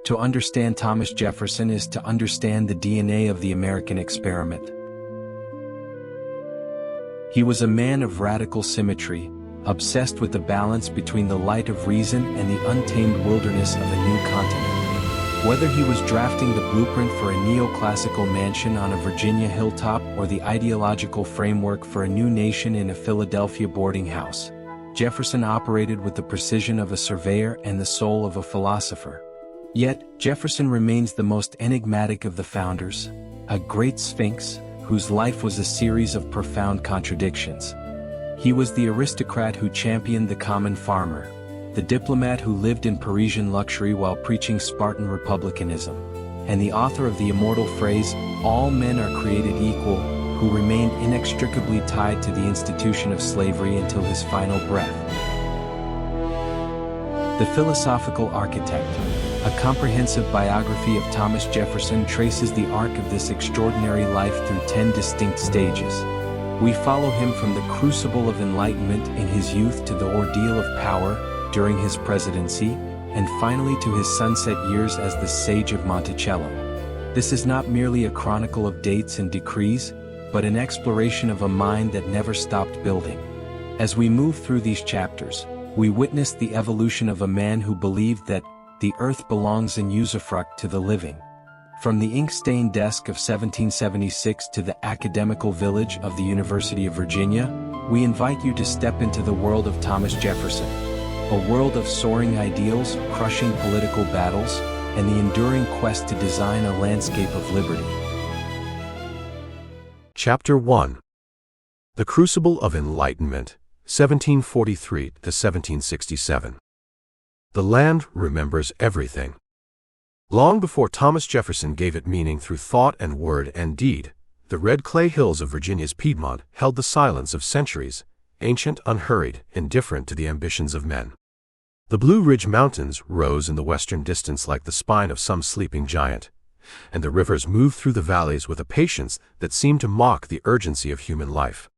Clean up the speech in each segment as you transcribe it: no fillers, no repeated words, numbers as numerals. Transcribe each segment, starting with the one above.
To understand Thomas Jefferson is to understand the DNA of the American experiment. He was a man of radical symmetry, obsessed with the balance between the light of reason and the untamed wilderness of a new continent. Whether he was drafting the blueprint for a neoclassical mansion on a Virginia hilltop or the ideological framework for a new nation in a Philadelphia boarding house, Jefferson operated with the precision of a surveyor and the soul of a philosopher. Yet, Jefferson remains the most enigmatic of the founders, a great sphinx, whose life was a series of profound contradictions. He was the aristocrat who championed the common farmer, the diplomat who lived in Parisian luxury while preaching Spartan republicanism, and the author of the immortal phrase, "All men are created equal," who remained inextricably tied to the institution of slavery until his final breath. The Philosophical Architect, a comprehensive biography of Thomas Jefferson, traces the arc of this extraordinary life through 10 distinct stages. We follow him from the Crucible of Enlightenment in his youth to the Ordeal of Power during his presidency, and finally to his sunset years as the Sage of Monticello. This is not merely a chronicle of dates and decrees, but an exploration of a mind that never stopped building. As we move through these chapters, we witness the evolution of a man who believed that the earth belongs in usufruct to the living. From the ink-stained desk of 1776 to the academical village of the University of Virginia, we invite you to step into the world of Thomas Jefferson, a world of soaring ideals, crushing political battles, and the enduring quest to design a landscape of liberty. Chapter 1. The Crucible of Enlightenment, 1743 to 1767. The land remembers everything. Long before Thomas Jefferson gave it meaning through thought and word and deed, the red clay hills of Virginia's Piedmont held the silence of centuries, ancient, unhurried, indifferent to the ambitions of men. The Blue Ridge Mountains rose in the western distance like the spine of some sleeping giant, and the rivers moved through the valleys with a patience that seemed to mock the urgency of human life.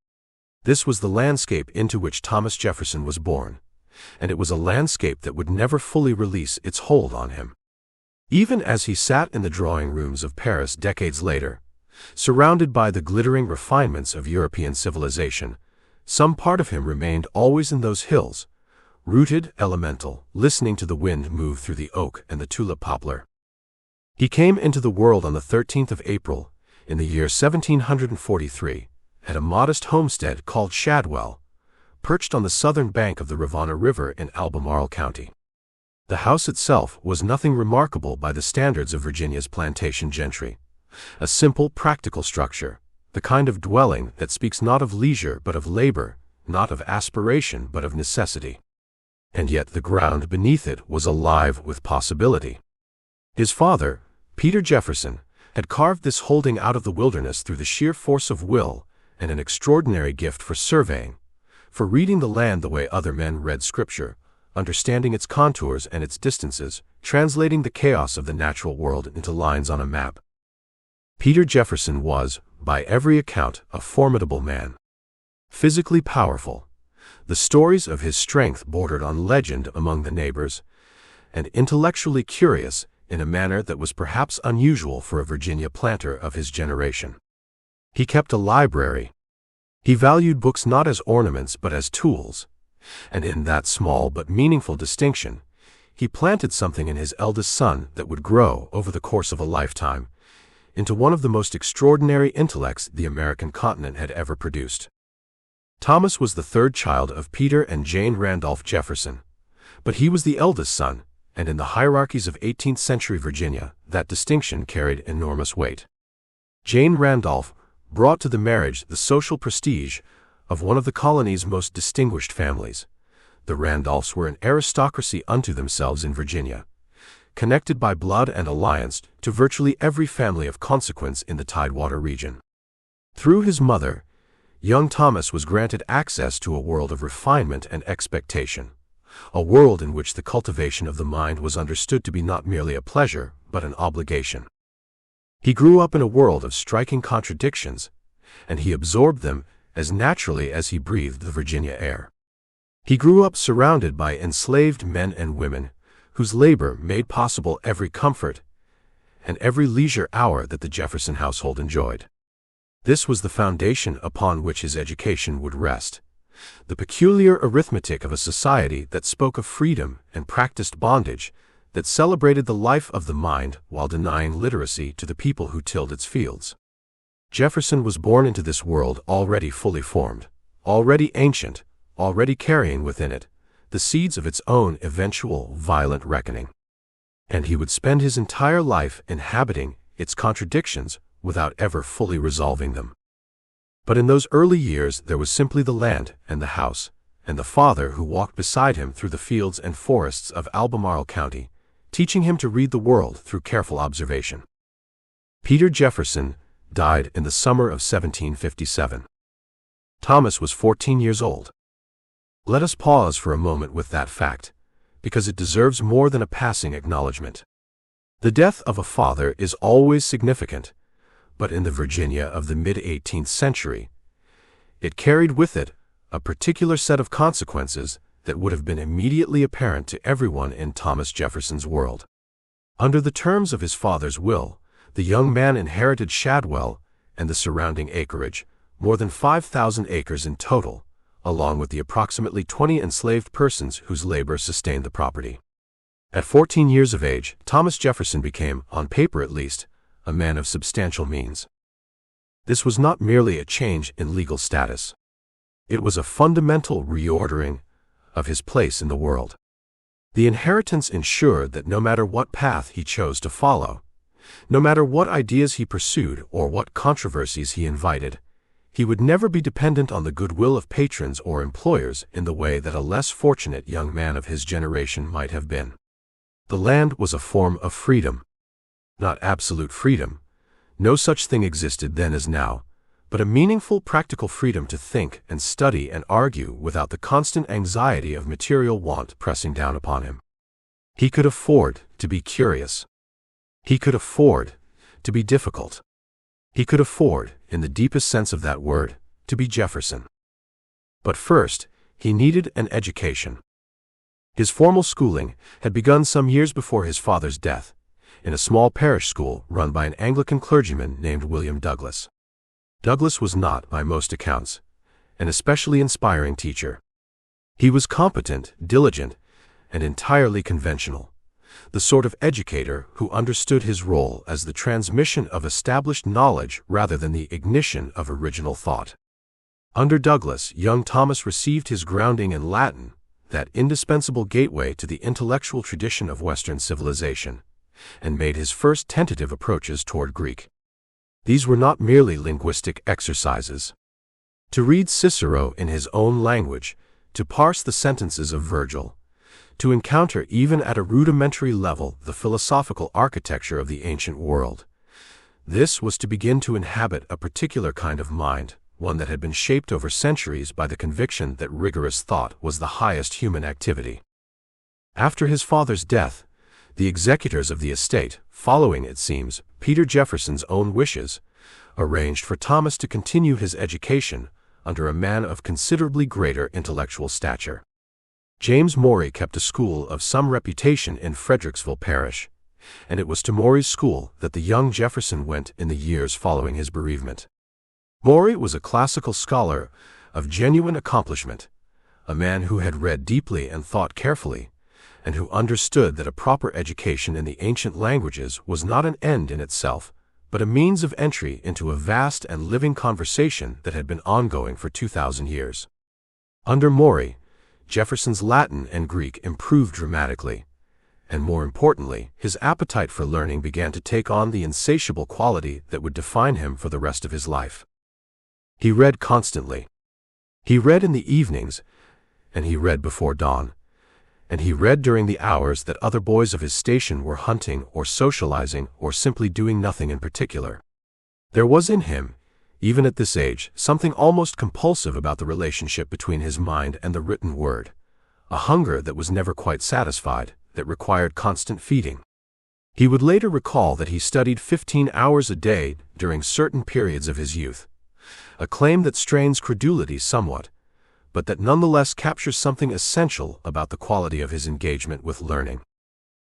This was the landscape into which Thomas Jefferson was born, and it was a landscape that would never fully release its hold on him. Even as he sat in the drawing rooms of Paris decades later, surrounded by the glittering refinements of European civilization, some part of him remained always in those hills, rooted, elemental, listening to the wind move through the oak and the tulip poplar. He came into the world on the 13th of April, in the year 1743, at a modest homestead called Shadwell, perched on the southern bank of the Rivanna River in Albemarle County. The house itself was nothing remarkable by the standards of Virginia's plantation gentry. A simple, practical structure, the kind of dwelling that speaks not of leisure but of labor, not of aspiration but of necessity. And yet the ground beneath it was alive with possibility. His father, Peter Jefferson, had carved this holding out of the wilderness through the sheer force of will and an extraordinary gift for surveying, for reading the land the way other men read Scripture, understanding its contours and its distances, translating the chaos of the natural world into lines on a map. Peter Jefferson was, by every account, a formidable man. Physically powerful, the stories of his strength bordered on legend among the neighbors, and intellectually curious in a manner that was perhaps unusual for a Virginia planter of his generation. He kept a library. He valued books not as ornaments but as tools, and in that small but meaningful distinction, he planted something in his eldest son that would grow over the course of a lifetime into one of the most extraordinary intellects the American continent had ever produced. Thomas was the third child of Peter and Jane Randolph Jefferson, but he was the eldest son, and in the hierarchies of 18th century Virginia, that distinction carried enormous weight. Jane Randolph brought to the marriage the social prestige of one of the colony's most distinguished families. The Randolphs were an aristocracy unto themselves in Virginia, connected by blood and alliance to virtually every family of consequence in the Tidewater region. Through his mother, young Thomas was granted access to a world of refinement and expectation, a world in which the cultivation of the mind was understood to be not merely a pleasure, but an obligation. He grew up in a world of striking contradictions, and he absorbed them as naturally as he breathed the Virginia air. He grew up surrounded by enslaved men and women whose labor made possible every comfort and every leisure hour that the Jefferson household enjoyed. This was the foundation upon which his education would rest. The peculiar arithmetic of a society that spoke of freedom and practiced bondage, that celebrated the life of the mind while denying literacy to the people who tilled its fields. Jefferson was born into this world already fully formed, already ancient, already carrying within it the seeds of its own eventual violent reckoning. And he would spend his entire life inhabiting its contradictions without ever fully resolving them. But in those early years there was simply the land and the house, and the father who walked beside him through the fields and forests of Albemarle County, teaching him to read the world through careful observation. Peter Jefferson died in the summer of 1757. Thomas was 14 years old. Let us pause for a moment with that fact, because it deserves more than a passing acknowledgement. The death of a father is always significant, but in the Virginia of the mid-18th century, it carried with it a particular set of consequences that would have been immediately apparent to everyone in Thomas Jefferson's world. Under the terms of his father's will, the young man inherited Shadwell and the surrounding acreage, more than 5,000 acres in total, along with the approximately 20 enslaved persons whose labor sustained the property. At 14 years of age, Thomas Jefferson became, on paper at least, a man of substantial means. This was not merely a change in legal status. It was a fundamental reordering of his place in the world. The inheritance ensured that no matter what path he chose to follow, no matter what ideas he pursued or what controversies he invited, he would never be dependent on the goodwill of patrons or employers in the way that a less fortunate young man of his generation might have been. The land was a form of freedom. Not absolute freedom. No such thing existed then as now, but a meaningful practical freedom to think and study and argue without the constant anxiety of material want pressing down upon him. He could afford to be curious. He could afford to be difficult. He could afford, in the deepest sense of that word, to be Jefferson. But first, he needed an education. His formal schooling had begun some years before his father's death, in a small parish school run by an Anglican clergyman named William Douglas. Douglas was not, by most accounts, an especially inspiring teacher. He was competent, diligent, and entirely conventional, the sort of educator who understood his role as the transmission of established knowledge rather than the ignition of original thought. Under Douglas, young Thomas received his grounding in Latin, that indispensable gateway to the intellectual tradition of Western civilization, and made his first tentative approaches toward Greek. These were not merely linguistic exercises. To read Cicero in his own language, to parse the sentences of Virgil, to encounter even at a rudimentary level the philosophical architecture of the ancient world. This was to begin to inhabit a particular kind of mind, one that had been shaped over centuries by the conviction that rigorous thought was the highest human activity. After his father's death, the executors of the estate, following, it seems, Peter Jefferson's own wishes, arranged for Thomas to continue his education under a man of considerably greater intellectual stature. James Morey kept a school of some reputation in Fredericksville Parish, and it was to Morey's school that the young Jefferson went in the years following his bereavement. Morey was a classical scholar of genuine accomplishment, a man who had read deeply and thought carefully, and who understood that a proper education in the ancient languages was not an end in itself, but a means of entry into a vast and living conversation that had been ongoing for 2,000 years. Under Morey, Jefferson's Latin and Greek improved dramatically, and more importantly, his appetite for learning began to take on the insatiable quality that would define him for the rest of his life. He read constantly. He read in the evenings, and he read before dawn, and he read during the hours that other boys of his station were hunting or socializing or simply doing nothing in particular. There was in him, even at this age, something almost compulsive about the relationship between his mind and the written word, a hunger that was never quite satisfied, that required constant feeding. He would later recall that he studied 15 hours a day during certain periods of his youth, a claim that strains credulity somewhat, but that nonetheless captures something essential about the quality of his engagement with learning.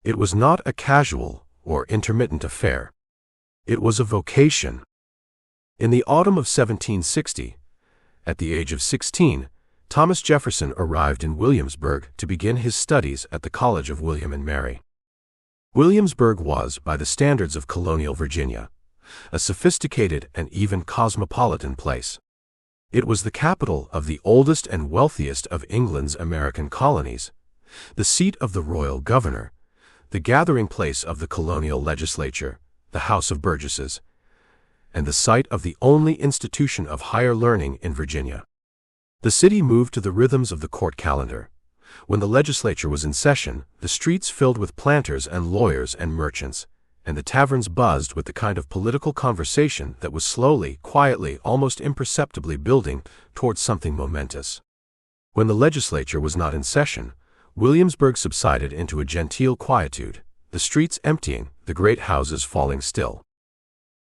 It was not a casual or intermittent affair. It was a vocation. In the autumn of 1760, at the age of 16, Thomas Jefferson arrived in Williamsburg to begin his studies at the College of William and Mary. Williamsburg was, by the standards of colonial Virginia, a sophisticated and even cosmopolitan place. It was the capital of the oldest and wealthiest of England's American colonies, the seat of the royal governor, the gathering place of the colonial legislature, the House of Burgesses, and the site of the only institution of higher learning in Virginia. The city moved to the rhythms of the court calendar. When the legislature was in session, the streets filled with planters and lawyers and merchants, and the taverns buzzed with the kind of political conversation that was slowly, quietly, almost imperceptibly building towards something momentous. When the legislature was not in session, Williamsburg subsided into a genteel quietude, the streets emptying, the great houses falling still.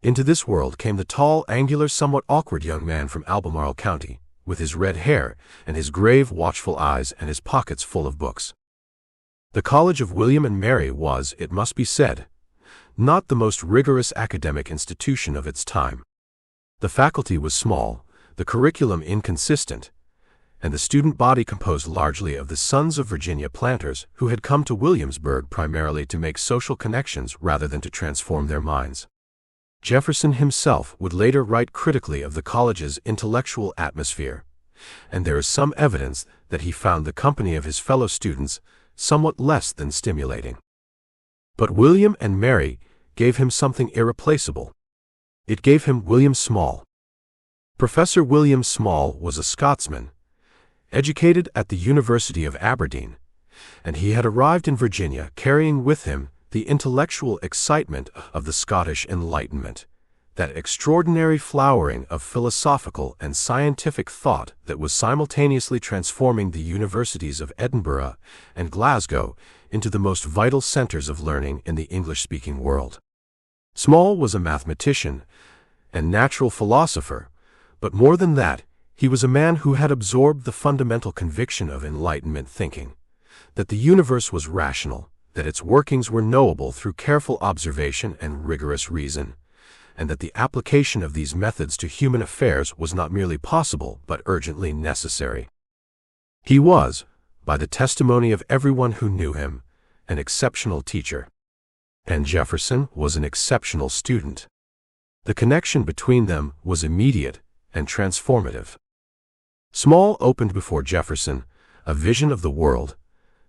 Into this world came the tall, angular, somewhat awkward young man from Albemarle County, with his red hair and his grave, watchful eyes and his pockets full of books. The College of William and Mary was, it must be said, not the most rigorous academic institution of its time. The faculty was small, the curriculum inconsistent, and the student body composed largely of the sons of Virginia planters who had come to Williamsburg primarily to make social connections rather than to transform their minds. Jefferson himself would later write critically of the college's intellectual atmosphere, and there is some evidence that he found the company of his fellow students somewhat less than stimulating. But William and Mary gave him something irreplaceable. It gave him William Small. Professor William Small was a Scotsman, educated at the University of Aberdeen, and he had arrived in Virginia carrying with him the intellectual excitement of the Scottish Enlightenment, that extraordinary flowering of philosophical and scientific thought that was simultaneously transforming the universities of Edinburgh and Glasgow into the most vital centers of learning in the English-speaking world. Small was a mathematician and natural philosopher, but more than that, he was a man who had absorbed the fundamental conviction of Enlightenment thinking, that the universe was rational, that its workings were knowable through careful observation and rigorous reason, and that the application of these methods to human affairs was not merely possible but urgently necessary. He was, by the testimony of everyone who knew him, an exceptional teacher. And Jefferson was an exceptional student. The connection between them was immediate and transformative. Small opened before Jefferson a vision of the world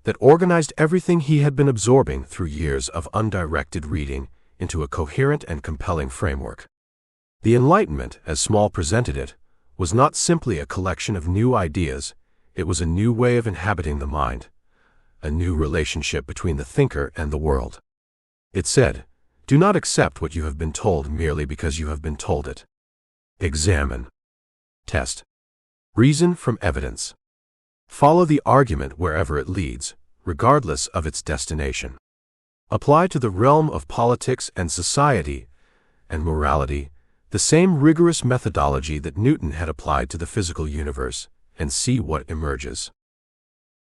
that organized everything he had been absorbing through years of undirected reading into a coherent and compelling framework. The Enlightenment, as Small presented it, was not simply a collection of new ideas, it was a new way of inhabiting the mind, a new relationship between the thinker and the world. It said, "Do not accept what you have been told merely because you have been told it. Examine. Test. Reason from evidence. Follow the argument wherever it leads, regardless of its destination. Apply to the realm of politics and society and morality the same rigorous methodology that Newton had applied to the physical universe, and see what emerges."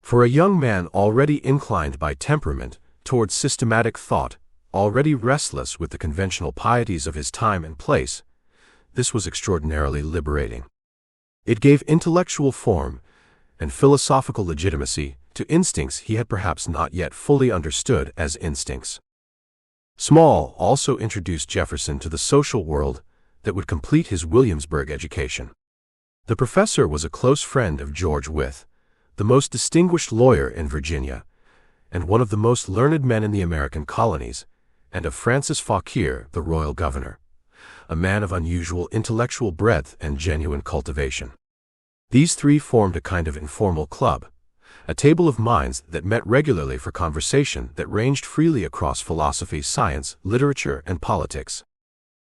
For a young man already inclined by temperament towards systematic thought, already restless with the conventional pieties of his time and place, this was extraordinarily liberating. It gave intellectual form and philosophical legitimacy to instincts he had perhaps not yet fully understood as instincts. Small also introduced Jefferson to the social world that would complete his Williamsburg education. The professor was a close friend of George Wythe, the most distinguished lawyer in Virginia, and one of the most learned men in the American colonies, and of Francis Fauquier, the royal governor, a man of unusual intellectual breadth and genuine cultivation. These three formed a kind of informal club, a table of minds that met regularly for conversation that ranged freely across philosophy, science, literature, and politics.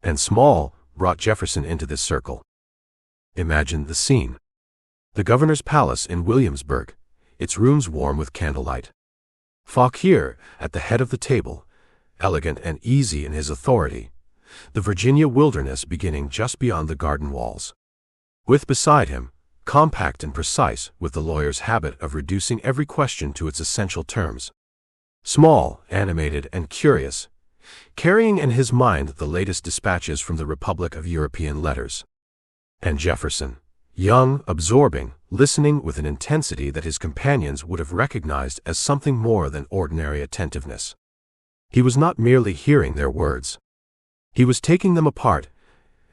And Small brought Jefferson into this circle. Imagine the scene. The governor's palace in Williamsburg, its rooms warm with candlelight. Fauquier at the head of the table, elegant and easy in his authority, the Virginia wilderness beginning just beyond the garden walls. Wythe beside him, compact and precise with the lawyer's habit of reducing every question to its essential terms. Small, animated, and curious, carrying in his mind the latest dispatches from the Republic of European Letters. And Jefferson, young, absorbing, listening with an intensity that his companions would have recognized as something more than ordinary attentiveness. He was not merely hearing their words. He was taking them apart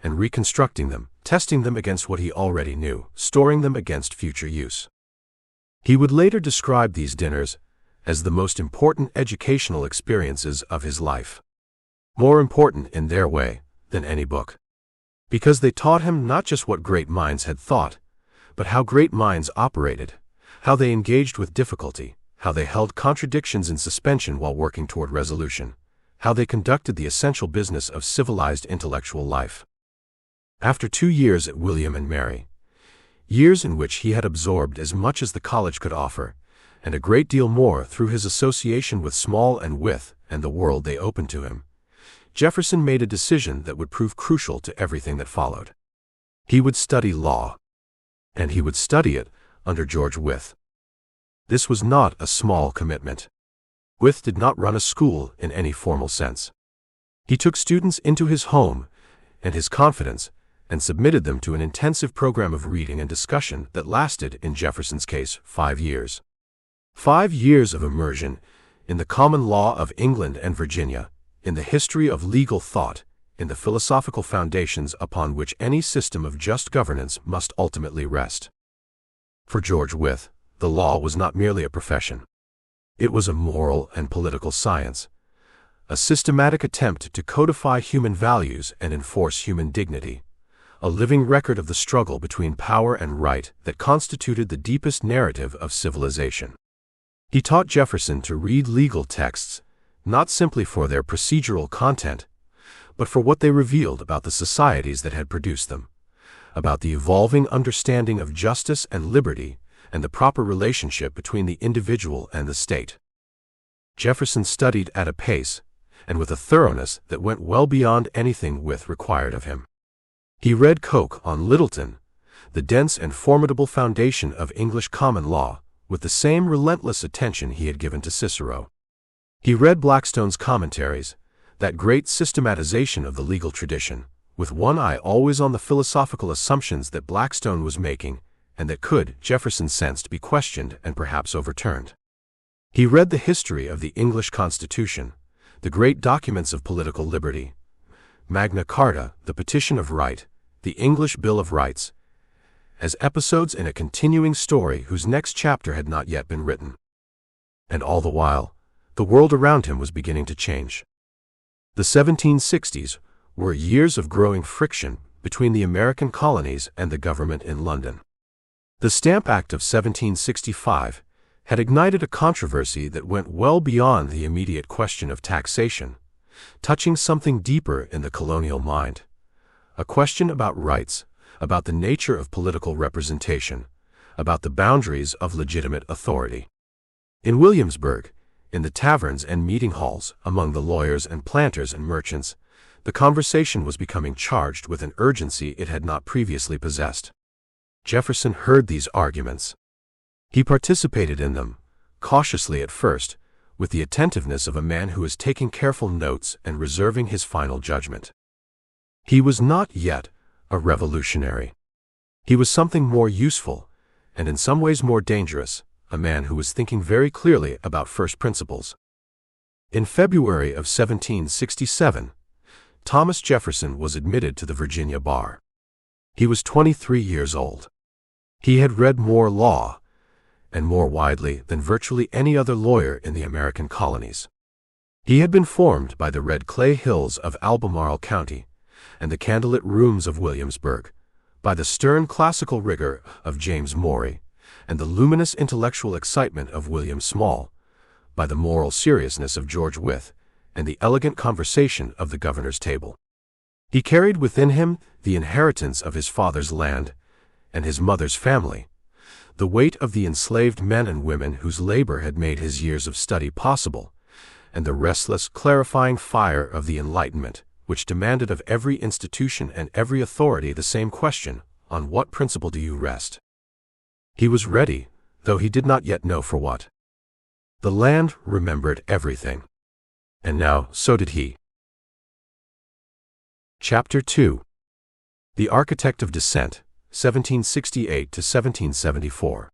and reconstructing them, testing them against what he already knew, storing them against future use. He would later describe these dinners as the most important educational experiences of his life. More important in their way than any book. Because they taught him not just what great minds had thought, but how great minds operated, how they engaged with difficulty, how they held contradictions in suspension while working toward resolution, how they conducted the essential business of civilized intellectual life. After 2 years at William and Mary, years in which he had absorbed as much as the college could offer, and a great deal more through his association with Small and Wythe and the world they opened to him, Jefferson made a decision that would prove crucial to everything that followed. He would study law. And he would study it under George Wythe. This was not a small commitment. Wythe did not run a school in any formal sense. He took students into his home and his confidence and submitted them to an intensive program of reading and discussion that lasted, in Jefferson's case, 5 years. 5 years of immersion in the common law of England and Virginia, in the history of legal thought, in the philosophical foundations upon which any system of just governance must ultimately rest. For George Wythe, the law was not merely a profession. It was a moral and political science, a systematic attempt to codify human values and enforce human dignity, a living record of the struggle between power and right that constituted the deepest narrative of civilization. He taught Jefferson to read legal texts, not simply for their procedural content, but for what they revealed about the societies that had produced them, about the evolving understanding of justice and liberty and the proper relationship between the individual and the state. Jefferson studied at a pace and with a thoroughness that went well beyond anything Wythe required of him. He read Coke on Littleton, the dense and formidable foundation of English common law, with the same relentless attention he had given to Cicero. He read Blackstone's commentaries, that great systematization of the legal tradition, with one eye always on the philosophical assumptions that Blackstone was making and that could, Jefferson sensed, be questioned and perhaps overturned. He read the history of the English Constitution, the great documents of political liberty, Magna Carta, the Petition of Right, the English Bill of Rights, as episodes in a continuing story whose next chapter had not yet been written. And all the while, the world around him was beginning to change. The 1760s were years of growing friction between the American colonies and the government in London. The Stamp Act of 1765 had ignited a controversy that went well beyond the immediate question of taxation, touching something deeper in the colonial mind, a question about rights, about the nature of political representation, about the boundaries of legitimate authority. In Williamsburg, in the taverns and meeting halls, among the lawyers and planters and merchants, the conversation was becoming charged with an urgency it had not previously possessed. Jefferson heard these arguments. He participated in them, cautiously at first, with the attentiveness of a man who is taking careful notes and reserving his final judgment. He was not yet a revolutionary. He was something more useful, and in some ways more dangerous, a man who was thinking very clearly about first principles. In February of 1767, Thomas Jefferson was admitted to the Virginia bar. He was 23 years old. He had read more law, and more widely than virtually any other lawyer in the American colonies. He had been formed by the red clay hills of Albemarle County and the candlelit rooms of Williamsburg, by the stern classical rigor of James Morey and the luminous intellectual excitement of William Small, by the moral seriousness of George Wythe and the elegant conversation of the governor's table. He carried within him the inheritance of his father's land and his mother's family, the weight of the enslaved men and women whose labor had made his years of study possible, and the restless, clarifying fire of the Enlightenment, which demanded of every institution and every authority the same question: on what principle do you rest? He was ready, though he did not yet know for what. The land remembered everything. And now, so did he. Chapter 2. The Architect of Dissent, 1768 to 1774.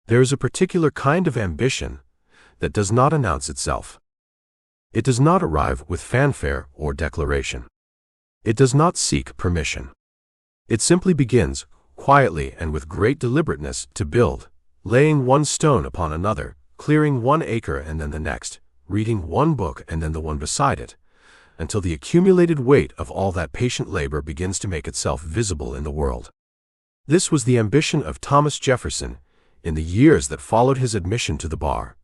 There is a particular kind of ambition that does not announce itself. It does not arrive with fanfare or declaration. It does not seek permission. It simply begins, quietly and with great deliberateness, to build, laying one stone upon another, clearing one acre and then the next, reading one book and then the one beside it, until the accumulated weight of all that patient labor begins to make itself visible in the world. This was the ambition of Thomas Jefferson in the years that followed his admission to the bar,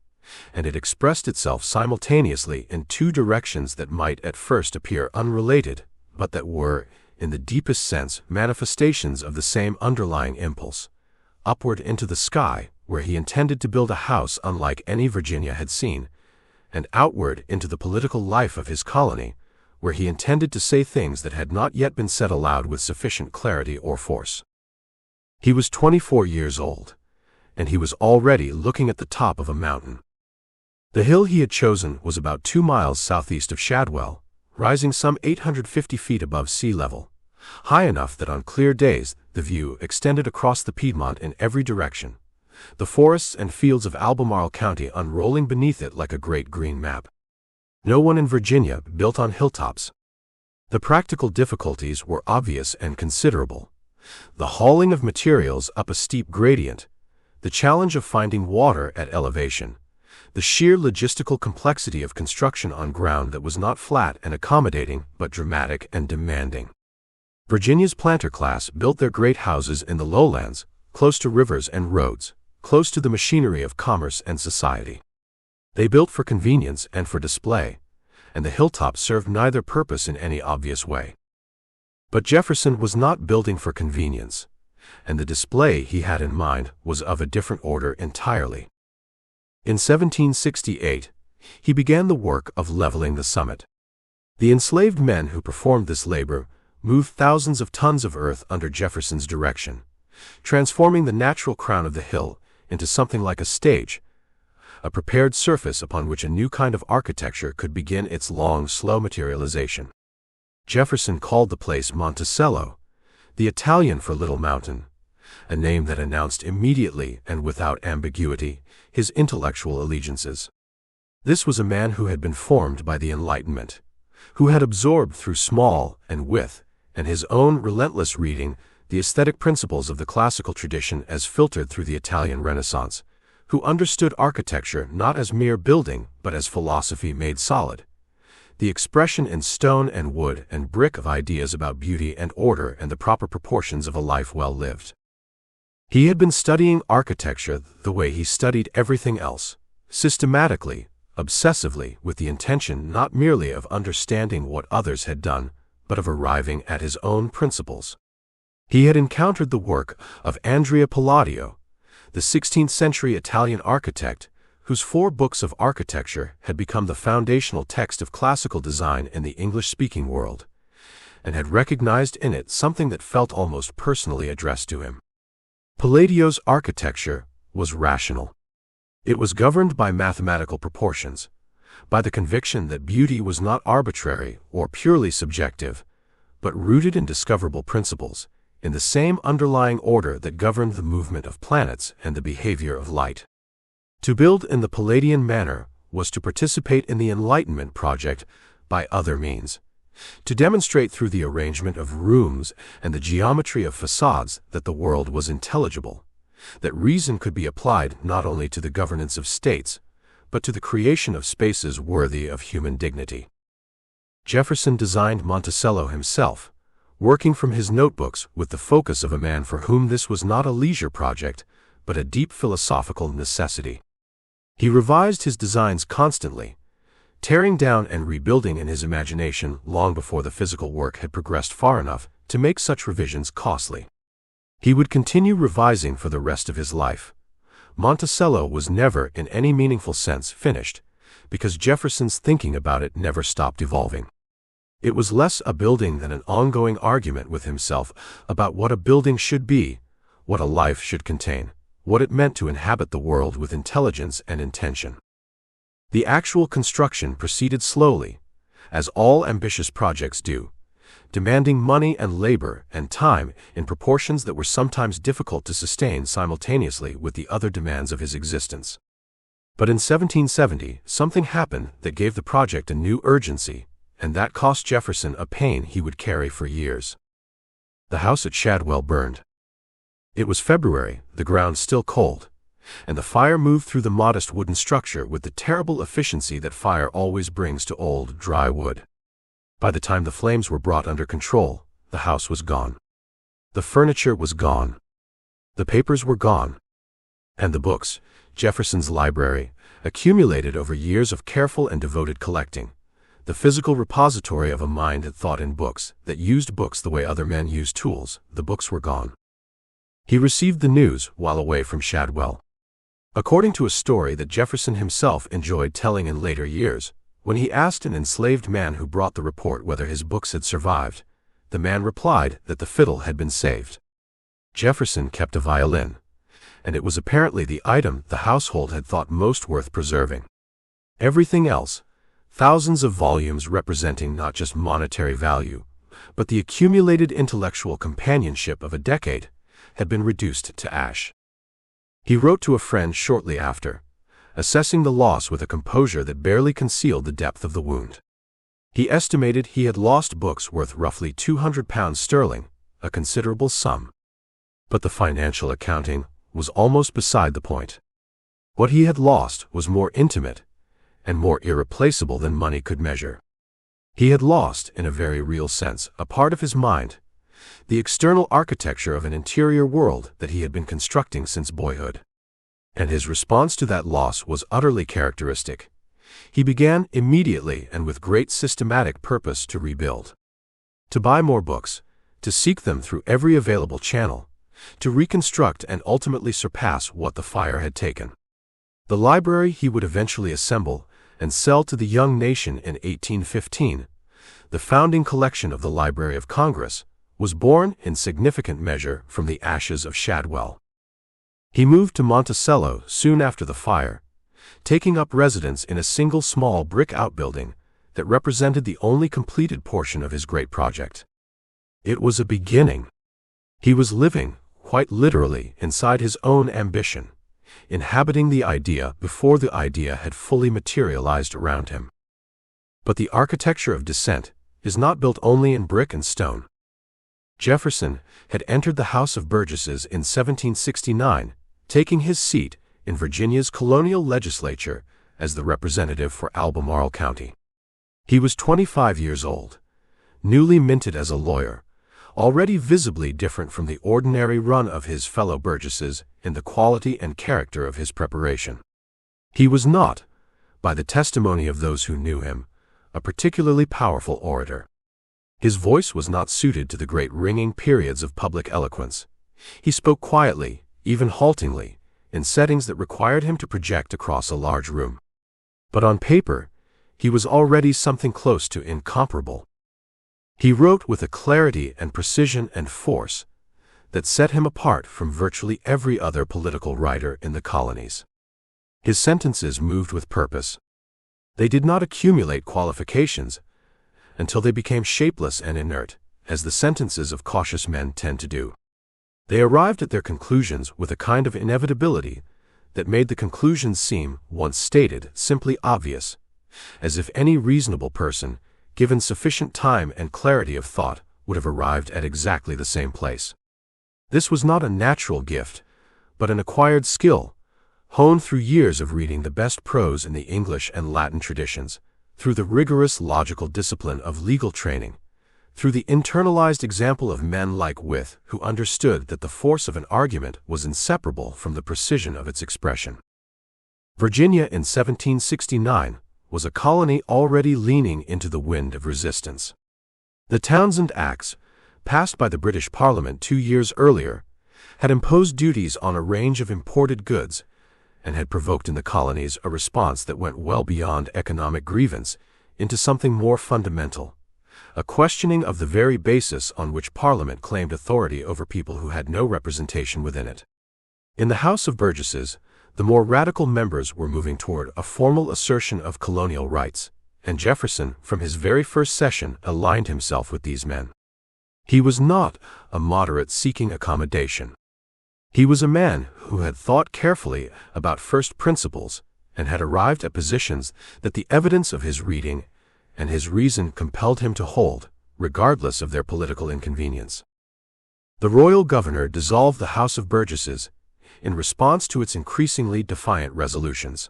and it expressed itself simultaneously in two directions that might at first appear unrelated, but that were, in the deepest sense, manifestations of the same underlying impulse: upward into the sky, where he intended to build a house unlike any Virginia had seen, and outward into the political life of his colony, where he intended to say things that had not yet been said aloud with sufficient clarity or force. He was 24 years old, and he was already looking at the top of a mountain. The hill he had chosen was about 2 miles southeast of Shadwell, rising some 850 feet above sea level, high enough that on clear days the view extended across the Piedmont in every direction, the forests and fields of Albemarle County unrolling beneath it like a great green map. No one in Virginia built on hilltops. The practical difficulties were obvious and considerable: the hauling of materials up a steep gradient, the challenge of finding water at elevation, the sheer logistical complexity of construction on ground that was not flat and accommodating but dramatic and demanding. Virginia's planter class built their great houses in the lowlands, close to rivers and roads, close to the machinery of commerce and society. They built for convenience and for display, and the hilltop served neither purpose in any obvious way. But Jefferson was not building for convenience, and the display he had in mind was of a different order entirely. In 1768, he began the work of leveling the summit. The enslaved men who performed this labor moved thousands of tons of earth under Jefferson's direction, transforming the natural crown of the hill into something like a stage, a prepared surface upon which a new kind of architecture could begin its long, slow materialization. Jefferson called the place Monticello, the Italian for Little Mountain, a name that announced immediately and without ambiguity his intellectual allegiances. This was a man who had been formed by the Enlightenment, who had absorbed through Small and With and his own relentless reading the aesthetic principles of the classical tradition as filtered through the Italian Renaissance, who understood architecture not as mere building but as philosophy made solid, the expression in stone and wood and brick of ideas about beauty and order and the proper proportions of a life well lived. He had been studying architecture the way he studied everything else, systematically, obsessively, with the intention not merely of understanding what others had done, but of arriving at his own principles. He had encountered the work of Andrea Palladio, the 16th-century Italian architect, whose 4 books of architecture had become the foundational text of classical design in the English-speaking world, and had recognized in it something that felt almost personally addressed to him. Palladio's architecture was rational. It was governed by mathematical proportions, by the conviction that beauty was not arbitrary or purely subjective, but rooted in discoverable principles, in the same underlying order that governed the movement of planets and the behavior of light. To build in the Palladian manner was to participate in the Enlightenment project by other means, to demonstrate through the arrangement of rooms and the geometry of facades that the world was intelligible, that reason could be applied not only to the governance of states, but to the creation of spaces worthy of human dignity. Jefferson designed Monticello himself, working from his notebooks with the focus of a man for whom this was not a leisure project, but a deep philosophical necessity. He revised his designs constantly, tearing down and rebuilding in his imagination long before the physical work had progressed far enough to make such revisions costly. He would continue revising for the rest of his life. Monticello was never, in any meaningful sense, finished, because Jefferson's thinking about it never stopped evolving. It was less a building than an ongoing argument with himself about what a building should be, what a life should contain, what it meant to inhabit the world with intelligence and intention. The actual construction proceeded slowly, as all ambitious projects do, demanding money and labor and time in proportions that were sometimes difficult to sustain simultaneously with the other demands of his existence. But in 1770, something happened that gave the project a new urgency, and that cost Jefferson a pain he would carry for years. The house at Shadwell burned. It was February, the ground still cold, and the fire moved through the modest wooden structure with the terrible efficiency that fire always brings to old, dry wood. By the time the flames were brought under control, the house was gone. The furniture was gone. The papers were gone. And the books, Jefferson's library, accumulated over years of careful and devoted collecting, the physical repository of a mind that thought in books, that used books the way other men use tools, the books were gone. He received the news while away from Shadwell. According to a story that Jefferson himself enjoyed telling in later years, when he asked an enslaved man who brought the report whether his books had survived, the man replied that the fiddle had been saved. Jefferson kept a violin, and it was apparently the item the household had thought most worth preserving. Everything else, thousands of volumes representing not just monetary value, but the accumulated intellectual companionship of a decade, had been reduced to ash. He wrote to a friend shortly after, assessing the loss with a composure that barely concealed the depth of the wound. He estimated he had lost books worth roughly £200 sterling, a considerable sum. But the financial accounting was almost beside the point. What he had lost was more intimate and more irreplaceable than money could measure. He had lost, in a very real sense, a part of his mind, the external architecture of an interior world that he had been constructing since boyhood. And his response to that loss was utterly characteristic. He began immediately and with great systematic purpose to rebuild. To buy more books, to seek them through every available channel, to reconstruct and ultimately surpass what the fire had taken. The library he would eventually assemble and sell to the young nation in 1815, the founding collection of the Library of Congress, was born in significant measure from the ashes of Shadwell. He moved to Monticello soon after the fire, taking up residence in a single small brick outbuilding that represented the only completed portion of his great project. It was a beginning. He was living, quite literally, inside his own ambition, inhabiting the idea before the idea had fully materialized around him. But the architecture of dissent is not built only in brick and stone. Jefferson had entered the House of Burgesses in 1769, taking his seat in Virginia's colonial legislature as the representative for Albemarle County. He was 25 years old, newly minted as a lawyer, already visibly different from the ordinary run of his fellow Burgesses in the quality and character of his preparation. He was not, by the testimony of those who knew him, a particularly powerful orator. His voice was not suited to the great ringing periods of public eloquence. He spoke quietly, even haltingly, in settings that required him to project across a large room. But on paper, he was already something close to incomparable. He wrote with a clarity and precision and force that set him apart from virtually every other political writer in the colonies. His sentences moved with purpose. They did not accumulate qualifications until they became shapeless and inert, as the sentences of cautious men tend to do. They arrived at their conclusions with a kind of inevitability that made the conclusions seem, once stated, simply obvious, as if any reasonable person, given sufficient time and clarity of thought, would have arrived at exactly the same place. This was not a natural gift, but an acquired skill, honed through years of reading the best prose in the English and Latin traditions, through the rigorous logical discipline of legal training, through the internalized example of men like Wythe who understood that the force of an argument was inseparable from the precision of its expression. Virginia in 1769 was a colony already leaning into the wind of resistance. The Townshend Acts, passed by the British Parliament 2 years earlier, had imposed duties on a range of imported goods and had provoked in the colonies a response that went well beyond economic grievance into something more fundamental, a questioning of the very basis on which Parliament claimed authority over people who had no representation within it. In the House of Burgesses, The more radical members were moving toward a formal assertion of colonial rights, and Jefferson, from his very first session, aligned himself with these men. He was not a moderate seeking accommodation. He was a man who had thought carefully about first principles and had arrived at positions that the evidence of his reading and his reason compelled him to hold, regardless of their political inconvenience. The royal governor dissolved the House of Burgesses in response to its increasingly defiant resolutions.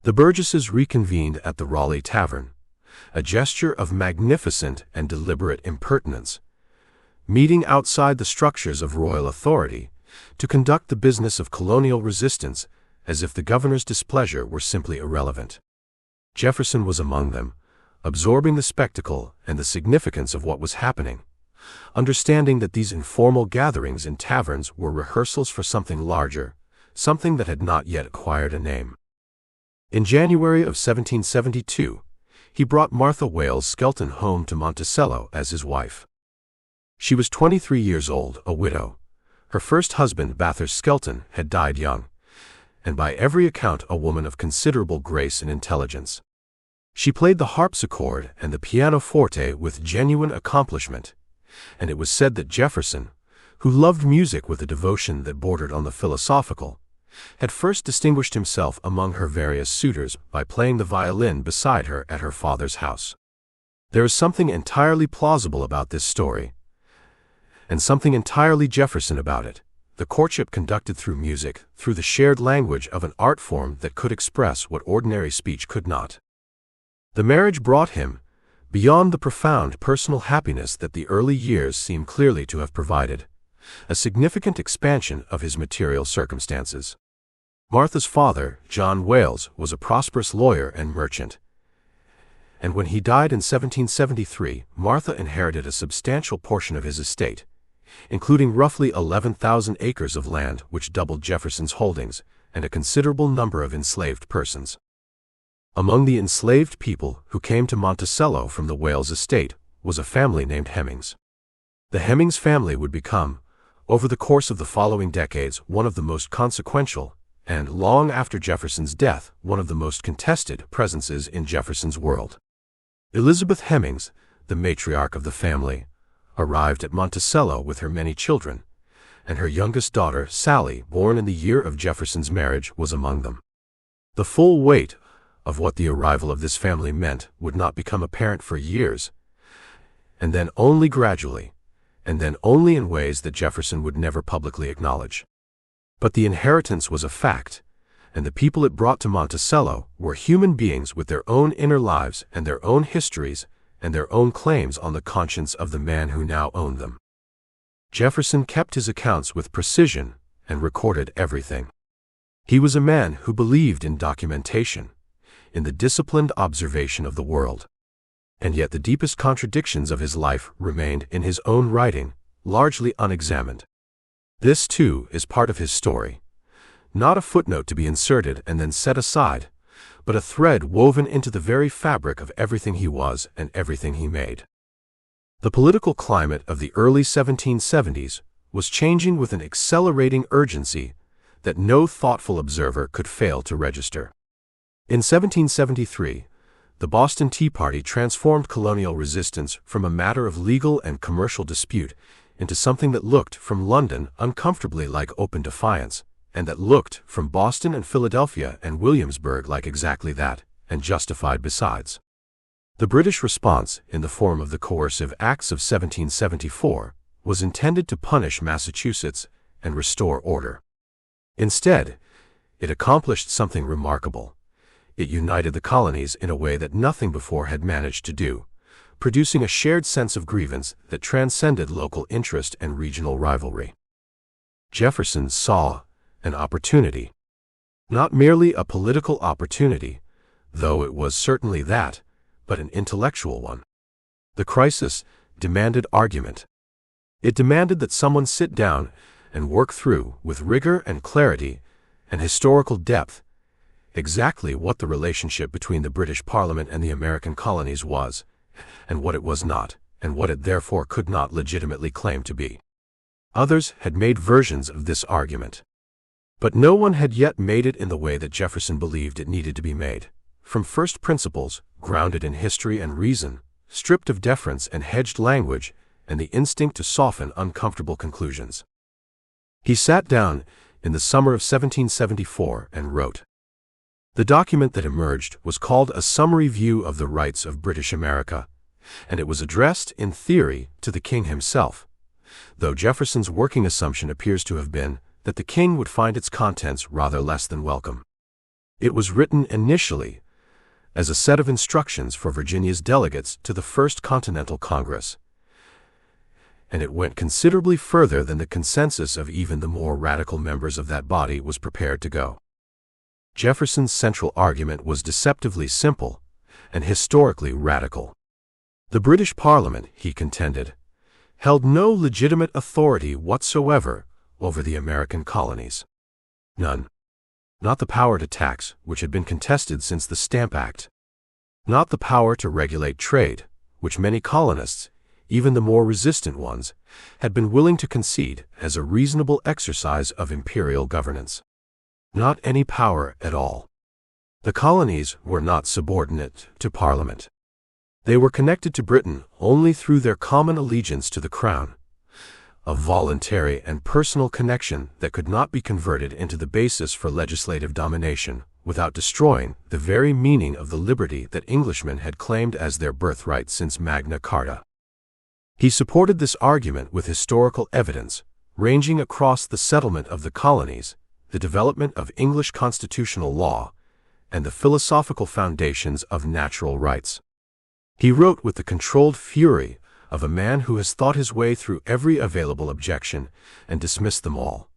The Burgesses reconvened at the Raleigh Tavern, a gesture of magnificent and deliberate impertinence, meeting outside the structures of royal authority to conduct the business of colonial resistance as if the governor's displeasure were simply irrelevant. Jefferson was among them, absorbing the spectacle and the significance of what was happening, understanding that these informal gatherings in taverns were rehearsals for something larger, something that had not yet acquired a name. In January of 1772, he brought Martha Wales Skelton home to Monticello as his wife. She was 23 years old, a widow. Her first husband, Bathurst Skelton, had died young, and by every account a woman of considerable grace and intelligence. She played the harpsichord and the pianoforte with genuine accomplishment, and it was said that Jefferson, who loved music with a devotion that bordered on the philosophical, had first distinguished himself among her various suitors by playing the violin beside her at her father's house. There is something entirely plausible about this story, and something entirely Jefferson about it. The courtship conducted through music, through the shared language of an art form that could express what ordinary speech could not. The marriage brought him, beyond the profound personal happiness that the early years seem clearly to have provided, a significant expansion of his material circumstances. Martha's father, John Wales, was a prosperous lawyer and merchant, and when he died in 1773, Martha inherited a substantial portion of his estate, including roughly 11,000 acres of land, which doubled Jefferson's holdings, and a considerable number of enslaved persons. Among the enslaved people who came to Monticello from the Wales estate was a family named Hemmings. The Hemmings family would become, over the course of the following decades, one of the most consequential, and long after Jefferson's death, one of the most contested presences in Jefferson's world. Elizabeth Hemmings, the matriarch of the family, arrived at Monticello with her many children, and her youngest daughter, Sally, born in the year of Jefferson's marriage, was among them. The full weight of what the arrival of this family meant would not become apparent for years, and then only gradually, and then only in ways that Jefferson would never publicly acknowledge. But the inheritance was a fact, and the people it brought to Monticello were human beings with their own inner lives and their own histories and their own claims on the conscience of the man who now owned them. Jefferson kept his accounts with precision and recorded everything. He was a man who believed in documentation, in the disciplined observation of the world. And yet the deepest contradictions of his life remained in his own writing, largely unexamined. This, too, is part of his story, not a footnote to be inserted and then set aside, but a thread woven into the very fabric of everything he was and everything he made. The political climate of the early 1770s was changing with an accelerating urgency that no thoughtful observer could fail to register. In 1773, the Boston Tea Party transformed colonial resistance from a matter of legal and commercial dispute into something that looked from London uncomfortably like open defiance, and that looked from Boston and Philadelphia and Williamsburg like exactly that, and justified besides. The British response, in the form of the Coercive Acts of 1774, was intended to punish Massachusetts and restore order. Instead, it accomplished something remarkable. It united the colonies in a way that nothing before had managed to do, producing a shared sense of grievance that transcended local interest and regional rivalry. Jefferson saw an opportunity. Not merely a political opportunity, though it was certainly that, but an intellectual one. The crisis demanded argument. It demanded that someone sit down and work through, with rigor and clarity and historical depth, exactly what the relationship between the British Parliament and the American colonies was, and what it was not, and what it therefore could not legitimately claim to be. Others had made versions of this argument. But no one had yet made it in the way that Jefferson believed it needed to be made. From first principles, grounded in history and reason, stripped of deference and hedged language, and the instinct to soften uncomfortable conclusions. He sat down in the summer of 1774 and wrote. The document that emerged was called A Summary View of the Rights of British America, and it was addressed, in theory, to the king himself, though Jefferson's working assumption appears to have been that the king would find its contents rather less than welcome. It was written initially as a set of instructions for Virginia's delegates to the First Continental Congress, and it went considerably further than the consensus of even the more radical members of that body was prepared to go. Jefferson's central argument was deceptively simple and historically radical. The British Parliament, he contended, held no legitimate authority whatsoever over the American colonies. None. Not the power to tax, which had been contested since the Stamp Act. Not the power to regulate trade, which many colonists, even the more resistant ones, had been willing to concede as a reasonable exercise of imperial governance. Not any power at all. The colonies were not subordinate to Parliament. They were connected to Britain only through their common allegiance to the Crown, a voluntary and personal connection that could not be converted into the basis for legislative domination without destroying the very meaning of the liberty that Englishmen had claimed as their birthright since Magna Carta. He supported this argument with historical evidence, ranging across the settlement of the colonies, the development of English constitutional law, and the philosophical foundations of natural rights. He wrote with the controlled fury of a man who has thought his way through every available objection and dismissed them all,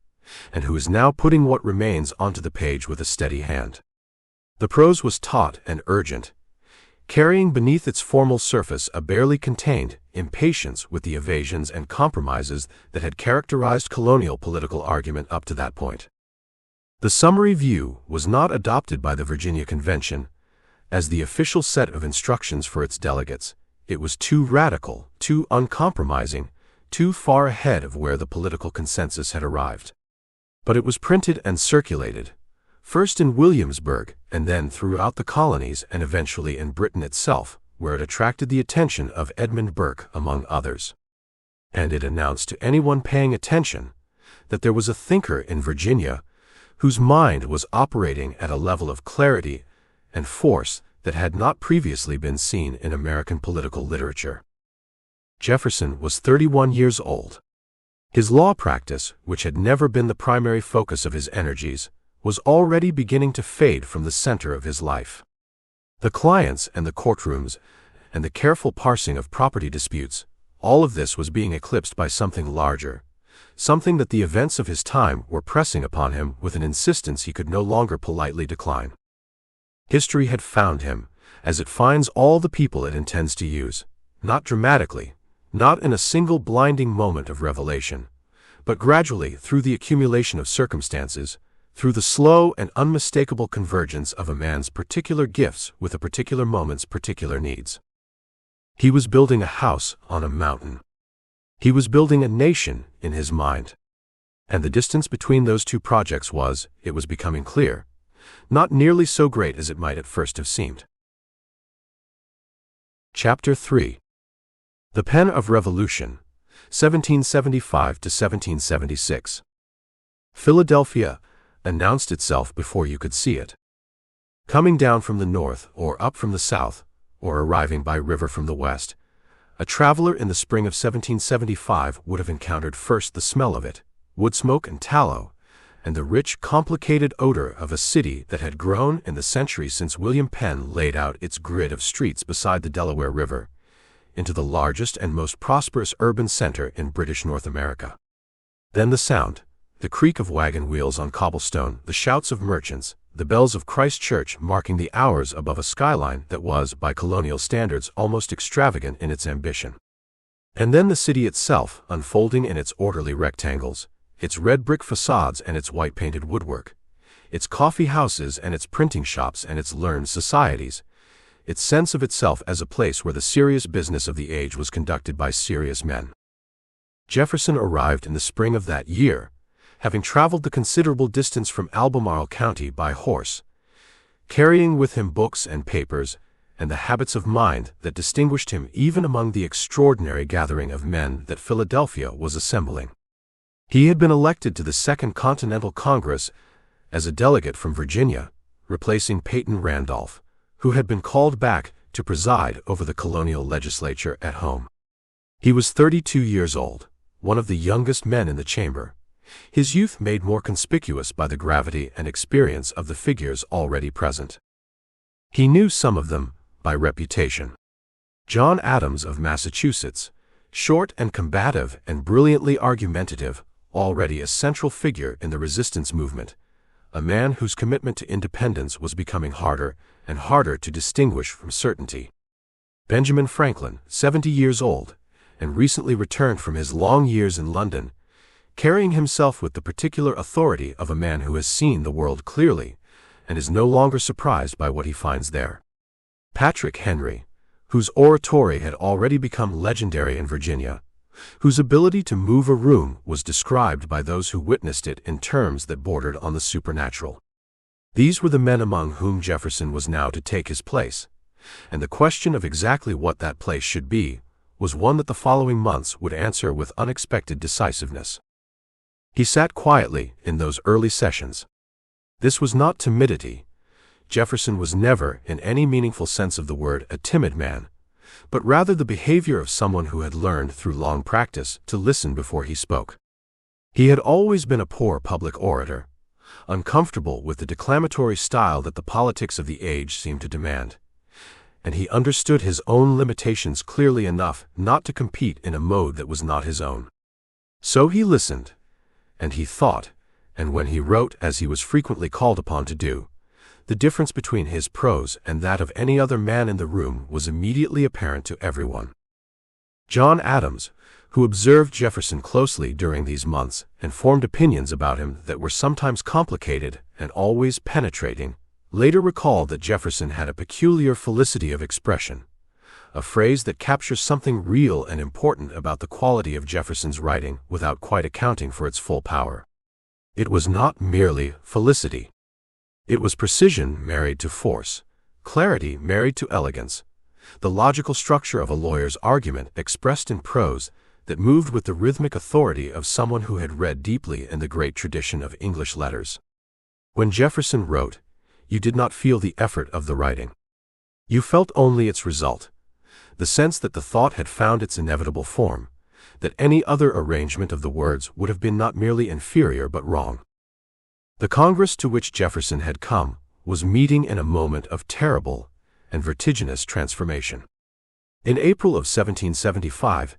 and who is now putting what remains onto the page with a steady hand. The prose was taut and urgent, carrying beneath its formal surface a barely contained impatience with the evasions and compromises that had characterized colonial political argument up to that point. The summary view was not adopted by the Virginia Convention as the official set of instructions for its delegates. It was too radical, too uncompromising, too far ahead of where the political consensus had arrived. But it was printed and circulated, first in Williamsburg and then throughout the colonies and eventually in Britain itself, where it attracted the attention of Edmund Burke among others. And it announced to anyone paying attention that there was a thinker in Virginia whose mind was operating at a level of clarity and force that had not previously been seen in American political literature. Jefferson was 31 years old. His law practice, which had never been the primary focus of his energies, was already beginning to fade from the center of his life. The clients and the courtrooms and the careful parsing of property disputes, all of this was being eclipsed by something larger, something that the events of his time were pressing upon him with an insistence he could no longer politely decline. History had found him, as it finds all the people it intends to use, not dramatically, not in a single blinding moment of revelation, but gradually through the accumulation of circumstances, through the slow and unmistakable convergence of a man's particular gifts with a particular moment's particular needs. He was building a house on a mountain. He was building a nation in his mind. And the distance between those two projects was, it was becoming clear, not nearly so great as it might at first have seemed. Chapter 3. The Pen of Revolution, 1775 to 1776. Philadelphia announced itself before you could see it. Coming down from the north or up from the south, or arriving by river from the west, a traveler in the spring of 1775 would have encountered first the smell of it, wood smoke and tallow, and the rich, complicated odor of a city that had grown in the centuries since William Penn laid out its grid of streets beside the Delaware River, into the largest and most prosperous urban center in British North America. Then the sound, the creak of wagon wheels on cobblestone, the shouts of merchants, the bells of Christ Church marking the hours above a skyline that was, by colonial standards, almost extravagant in its ambition. And then the city itself, unfolding in its orderly rectangles, its red brick facades and its white-painted woodwork, its coffee houses and its printing shops and its learned societies, its sense of itself as a place where the serious business of the age was conducted by serious men. Jefferson arrived in the spring of that year, having traveled the considerable distance from Albemarle County by horse, carrying with him books and papers, and the habits of mind that distinguished him even among the extraordinary gathering of men that Philadelphia was assembling. He had been elected to the Second Continental Congress as a delegate from Virginia, replacing Peyton Randolph, who had been called back to preside over the colonial legislature at home. He was 32 years old, one of the youngest men in the chamber, his youth made more conspicuous by the gravity and experience of the figures already present. He knew some of them by reputation. John Adams of Massachusetts, short and combative and brilliantly argumentative, already a central figure in the resistance movement, a man whose commitment to independence was becoming harder and harder to distinguish from certainty. Benjamin Franklin, 70 years old, and recently returned from his long years in London, carrying himself with the particular authority of a man who has seen the world clearly and is no longer surprised by what he finds there. Patrick Henry, whose oratory had already become legendary in Virginia, whose ability to move a room was described by those who witnessed it in terms that bordered on the supernatural. These were the men among whom Jefferson was now to take his place, and the question of exactly what that place should be was one that the following months would answer with unexpected decisiveness. He sat quietly in those early sessions. This was not timidity. Jefferson was never, in any meaningful sense of the word, a timid man, but rather the behavior of someone who had learned through long practice to listen before he spoke. He had always been a poor public orator, uncomfortable with the declamatory style that the politics of the age seemed to demand, and he understood his own limitations clearly enough not to compete in a mode that was not his own. So he listened, and he thought, and when he wrote, as he was frequently called upon to do, the difference between his prose and that of any other man in the room was immediately apparent to everyone. John Adams, who observed Jefferson closely during these months and formed opinions about him that were sometimes complicated and always penetrating, later recalled that Jefferson had a peculiar felicity of expression, a phrase that captures something real and important about the quality of Jefferson's writing without quite accounting for its full power. It was not merely felicity. It was precision married to force, clarity married to elegance, the logical structure of a lawyer's argument expressed in prose that moved with the rhythmic authority of someone who had read deeply in the great tradition of English letters. When Jefferson wrote, you did not feel the effort of the writing. You felt only its result, the sense that the thought had found its inevitable form, that any other arrangement of the words would have been not merely inferior but wrong. The Congress to which Jefferson had come was meeting in a moment of terrible and vertiginous transformation. In April of 1775,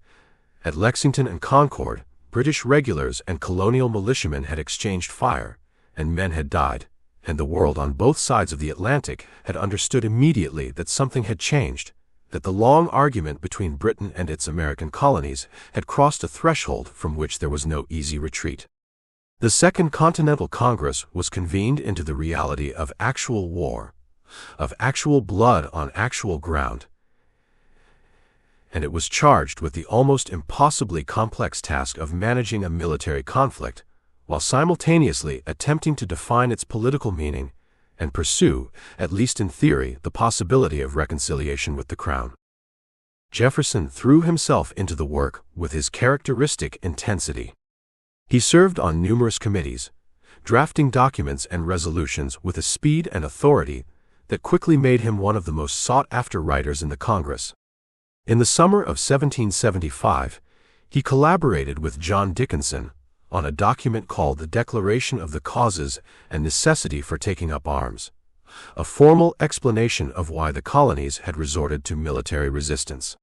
at Lexington and Concord, British regulars and colonial militiamen had exchanged fire, and men had died, and the world on both sides of the Atlantic had understood immediately that something had changed, that the long argument between Britain and its American colonies had crossed a threshold from which there was no easy retreat. The Second Continental Congress was convened into the reality of actual war, of actual blood on actual ground, and it was charged with the almost impossibly complex task of managing a military conflict, while simultaneously attempting to define its political meaning and pursue, at least in theory, the possibility of reconciliation with the Crown. Jefferson threw himself into the work with his characteristic intensity. He served on numerous committees, drafting documents and resolutions with a speed and authority that quickly made him one of the most sought-after writers in the Congress. In the summer of 1775, he collaborated with John Dickinson on a document called the Declaration of the Causes and Necessity for Taking Up Arms, a formal explanation of why the colonies had resorted to military resistance.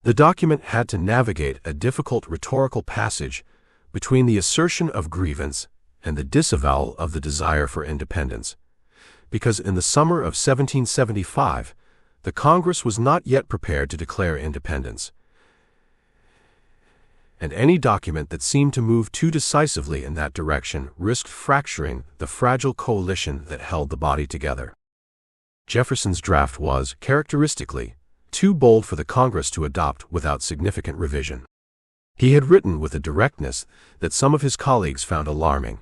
The document had to navigate a difficult rhetorical passage between the assertion of grievance and the disavowal of the desire for independence, because in the summer of 1775, the Congress was not yet prepared to declare independence, and any document that seemed to move too decisively in that direction risked fracturing the fragile coalition that held the body together. Jefferson's draft was, characteristically, too bold for the Congress to adopt without significant revision. He had written with a directness that some of his colleagues found alarming,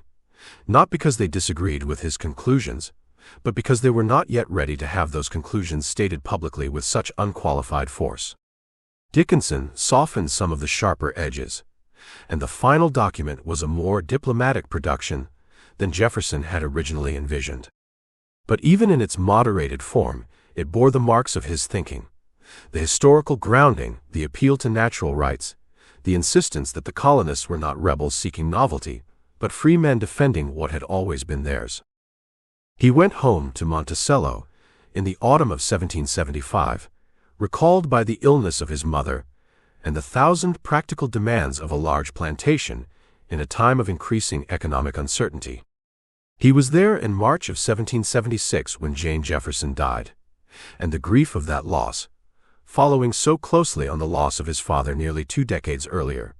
not because they disagreed with his conclusions, but because they were not yet ready to have those conclusions stated publicly with such unqualified force. Dickinson softened some of the sharper edges, and the final document was a more diplomatic production than Jefferson had originally envisioned. But even in its moderated form, it bore the marks of his thinking: the historical grounding, the appeal to natural rights, the insistence that the colonists were not rebels seeking novelty, but free men defending what had always been theirs. He went home to Monticello in the autumn of 1775, recalled by the illness of his mother and the 1,000 practical demands of a large plantation in a time of increasing economic uncertainty. He was there in March of 1776 when Jane Jefferson died, and the grief of that loss, following so closely on the loss of his father nearly 2 decades earlier,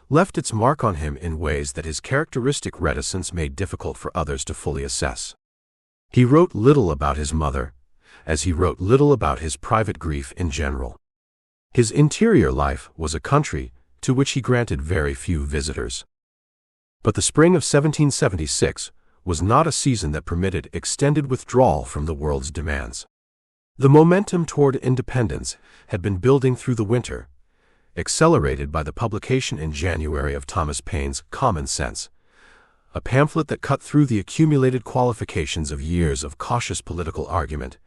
left its mark on him in ways that his characteristic reticence made difficult for others to fully assess. He wrote little about his mother, as he wrote little about his private grief in general. His interior life was a country to which he granted very few visitors. But the spring of 1776 was not a season that permitted extended withdrawal from the world's demands. The momentum toward independence had been building through the winter, accelerated by the publication in January of Thomas Paine's Common Sense, a pamphlet that cut through the accumulated qualifications of years of cautious political argument,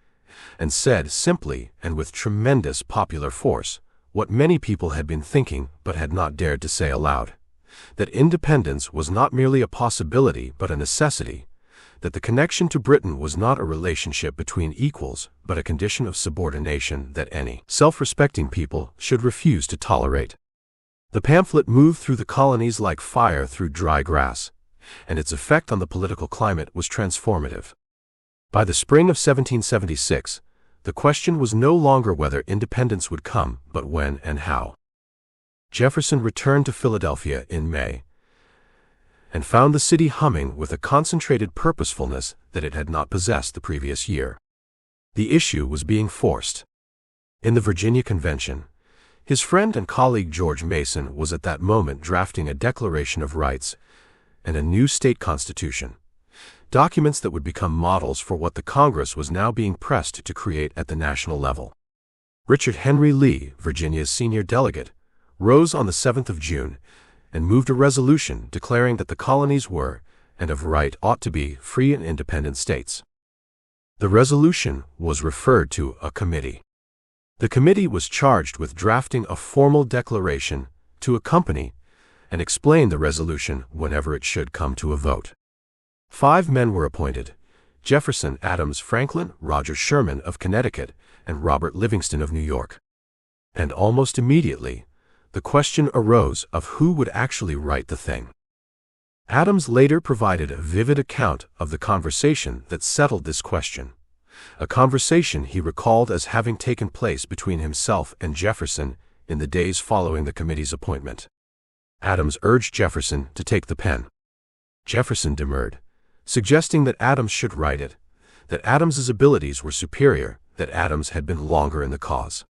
and said simply and with tremendous popular force what many people had been thinking but had not dared to say aloud: that independence was not merely a possibility but a necessity, that the connection to Britain was not a relationship between equals but a condition of subordination that any self-respecting people should refuse to tolerate. The pamphlet moved through the colonies like fire through dry grass, and its effect on the political climate was transformative. By the spring of 1776, the question was no longer whether independence would come, but when and how. Jefferson returned to Philadelphia in May, and found the city humming with a concentrated purposefulness that it had not possessed the previous year. The issue was being forced. In the Virginia Convention, his friend and colleague George Mason was at that moment drafting a Declaration of Rights and a new state constitution, documents that would become models for what the Congress was now being pressed to create at the national level. Richard Henry Lee, Virginia's senior delegate, rose on the 7th of June and moved a resolution declaring that the colonies were, and of right ought to be, free and independent states. The resolution was referred to a committee. The committee was charged with drafting a formal declaration to accompany and explain the resolution whenever it should come to a vote. 5 men were appointed: Jefferson, Adams, Franklin, Roger Sherman of Connecticut, and Robert Livingston of New York. And almost immediately, the question arose of who would actually write the thing. Adams later provided a vivid account of the conversation that settled this question, a conversation he recalled as having taken place between himself and Jefferson in the days following the committee's appointment. Adams urged Jefferson to take the pen. Jefferson demurred, suggesting that Adams should write it, that Adams's abilities were superior, that Adams had been longer in the cause.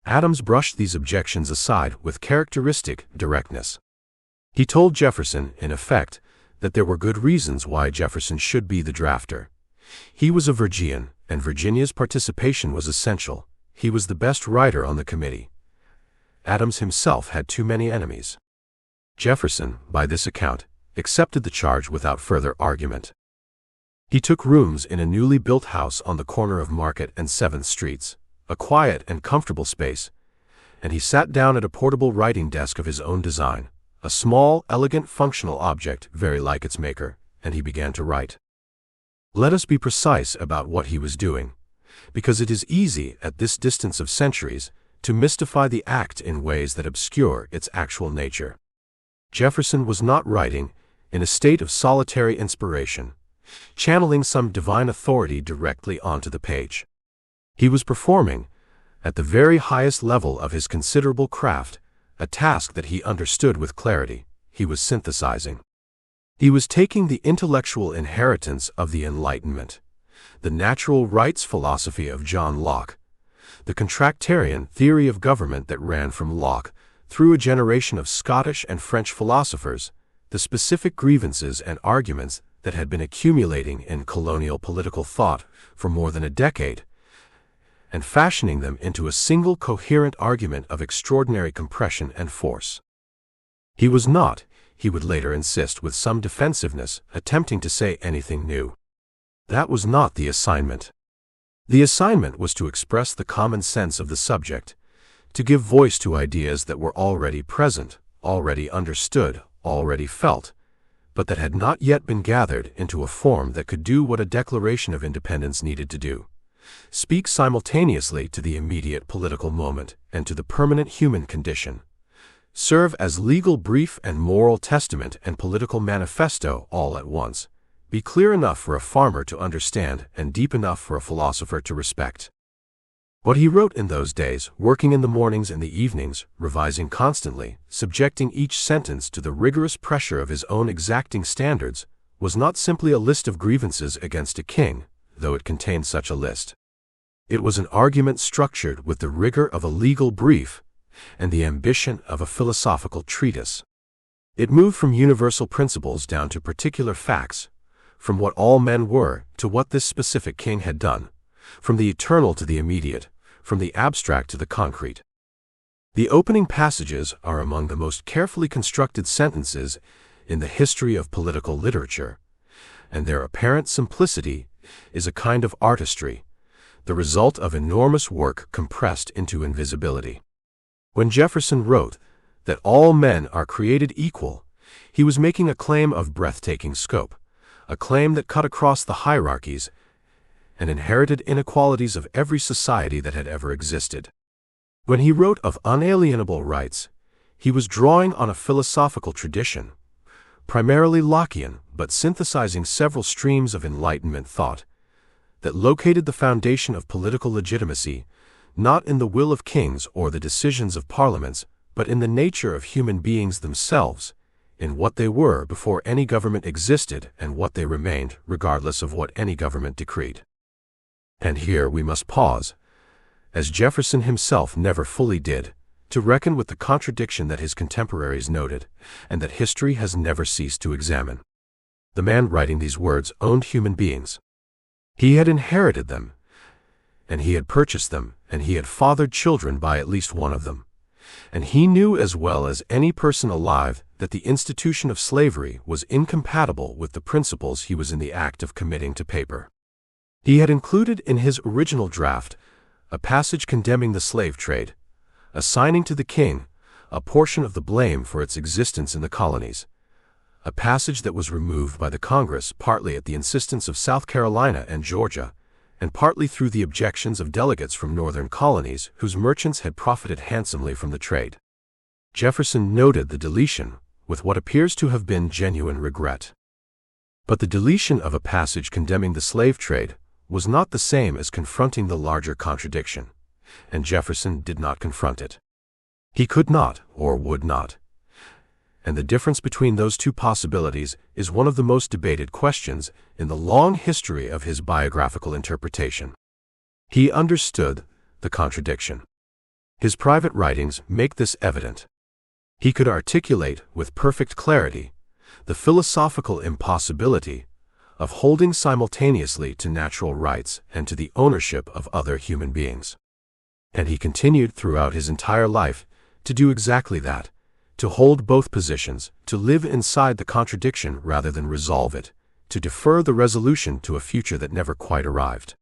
Adams brushed these objections aside with characteristic directness. He told Jefferson, in effect, that there were good reasons why Jefferson should be the drafter. He was a Virginian, and Virginia's participation was essential. He was the best writer on the committee. Adams himself had too many enemies. Jefferson, by this account, accepted the charge without further argument. He took rooms in a newly built house on the corner of Market and 7th Streets, a quiet and comfortable space, and he sat down at a portable writing desk of his own design, a small, elegant, functional object very like its maker, and he began to write. Let us be precise about what he was doing, because it is easy at this distance of centuries to mystify the act in ways that obscure its actual nature. Jefferson was not writing in a state of solitary inspiration, channeling some divine authority directly onto the page. He was performing, at the very highest level of his considerable craft, a task that he understood with clarity. He was synthesizing. He was taking the intellectual inheritance of the Enlightenment, the natural rights philosophy of John Locke, the contractarian theory of government that ran from Locke through a generation of Scottish and French philosophers, the specific grievances and arguments that had been accumulating in colonial political thought for more than a decade, and fashioning them into a single coherent argument of extraordinary compression and force. He was not, he would later insist with some defensiveness, attempting to say anything new. That was not the assignment. The assignment was to express the common sense of the subject, to give voice to ideas that were already present, already understood, already felt, but that had not yet been gathered into a form that could do what a Declaration of Independence needed to do: speak simultaneously to the immediate political moment and to the permanent human condition, serve as legal brief and moral testament and political manifesto all at once, be clear enough for a farmer to understand and deep enough for a philosopher to respect. What he wrote in those days, working in the mornings and the evenings, revising constantly, subjecting each sentence to the rigorous pressure of his own exacting standards, was not simply a list of grievances against a king, though it contained such a list. It was an argument structured with the rigor of a legal brief and the ambition of a philosophical treatise. It moved from universal principles down to particular facts, from what all men were to what this specific king had done, from the eternal to the immediate, from the abstract to the concrete. The opening passages are among the most carefully constructed sentences in the history of political literature, and their apparent simplicity is a kind of artistry, the result of enormous work compressed into invisibility. When Jefferson wrote that all men are created equal, he was making a claim of breathtaking scope, a claim that cut across the hierarchies and inherited inequalities of every society that had ever existed. When he wrote of unalienable rights, he was drawing on a philosophical tradition, primarily Lockean, but synthesizing several streams of Enlightenment thought, that located the foundation of political legitimacy not in the will of kings or the decisions of parliaments, but in the nature of human beings themselves, in what they were before any government existed and what they remained, regardless of what any government decreed. And here we must pause, as Jefferson himself never fully did, to reckon with the contradiction that his contemporaries noted, and that history has never ceased to examine. The man writing these words owned human beings. He had inherited them, and he had purchased them, and he had fathered children by at least one of them. And he knew as well as any person alive that the institution of slavery was incompatible with the principles he was in the act of committing to paper. He had included in his original draft a passage condemning the slave trade, assigning to the king a portion of the blame for its existence in the colonies, a passage that was removed by the Congress partly at the insistence of South Carolina and Georgia, and partly through the objections of delegates from northern colonies whose merchants had profited handsomely from the trade. Jefferson noted the deletion with what appears to have been genuine regret. But the deletion of a passage condemning the slave trade was not the same as confronting the larger contradiction, and Jefferson did not confront it. He could not, or would not. And the difference between those two possibilities is one of the most debated questions in the long history of his biographical interpretation. He understood the contradiction. His private writings make this evident. He could articulate with perfect clarity the philosophical impossibility of holding simultaneously to natural rights and to the ownership of other human beings. And he continued throughout his entire life to do exactly that, to hold both positions, to live inside the contradiction rather than resolve it, to defer the resolution to a future that never quite arrived.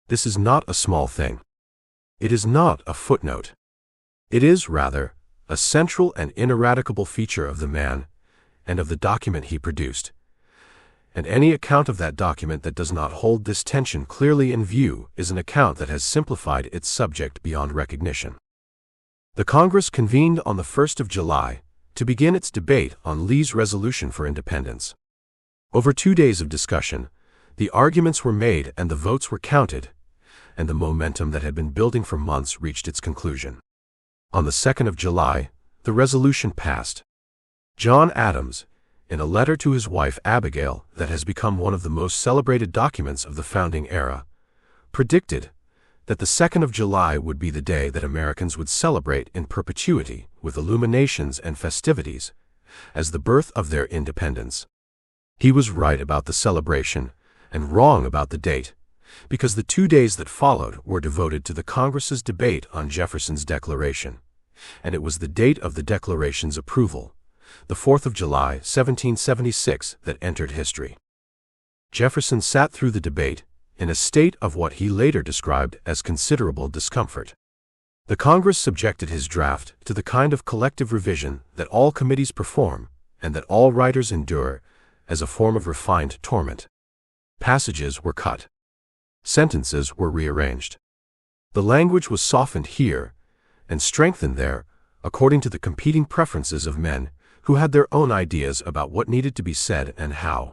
This is not a small thing. It is not a footnote. It is, rather, a central and ineradicable feature of the man and of the document he produced. And any account of that document that does not hold this tension clearly in view is an account that has simplified its subject beyond recognition. The Congress convened on the 1st of July to begin its debate on Lee's resolution for independence. Over 2 days of discussion, the arguments were made and the votes were counted, and the momentum that had been building for months reached its conclusion. On the 2nd of July, the resolution passed. John Adams, in a letter to his wife Abigail that has become one of the most celebrated documents of the founding era, predicted that the 2nd of July would be the day that Americans would celebrate in perpetuity with illuminations and festivities as the birth of their independence. He was right about the celebration and wrong about the date, because the 2 days that followed were devoted to the Congress's debate on Jefferson's Declaration, and it was the date of the Declaration's approval, the 4th of July, 1776, that entered history. Jefferson sat through the debate in a state of what he later described as considerable discomfort. The Congress subjected his draft to the kind of collective revision that all committees perform and that all writers endure as a form of refined torment. Passages were cut. Sentences were rearranged. The language was softened here and strengthened there according to the competing preferences of men who had their own ideas about what needed to be said and how.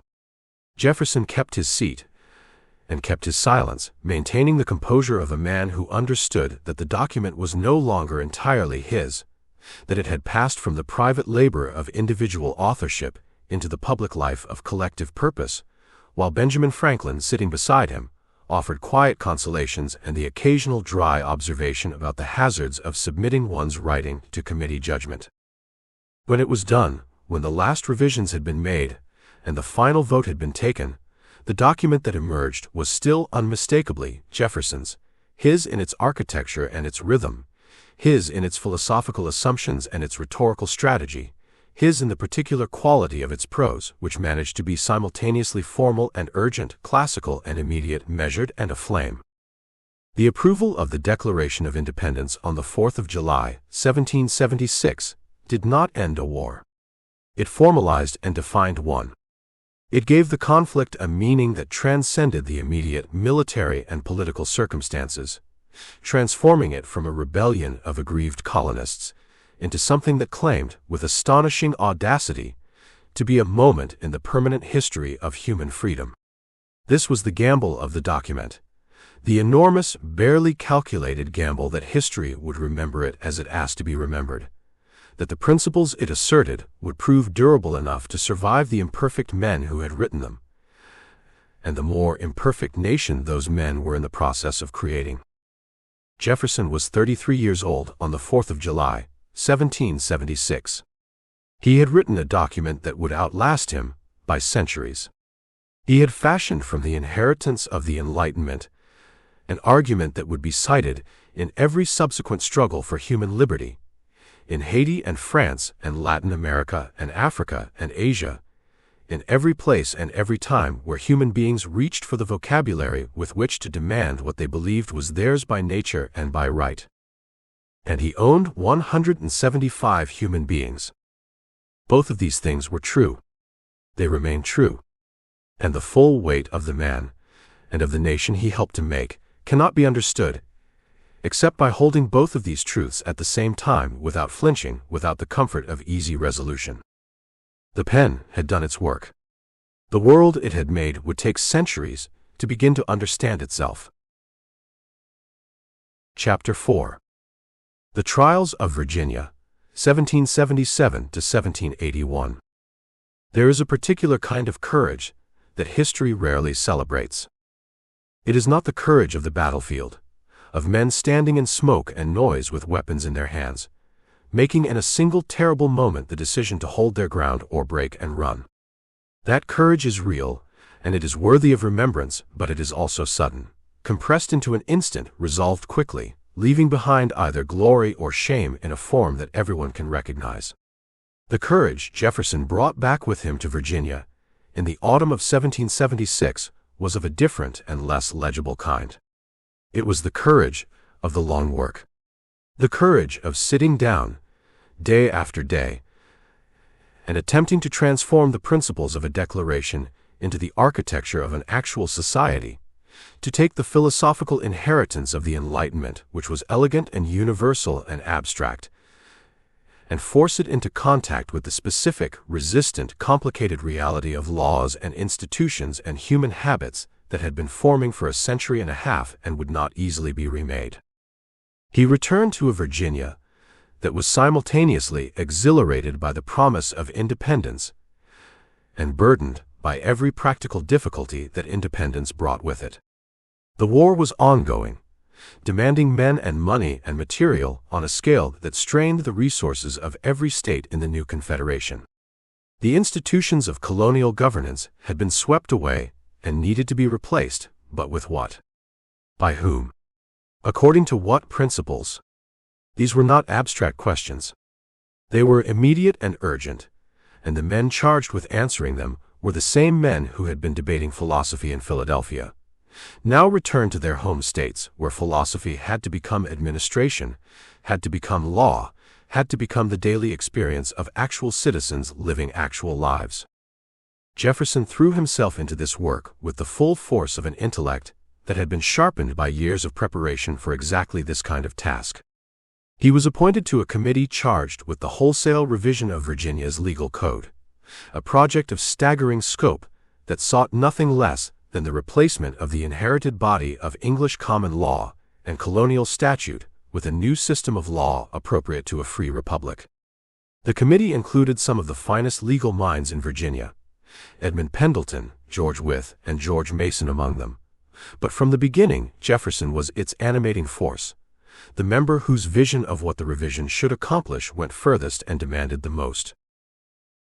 Jefferson kept his seat and kept his silence, maintaining the composure of a man who understood that the document was no longer entirely his, that it had passed from the private labor of individual authorship into the public life of collective purpose, while Benjamin Franklin, sitting beside him, offered quiet consolations and the occasional dry observation about the hazards of submitting one's writing to committee judgment. When it was done, when the last revisions had been made, and the final vote had been taken, the document that emerged was still unmistakably Jefferson's, his in its architecture and its rhythm, his in its philosophical assumptions and its rhetorical strategy, his in the particular quality of its prose, which managed to be simultaneously formal and urgent, classical and immediate, measured and aflame. The approval of the Declaration of Independence on the 4th of July, 1776, did not end a war. It formalized and defined one. It gave the conflict a meaning that transcended the immediate military and political circumstances, transforming it from a rebellion of aggrieved colonists into something that claimed, with astonishing audacity, to be a moment in the permanent history of human freedom. This was the gamble of the document, the enormous, barely calculated gamble that history would remember it as it asked to be remembered, that the principles it asserted would prove durable enough to survive the imperfect men who had written them, and the more imperfect nation those men were in the process of creating. Jefferson was 33 years old on the 4th of July, 1776. He had written a document that would outlast him by centuries. He had fashioned from the inheritance of the Enlightenment an argument that would be cited in every subsequent struggle for human liberty, in Haiti and France and Latin America and Africa and Asia, in every place and every time where human beings reached for the vocabulary with which to demand what they believed was theirs by nature and by right. And he owned 175 human beings. Both of these things were true. They remain true. And the full weight of the man and of the nation he helped to make cannot be understood except by holding both of these truths at the same time without flinching, without the comfort of easy resolution. The pen had done its work. The world it had made would take centuries to begin to understand itself. Chapter 4. The Trials of Virginia, 1777 to 1781. There is a particular kind of courage that history rarely celebrates. It is not the courage of the battlefield, of men standing in smoke and noise with weapons in their hands, making in a single terrible moment the decision to hold their ground or break and run. That courage is real, and it is worthy of remembrance, but it is also sudden, compressed into an instant, resolved quickly, leaving behind either glory or shame in a form that everyone can recognize. The courage Jefferson brought back with him to Virginia in the autumn of 1776 was of a different and less legible kind. It was the courage of the long work. The courage of sitting down, day after day, and attempting to transform the principles of a declaration into the architecture of an actual society, to take the philosophical inheritance of the Enlightenment, which was elegant and universal and abstract, and force it into contact with the specific, resistant, complicated reality of laws and institutions and human habits that had been forming for a century and a half and would not easily be remade. He returned to a Virginia that was simultaneously exhilarated by the promise of independence and burdened by every practical difficulty that independence brought with it. The war was ongoing, demanding men and money and material on a scale that strained the resources of every state in the new confederation. The institutions of colonial governance had been swept away and needed to be replaced, but with what? By whom? According to what principles? These were not abstract questions. They were immediate and urgent, and the men charged with answering them were the same men who had been debating philosophy in Philadelphia, now returned to their home states where philosophy had to become administration, had to become law, had to become the daily experience of actual citizens living actual lives. Jefferson threw himself into this work with the full force of an intellect that had been sharpened by years of preparation for exactly this kind of task. He was appointed to a committee charged with the wholesale revision of Virginia's legal code, a project of staggering scope that sought nothing less than the replacement of the inherited body of English common law and colonial statute with a new system of law appropriate to a free republic. The committee included some of the finest legal minds in Virginia, Edmund Pendleton, George Wythe, and George Mason among them. But from the beginning, Jefferson was its animating force, the member whose vision of what the revision should accomplish went furthest and demanded the most.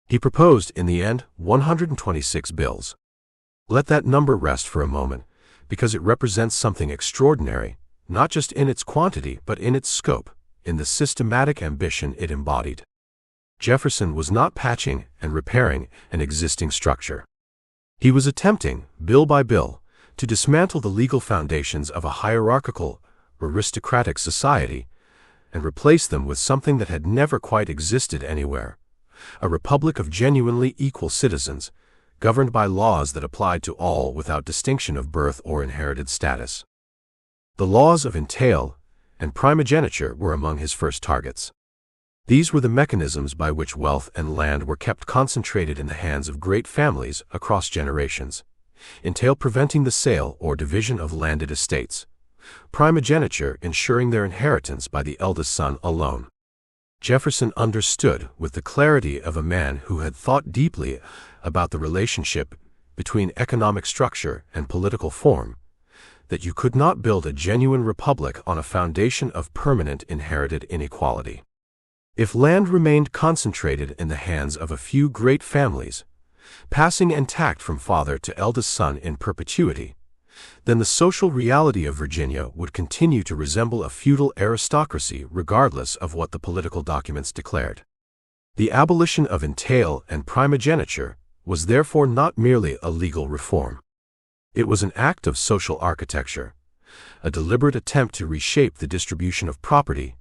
He proposed, in the end, 126 bills. Let that number rest for a moment, because it represents something extraordinary, not just in its quantity but in its scope, in the systematic ambition it embodied. Jefferson was not patching and repairing an existing structure. He was attempting, bill by bill, to dismantle the legal foundations of a hierarchical, aristocratic society and replace them with something that had never quite existed anywhere, a republic of genuinely equal citizens, governed by laws that applied to all without distinction of birth or inherited status. The laws of entail and primogeniture were among his first targets. These were the mechanisms by which wealth and land were kept concentrated in the hands of great families across generations, entail preventing the sale or division of landed estates, primogeniture ensuring their inheritance by the eldest son alone. Jefferson understood with the clarity of a man who had thought deeply about the relationship between economic structure and political form, that you could not build a genuine republic on a foundation of permanent inherited inequality. If land remained concentrated in the hands of a few great families, passing intact from father to eldest son in perpetuity, then the social reality of Virginia would continue to resemble a feudal aristocracy regardless of what the political documents declared. The abolition of entail and primogeniture was therefore not merely a legal reform. It was an act of social architecture, a deliberate attempt to reshape the distribution of property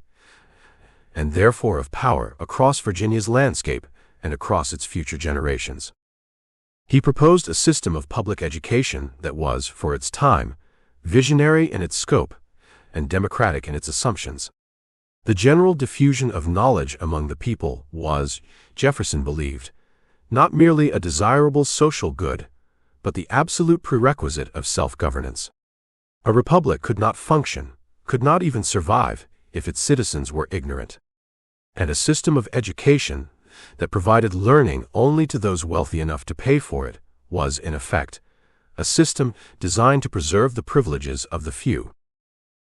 and therefore of power across Virginia's landscape and across its future generations. He proposed a system of public education that was, for its time, visionary in its scope and democratic in its assumptions. The general diffusion of knowledge among the people was, Jefferson believed, not merely a desirable social good, but the absolute prerequisite of self-governance. A republic could not function, could not even survive, if its citizens were ignorant. And a system of education that provided learning only to those wealthy enough to pay for it was, in effect, a system designed to preserve the privileges of the few.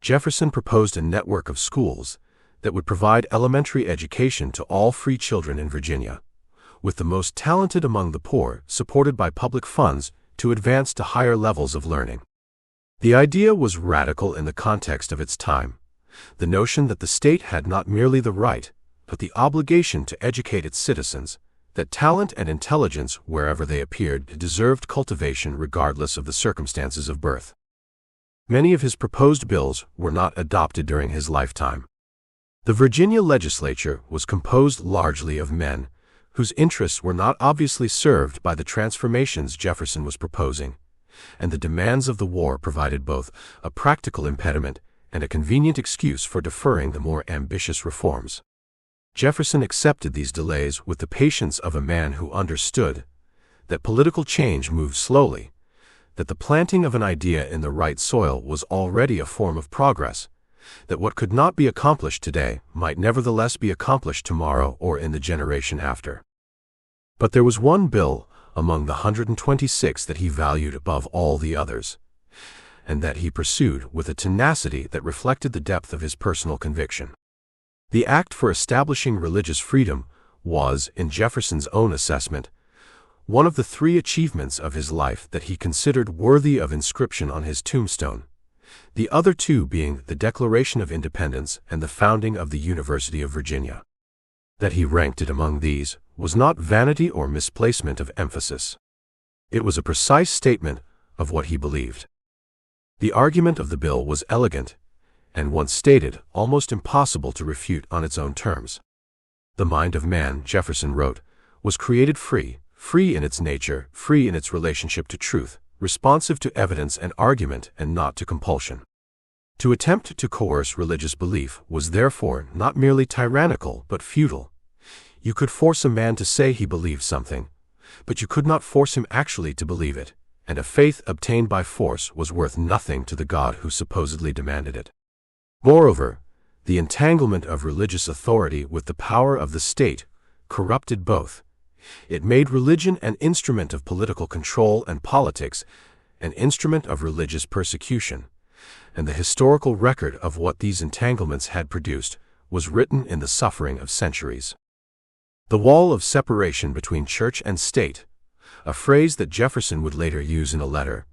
Jefferson proposed a network of schools that would provide elementary education to all free children in Virginia, with the most talented among the poor supported by public funds to advance to higher levels of learning. The idea was radical in the context of its time, the notion that the state had not merely the right, but the obligation to educate its citizens, that talent and intelligence, wherever they appeared, deserved cultivation regardless of the circumstances of birth. Many of his proposed bills were not adopted during his lifetime. The Virginia legislature was composed largely of men whose interests were not obviously served by the transformations Jefferson was proposing, and the demands of the war provided both a practical impediment and a convenient excuse for deferring the more ambitious reforms. Jefferson accepted these delays with the patience of a man who understood that political change moved slowly, that the planting of an idea in the right soil was already a form of progress, that what could not be accomplished today might nevertheless be accomplished tomorrow or in the generation after. But there was one bill among the 126 that he valued above all the others, and that he pursued with a tenacity that reflected the depth of his personal conviction. The act for establishing religious freedom was, in Jefferson's own assessment, one of the 3 achievements of his life that he considered worthy of inscription on his tombstone, the other 2 being the Declaration of Independence and the founding of the University of Virginia. That he ranked it among these was not vanity or misplacement of emphasis. It was a precise statement of what he believed. The argument of the bill was elegant, and once stated, almost impossible to refute on its own terms. The mind of man, Jefferson wrote, was created free, free in its nature, free in its relationship to truth, responsive to evidence and argument and not to compulsion. To attempt to coerce religious belief was therefore not merely tyrannical but futile. You could force a man to say he believed something, but you could not force him actually to believe it, and a faith obtained by force was worth nothing to the God who supposedly demanded it. Moreover, the entanglement of religious authority with the power of the state corrupted both. It made religion an instrument of political control and politics, an instrument of religious persecution, and the historical record of what these entanglements had produced was written in the suffering of centuries. The wall of separation between church and state, a phrase that Jefferson would later use in a letter,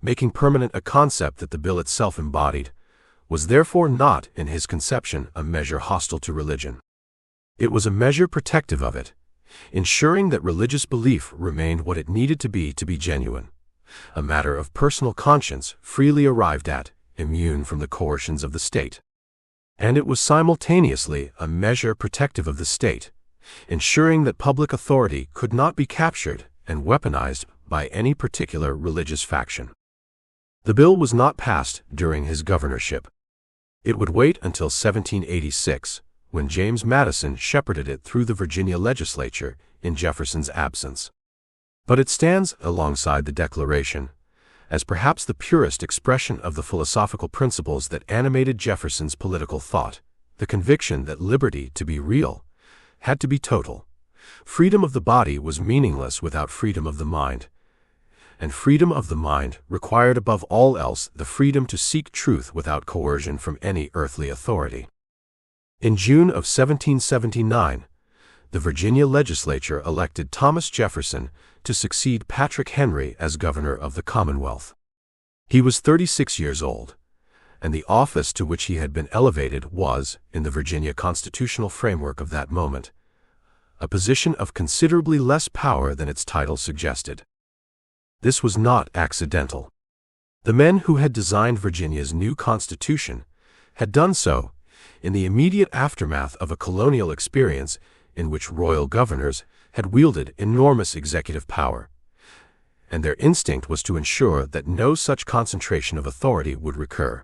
making permanent a concept that the bill itself embodied, was therefore not, in his conception, a measure hostile to religion. It was a measure protective of it, ensuring that religious belief remained what it needed to be genuine, a matter of personal conscience freely arrived at, immune from the coercions of the state. And it was simultaneously a measure protective of the state, ensuring that public authority could not be captured and weaponized by any particular religious faction. The bill was not passed during his governorship. It would wait until 1786, when James Madison shepherded it through the Virginia legislature in Jefferson's absence. But it stands alongside the Declaration as perhaps the purest expression of the philosophical principles that animated Jefferson's political thought, the conviction that liberty, to be real, had to be total. Freedom of the body was meaningless without freedom of the mind, and freedom of the mind required above all else the freedom to seek truth without coercion from any earthly authority. In June of 1779, the Virginia legislature elected Thomas Jefferson to succeed Patrick Henry as governor of the Commonwealth. He was 36 years old, and the office to which he had been elevated was, in the Virginia constitutional framework of that moment, a position of considerably less power than its title suggested. This was not accidental. The men who had designed Virginia's new constitution had done so in the immediate aftermath of a colonial experience in which royal governors had wielded enormous executive power, and their instinct was to ensure that no such concentration of authority would recur.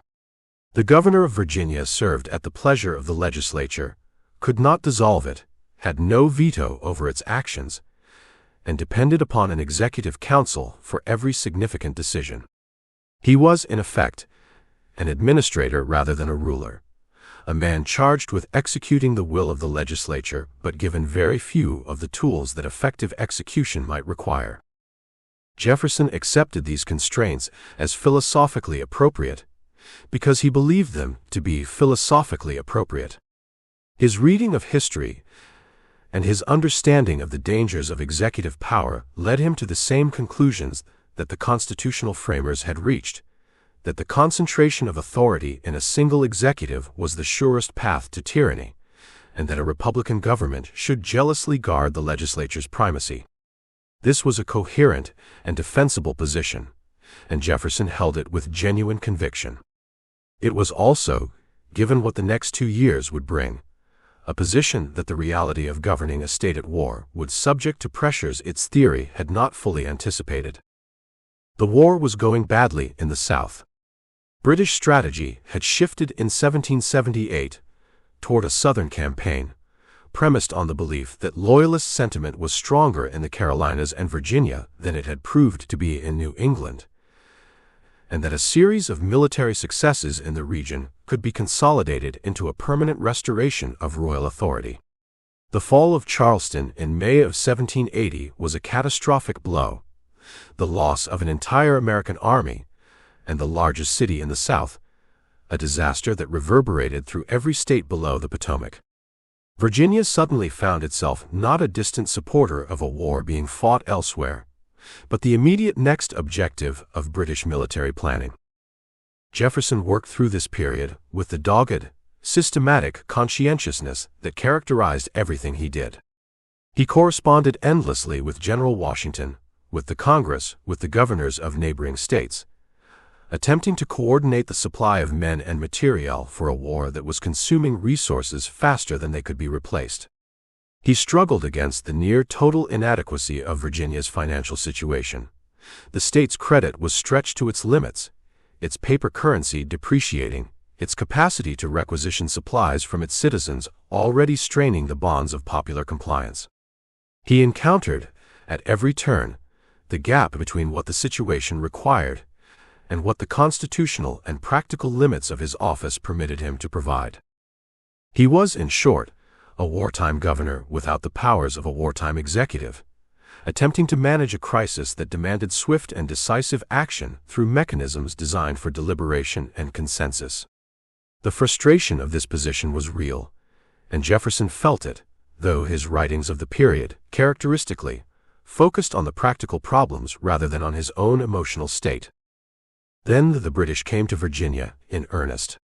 The governor of Virginia served at the pleasure of the legislature, could not dissolve it, had no veto over its actions, and depended upon an executive council for every significant decision. He was, in effect, an administrator rather than a ruler, a man charged with executing the will of the legislature but given very few of the tools that effective execution might require. Jefferson accepted these constraints as philosophically appropriate because he believed them to be philosophically appropriate. His reading of history and his understanding of the dangers of executive power led him to the same conclusions that the constitutional framers had reached, that the concentration of authority in a single executive was the surest path to tyranny, and that a republican government should jealously guard the legislature's primacy. This was a coherent and defensible position, and Jefferson held it with genuine conviction. It was also, given what the next 2 years would bring, a position that the reality of governing a state at war would subject to pressures its theory had not fully anticipated. The war was going badly in the South. British strategy had shifted in 1778 toward a Southern campaign, premised on the belief that Loyalist sentiment was stronger in the Carolinas and Virginia than it had proved to be in New England, and that a series of military successes in the region could be consolidated into a permanent restoration of royal authority. The fall of Charleston in May of 1780 was a catastrophic blow, the loss of an entire American army, and the largest city in the South, a disaster that reverberated through every state below the Potomac. Virginia suddenly found itself not a distant supporter of a war being fought elsewhere, but the immediate next objective of British military planning. Jefferson worked through this period with the dogged, systematic conscientiousness that characterized everything he did. He corresponded endlessly with General Washington, with the Congress, with the governors of neighboring states, attempting to coordinate the supply of men and material for a war that was consuming resources faster than they could be replaced. He struggled against the near-total inadequacy of Virginia's financial situation. The state's credit was stretched to its limits, its paper currency depreciating, its capacity to requisition supplies from its citizens already straining the bonds of popular compliance. He encountered, at every turn, the gap between what the situation required and what the constitutional and practical limits of his office permitted him to provide. He was, in short, a wartime governor without the powers of a wartime executive, attempting to manage a crisis that demanded swift and decisive action through mechanisms designed for deliberation and consensus. The frustration of this position was real, and Jefferson felt it, though his writings of the period, characteristically, focused on the practical problems rather than on his own emotional state. Then the British came to Virginia in earnest.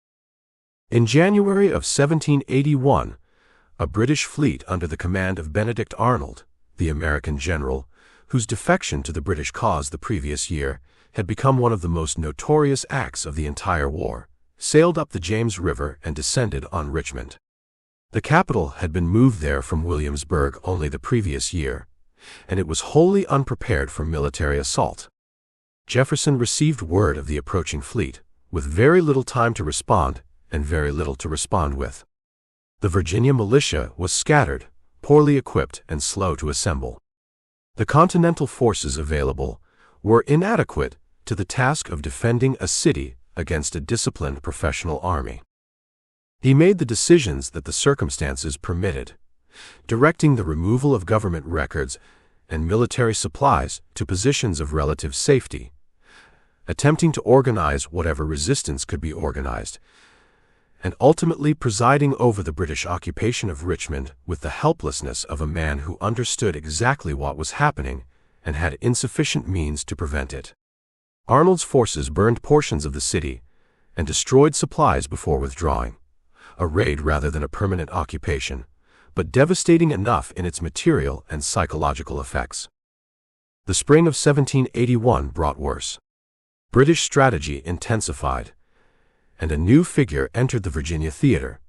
In January of 1781, a British fleet under the command of Benedict Arnold, the American general, whose defection to the British cause the previous year had become one of the most notorious acts of the entire war, sailed up the James River and descended on Richmond. The capital had been moved there from Williamsburg only the previous year, and it was wholly unprepared for military assault. Jefferson received word of the approaching fleet, with very little time to respond and very little to respond with. The Virginia militia was scattered, poorly equipped, and slow to assemble. The Continental forces available were inadequate to the task of defending a city against a disciplined professional army. He made the decisions that the circumstances permitted, directing the removal of government records and military supplies to positions of relative safety, attempting to organize whatever resistance could be organized, and ultimately presiding over the British occupation of Richmond with the helplessness of a man who understood exactly what was happening and had insufficient means to prevent it. Arnold's forces burned portions of the city and destroyed supplies before withdrawing, a raid rather than a permanent occupation, but devastating enough in its material and psychological effects. The spring of 1781 brought worse. British strategy intensified, and a new figure entered the Virginia theater,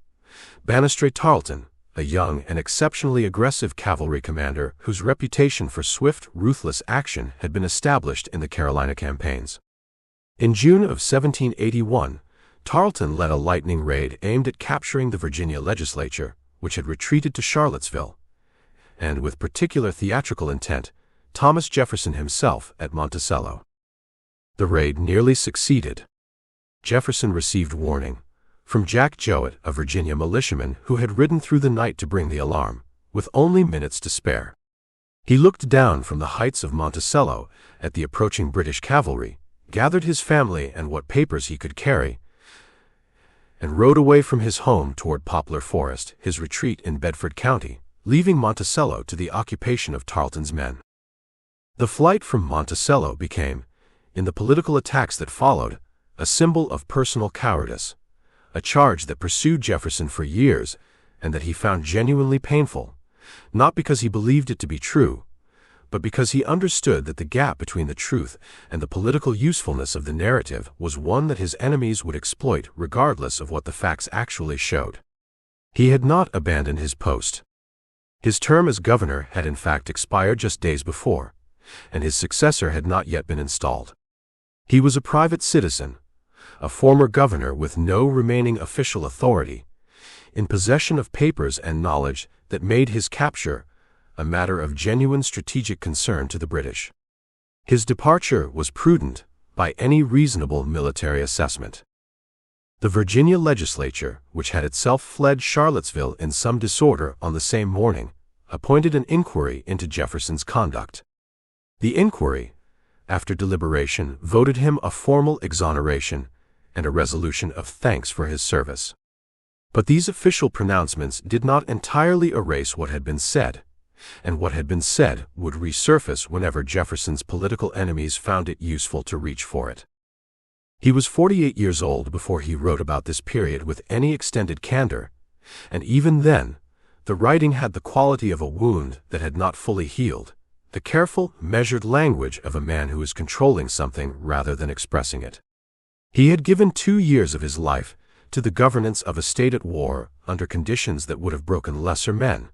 Banastre Tarleton, a young and exceptionally aggressive cavalry commander whose reputation for swift, ruthless action had been established in the Carolina campaigns. In June of 1781, Tarleton led a lightning raid aimed at capturing the Virginia legislature, which had retreated to Charlottesville, and with particular theatrical intent, Thomas Jefferson himself at Monticello. The raid nearly succeeded. Jefferson received warning from Jack Jowett, a Virginia militiaman who had ridden through the night to bring the alarm, with only minutes to spare. He looked down from the heights of Monticello at the approaching British cavalry, gathered his family and what papers he could carry, and rode away from his home toward Poplar Forest, his retreat in Bedford County, leaving Monticello to the occupation of Tarleton's men. The flight from Monticello became, in the political attacks that followed, a symbol of personal cowardice, a charge that pursued Jefferson for years and that he found genuinely painful, not because he believed it to be true, but because he understood that the gap between the truth and the political usefulness of the narrative was one that his enemies would exploit regardless of what the facts actually showed. He had not abandoned his post. His term as governor had in fact expired just days before, and his successor had not yet been installed. He was a private citizen, a former governor with no remaining official authority, in possession of papers and knowledge that made his capture a matter of genuine strategic concern to the British. His departure was prudent by any reasonable military assessment. The Virginia legislature, which had itself fled Charlottesville in some disorder on the same morning, appointed an inquiry into Jefferson's conduct. The inquiry, after deliberation, voted him a formal exoneration and a resolution of thanks for his service. But these official pronouncements did not entirely erase what had been said, and what had been said would resurface whenever Jefferson's political enemies found it useful to reach for it. He was 48 years old before he wrote about this period with any extended candor, and even then, the writing had the quality of a wound that had not fully healed, the careful, measured language of a man who is controlling something rather than expressing it. He had given 2 years of his life to the governance of a state at war under conditions that would have broken lesser men,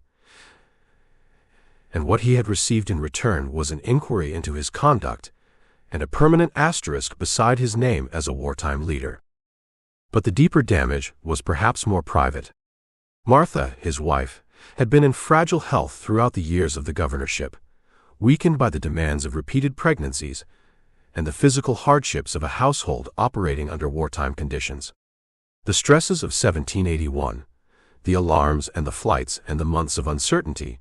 and what he had received in return was an inquiry into his conduct and a permanent asterisk beside his name as a wartime leader. But the deeper damage was perhaps more private. Martha, his wife, had been in fragile health throughout the years of the governorship, weakened by the demands of repeated pregnancies and the physical hardships of a household operating under wartime conditions. The stresses of 1781, the alarms and the flights and the months of uncertainty,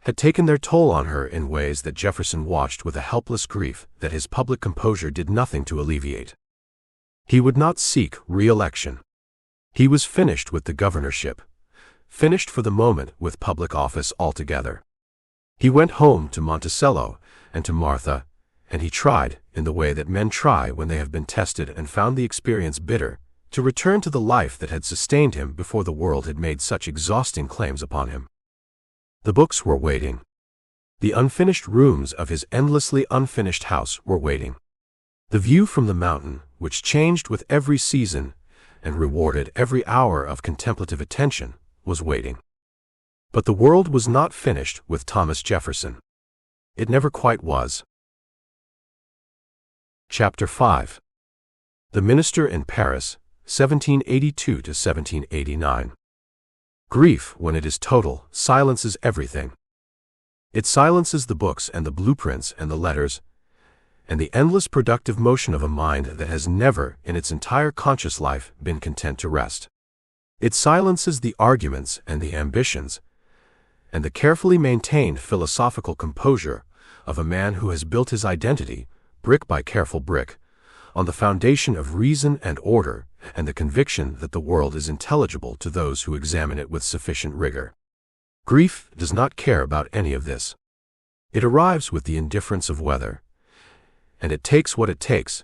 had taken their toll on her in ways that Jefferson watched with a helpless grief that his public composure did nothing to alleviate. He would not seek re-election. He was finished with the governorship, finished for the moment with public office altogether. He went home to Monticello and to Martha, and he tried, in the way that men try when they have been tested and found the experience bitter, to return to the life that had sustained him before the world had made such exhausting claims upon him. The books were waiting. The unfinished rooms of his endlessly unfinished house were waiting. The view from the mountain, which changed with every season and rewarded every hour of contemplative attention, was waiting. But the world was not finished with Thomas Jefferson. It never quite was. Chapter 5. The Minister in Paris, 1782 to 1789. Grief, when it is total, silences everything. It silences the books and the blueprints and the letters, and the endless productive motion of a mind that has never, in its entire conscious life, been content to rest. It silences the arguments and the ambitions, and the carefully maintained philosophical composure of a man who has built his identity, brick by careful brick, on the foundation of reason and order, and the conviction that the world is intelligible to those who examine it with sufficient rigor. Grief does not care about any of this. It arrives with the indifference of weather, and it takes what it takes,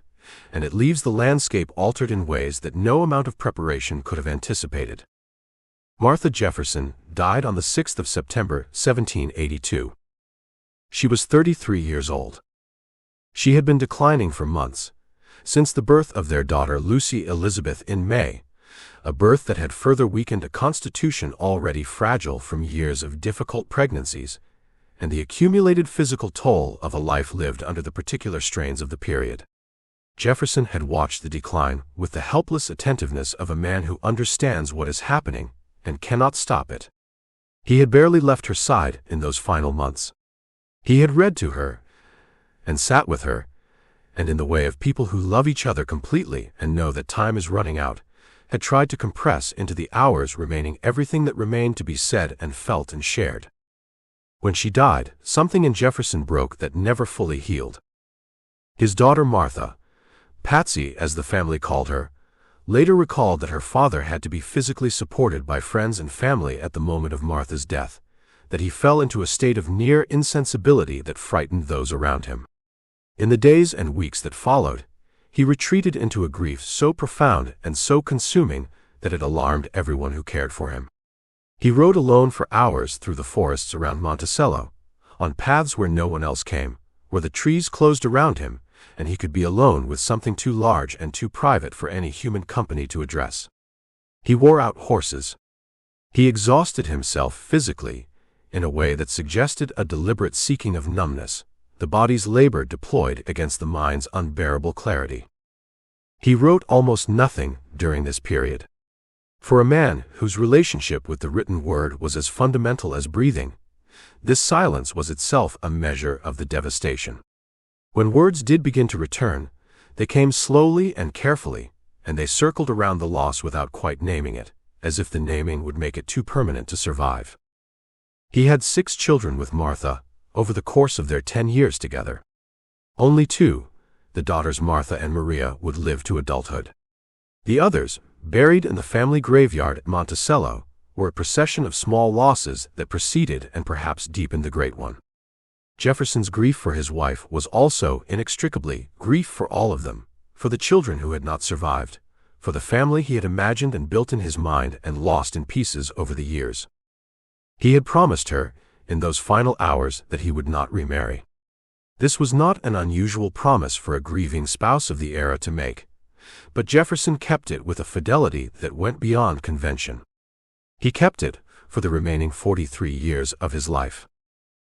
and it leaves the landscape altered in ways that no amount of preparation could have anticipated. Martha Jefferson died on the 6th of September, 1782. She was 33 years old. She had been declining for months, since the birth of their daughter Lucy Elizabeth in May, a birth that had further weakened a constitution already fragile from years of difficult pregnancies, and the accumulated physical toll of a life lived under the particular strains of the period. Jefferson had watched the decline with the helpless attentiveness of a man who understands what is happening and cannot stop it. He had barely left her side in those final months. He had read to her and sat with her, and in the way of people who love each other completely and know that time is running out, had tried to compress into the hours remaining everything that remained to be said and felt and shared. When she died, something in Jefferson broke that never fully healed. His daughter Martha, Patsy as the family called her, later recalled that her father had to be physically supported by friends and family at the moment of Martha's death, that he fell into a state of near insensibility that frightened those around him. In the days and weeks that followed, he retreated into a grief so profound and so consuming that it alarmed everyone who cared for him. He rode alone for hours through the forests around Monticello, on paths where no one else came, where the trees closed around him, and he could be alone with something too large and too private for any human company to address. He wore out horses. He exhausted himself physically in a way that suggested a deliberate seeking of numbness, the body's labor deployed against the mind's unbearable clarity. He wrote almost nothing during this period. For a man whose relationship with the written word was as fundamental as breathing, this silence was itself a measure of the devastation. When words did begin to return, they came slowly and carefully, and they circled around the loss without quite naming it, as if the naming would make it too permanent to survive. He had 6 children with Martha over the course of their 10 years together. Only 2, the daughters Martha and Maria would live to adulthood. The others, buried in the family graveyard at Monticello, were a procession of small losses that preceded and perhaps deepened the great one. Jefferson's grief for his wife was also inextricably grief for all of them, for the children who had not survived, for the family he had imagined and built in his mind and lost in pieces over the years. He had promised her, in those final hours, that he would not remarry. This was not an unusual promise for a grieving spouse of the era to make, but Jefferson kept it with a fidelity that went beyond convention. He kept it for the remaining 43 years of his life.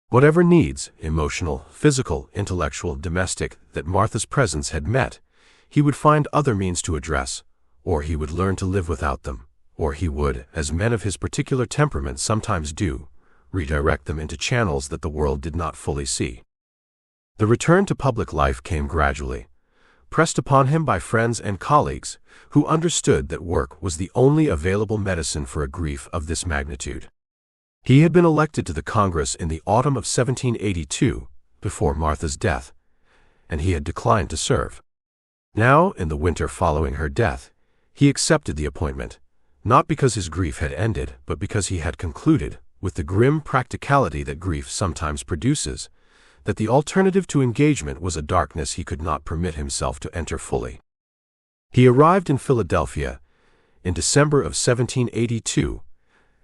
Whatever needs, emotional, physical, intellectual, domestic, that Martha's presence had met, he would find other means to address, or he would learn to live without them, or he would, as men of his particular temperament sometimes do, redirect them into channels that the world did not fully see. The return to public life came gradually, pressed upon him by friends and colleagues who understood that work was the only available medicine for a grief of this magnitude. He had been elected to the Congress in the autumn of 1782, before Martha's death, and he had declined to serve. Now, in the winter following her death, he accepted the appointment, not because his grief had ended, but because he had concluded, with the grim practicality that grief sometimes produces, that the alternative to engagement was a darkness he could not permit himself to enter fully. He arrived in Philadelphia in December of 1782,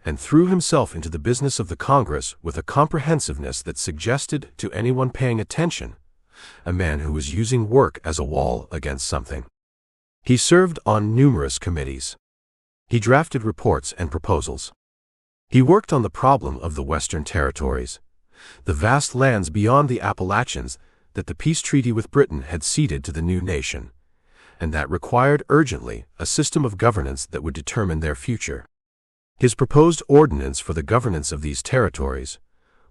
and threw himself into the business of the Congress with a comprehensiveness that suggested to anyone paying attention a man who was using work as a wall against something. He served on numerous committees. He drafted reports and proposals. He worked on the problem of the Western Territories, the vast lands beyond the Appalachians that the peace treaty with Britain had ceded to the new nation, and that required urgently a system of governance that would determine their future. His proposed ordinance for the governance of these territories,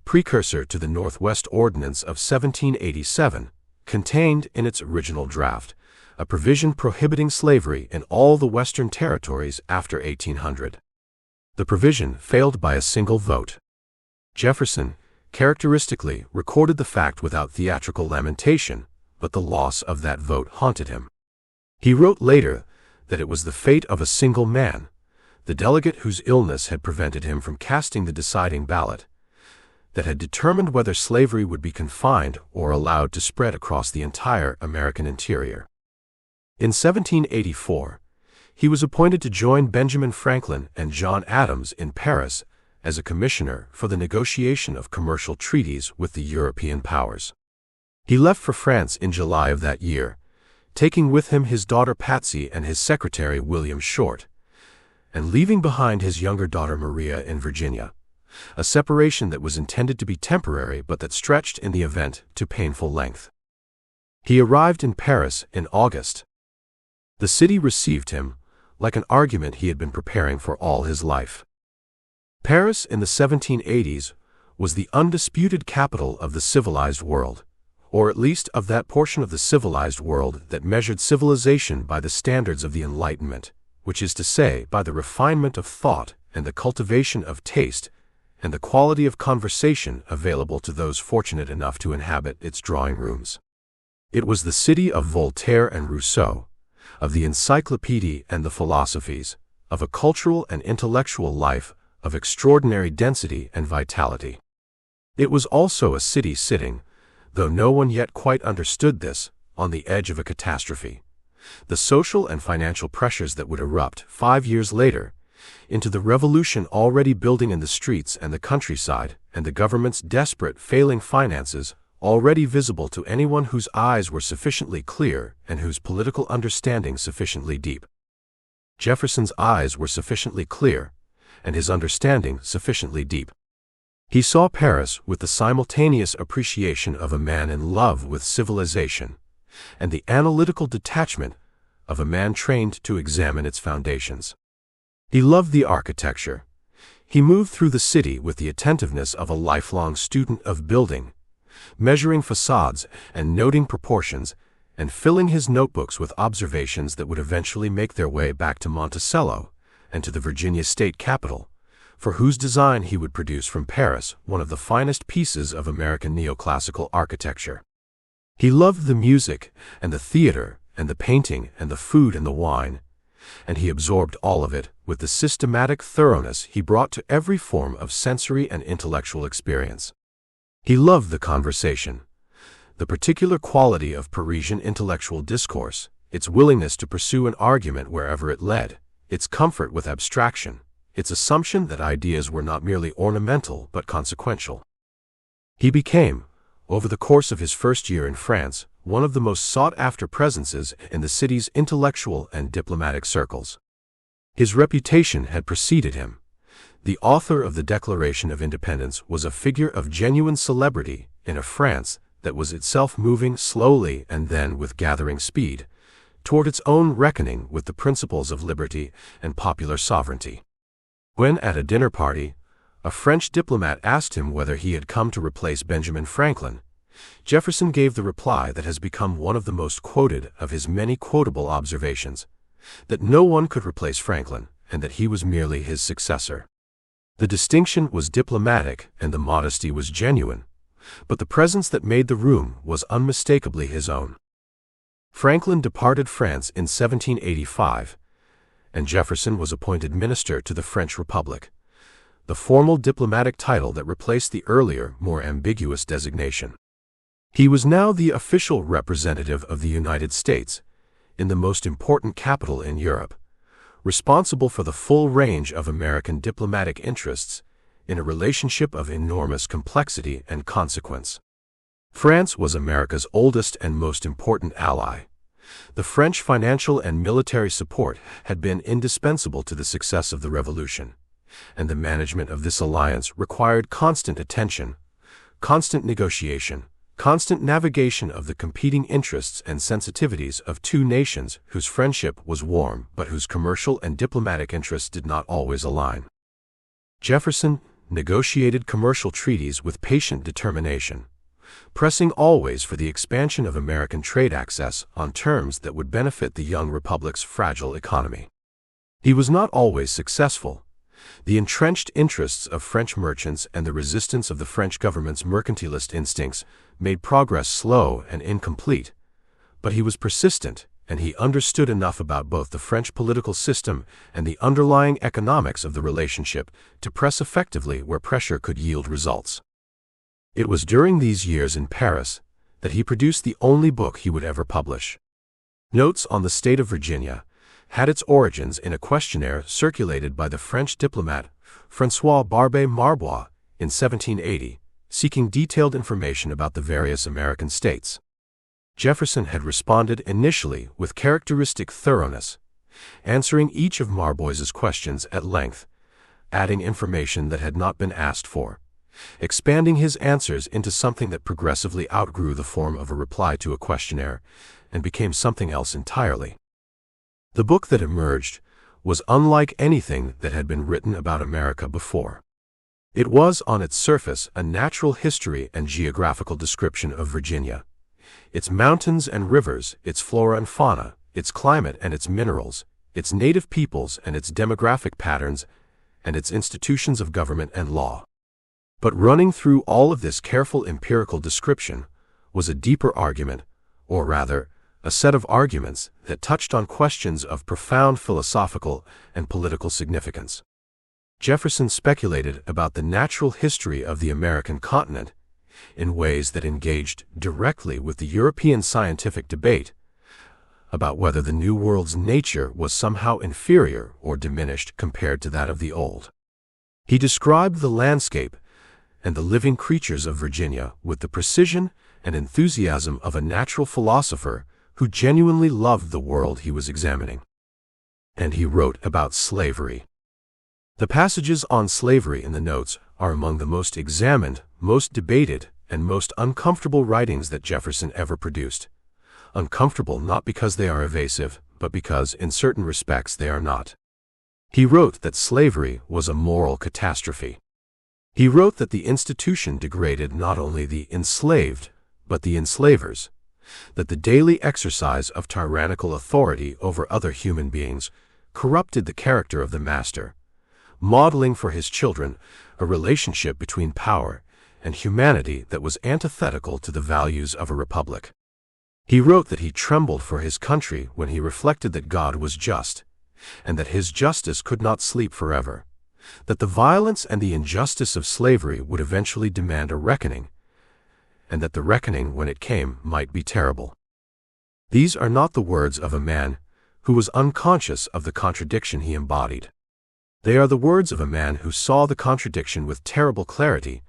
precursor to the Northwest Ordinance of 1787, contained in its original draft a provision prohibiting slavery in all the Western territories after 1800. The provision failed by a single vote. Jefferson, characteristically, recorded the fact without theatrical lamentation, but the loss of that vote haunted him. He wrote later that it was the fate of a single man, the delegate whose illness had prevented him from casting the deciding ballot, that had determined whether slavery would be confined or allowed to spread across the entire American interior. In 1784, he was appointed to join Benjamin Franklin and John Adams in Paris as a commissioner for the negotiation of commercial treaties with the European powers. He left for France in July of that year, taking with him his daughter Patsy and his secretary William Short, and leaving behind his younger daughter Maria in Virginia, a separation that was intended to be temporary but that stretched in the event to painful length. He arrived in Paris in August. The city received him like an argument he had been preparing for all his life. Paris in the 1780s was the undisputed capital of the civilized world, or at least of that portion of the civilized world that measured civilization by the standards of the Enlightenment, which is to say, by the refinement of thought and the cultivation of taste and the quality of conversation available to those fortunate enough to inhabit its drawing rooms. It was the city of Voltaire and Rousseau, of the encyclopédie and the philosophies, of a cultural and intellectual life of extraordinary density and vitality. It was also a city sitting, though no one yet quite understood this, on the edge of a catastrophe. The social and financial pressures that would erupt 5 years later into the revolution already building in the streets and the countryside, and the government's desperate failing finances already visible to anyone whose eyes were sufficiently clear and whose political understanding sufficiently deep. Jefferson's eyes were sufficiently clear, and his understanding sufficiently deep. He saw Paris with the simultaneous appreciation of a man in love with civilization, and the analytical detachment of a man trained to examine its foundations. He loved the architecture. He moved through the city with the attentiveness of a lifelong student of building, measuring facades and noting proportions, and filling his notebooks with observations that would eventually make their way back to Monticello and to the Virginia state capitol, for whose design he would produce from Paris one of the finest pieces of American neoclassical architecture. He loved the music and the theater and the painting and the food and the wine, and he absorbed all of it with the systematic thoroughness he brought to every form of sensory and intellectual experience. He loved the conversation, the particular quality of Parisian intellectual discourse, its willingness to pursue an argument wherever it led, its comfort with abstraction, its assumption that ideas were not merely ornamental but consequential. He became, over the course of his first year in France, one of the most sought-after presences in the city's intellectual and diplomatic circles. His reputation had preceded him. The author of the Declaration of Independence was a figure of genuine celebrity in a France that was itself moving slowly and then with gathering speed toward its own reckoning with the principles of liberty and popular sovereignty. When at a dinner party, a French diplomat asked him whether he had come to replace Benjamin Franklin, Jefferson gave the reply that has become one of the most quoted of his many quotable observations, that no one could replace Franklin and that he was merely his successor. The distinction was diplomatic and the modesty was genuine, but the presence that made the room was unmistakably his own. Franklin departed France in 1785, and Jefferson was appointed minister to the French Republic, the formal diplomatic title that replaced the earlier, more ambiguous designation. He was now the official representative of the United States, in the most important capital in Europe, responsible for the full range of American diplomatic interests in a relationship of enormous complexity and consequence. France was America's oldest and most important ally. The French financial and military support had been indispensable to the success of the Revolution, and the management of this alliance required constant attention, constant negotiation, constant navigation of the competing interests and sensitivities of two nations whose friendship was warm but whose commercial and diplomatic interests did not always align. Jefferson negotiated commercial treaties with patient determination, pressing always for the expansion of American trade access on terms that would benefit the young republic's fragile economy. He was not always successful. The entrenched interests of French merchants and the resistance of the French government's mercantilist instincts made progress slow and incomplete, but he was persistent, and he understood enough about both the French political system and the underlying economics of the relationship to press effectively where pressure could yield results. It was during these years in Paris that he produced the only book he would ever publish. Notes on the State of Virginia had its origins in a questionnaire circulated by the French diplomat François Barbé Marbois in 1780, seeking detailed information about the various American states. Jefferson had responded initially with characteristic thoroughness, answering each of Marbois's questions at length, adding information that had not been asked for, expanding his answers into something that progressively outgrew the form of a reply to a questionnaire and became something else entirely. The book that emerged was unlike anything that had been written about America before. It was, on its surface, a natural history and geographical description of Virginia, its mountains and rivers, its flora and fauna, its climate and its minerals, its native peoples and its demographic patterns, and its institutions of government and law. But running through all of this careful empirical description was a deeper argument, or rather, a set of arguments that touched on questions of profound philosophical and political significance. Jefferson speculated about the natural history of the American continent in ways that engaged directly with the European scientific debate about whether the New World's nature was somehow inferior or diminished compared to that of the Old. He described the landscape and the living creatures of Virginia with the precision and enthusiasm of a natural philosopher who genuinely loved the world he was examining. And he wrote about slavery. The passages on slavery in the notes are among the most examined, most debated, and most uncomfortable writings that Jefferson ever produced. Uncomfortable not because they are evasive, but because, in certain respects, they are not. He wrote that slavery was a moral catastrophe. He wrote that the institution degraded not only the enslaved, but the enslavers, that the daily exercise of tyrannical authority over other human beings corrupted the character of the master, modeling for his children a relationship between power and humanity that was antithetical to the values of a republic. He wrote that he trembled for his country when he reflected that God was just, and that his justice could not sleep forever, that the violence and the injustice of slavery would eventually demand a reckoning, and that the reckoning, when it came, might be terrible. These are not the words of a man who was unconscious of the contradiction he embodied. They are the words of a man who saw the contradiction with terrible clarity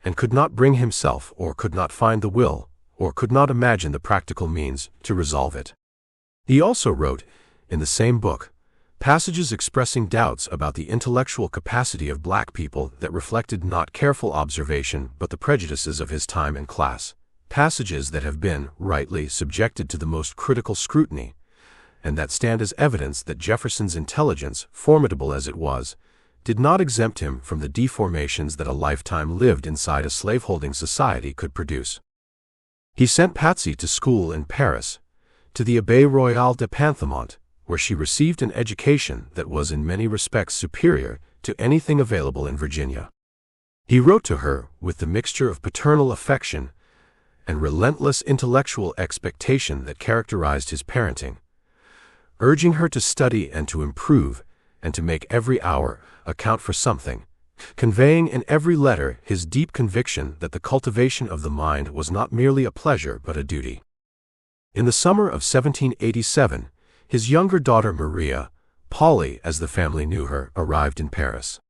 and could not bring himself, or could not find the will, or could not imagine the practical means to resolve it. He also wrote, in the same book, passages expressing doubts about the intellectual capacity of black people that reflected not careful observation but the prejudices of his time and class, passages that have been, rightly, subjected to the most critical scrutiny, and that stand as evidence that Jefferson's intelligence, formidable as it was, did not exempt him from the deformations that a lifetime lived inside a slaveholding society could produce. He sent Patsy to school in Paris, to the Abbaye Royale de Panthemont, where she received an education that was in many respects superior to anything available in Virginia. He wrote to her with the mixture of paternal affection and relentless intellectual expectation that characterized his parenting, urging her to study and to improve and to make every hour account for something, conveying in every letter his deep conviction that the cultivation of the mind was not merely a pleasure but a duty. In the summer of 1787, his younger daughter Maria, Polly as the family knew her, arrived in Paris.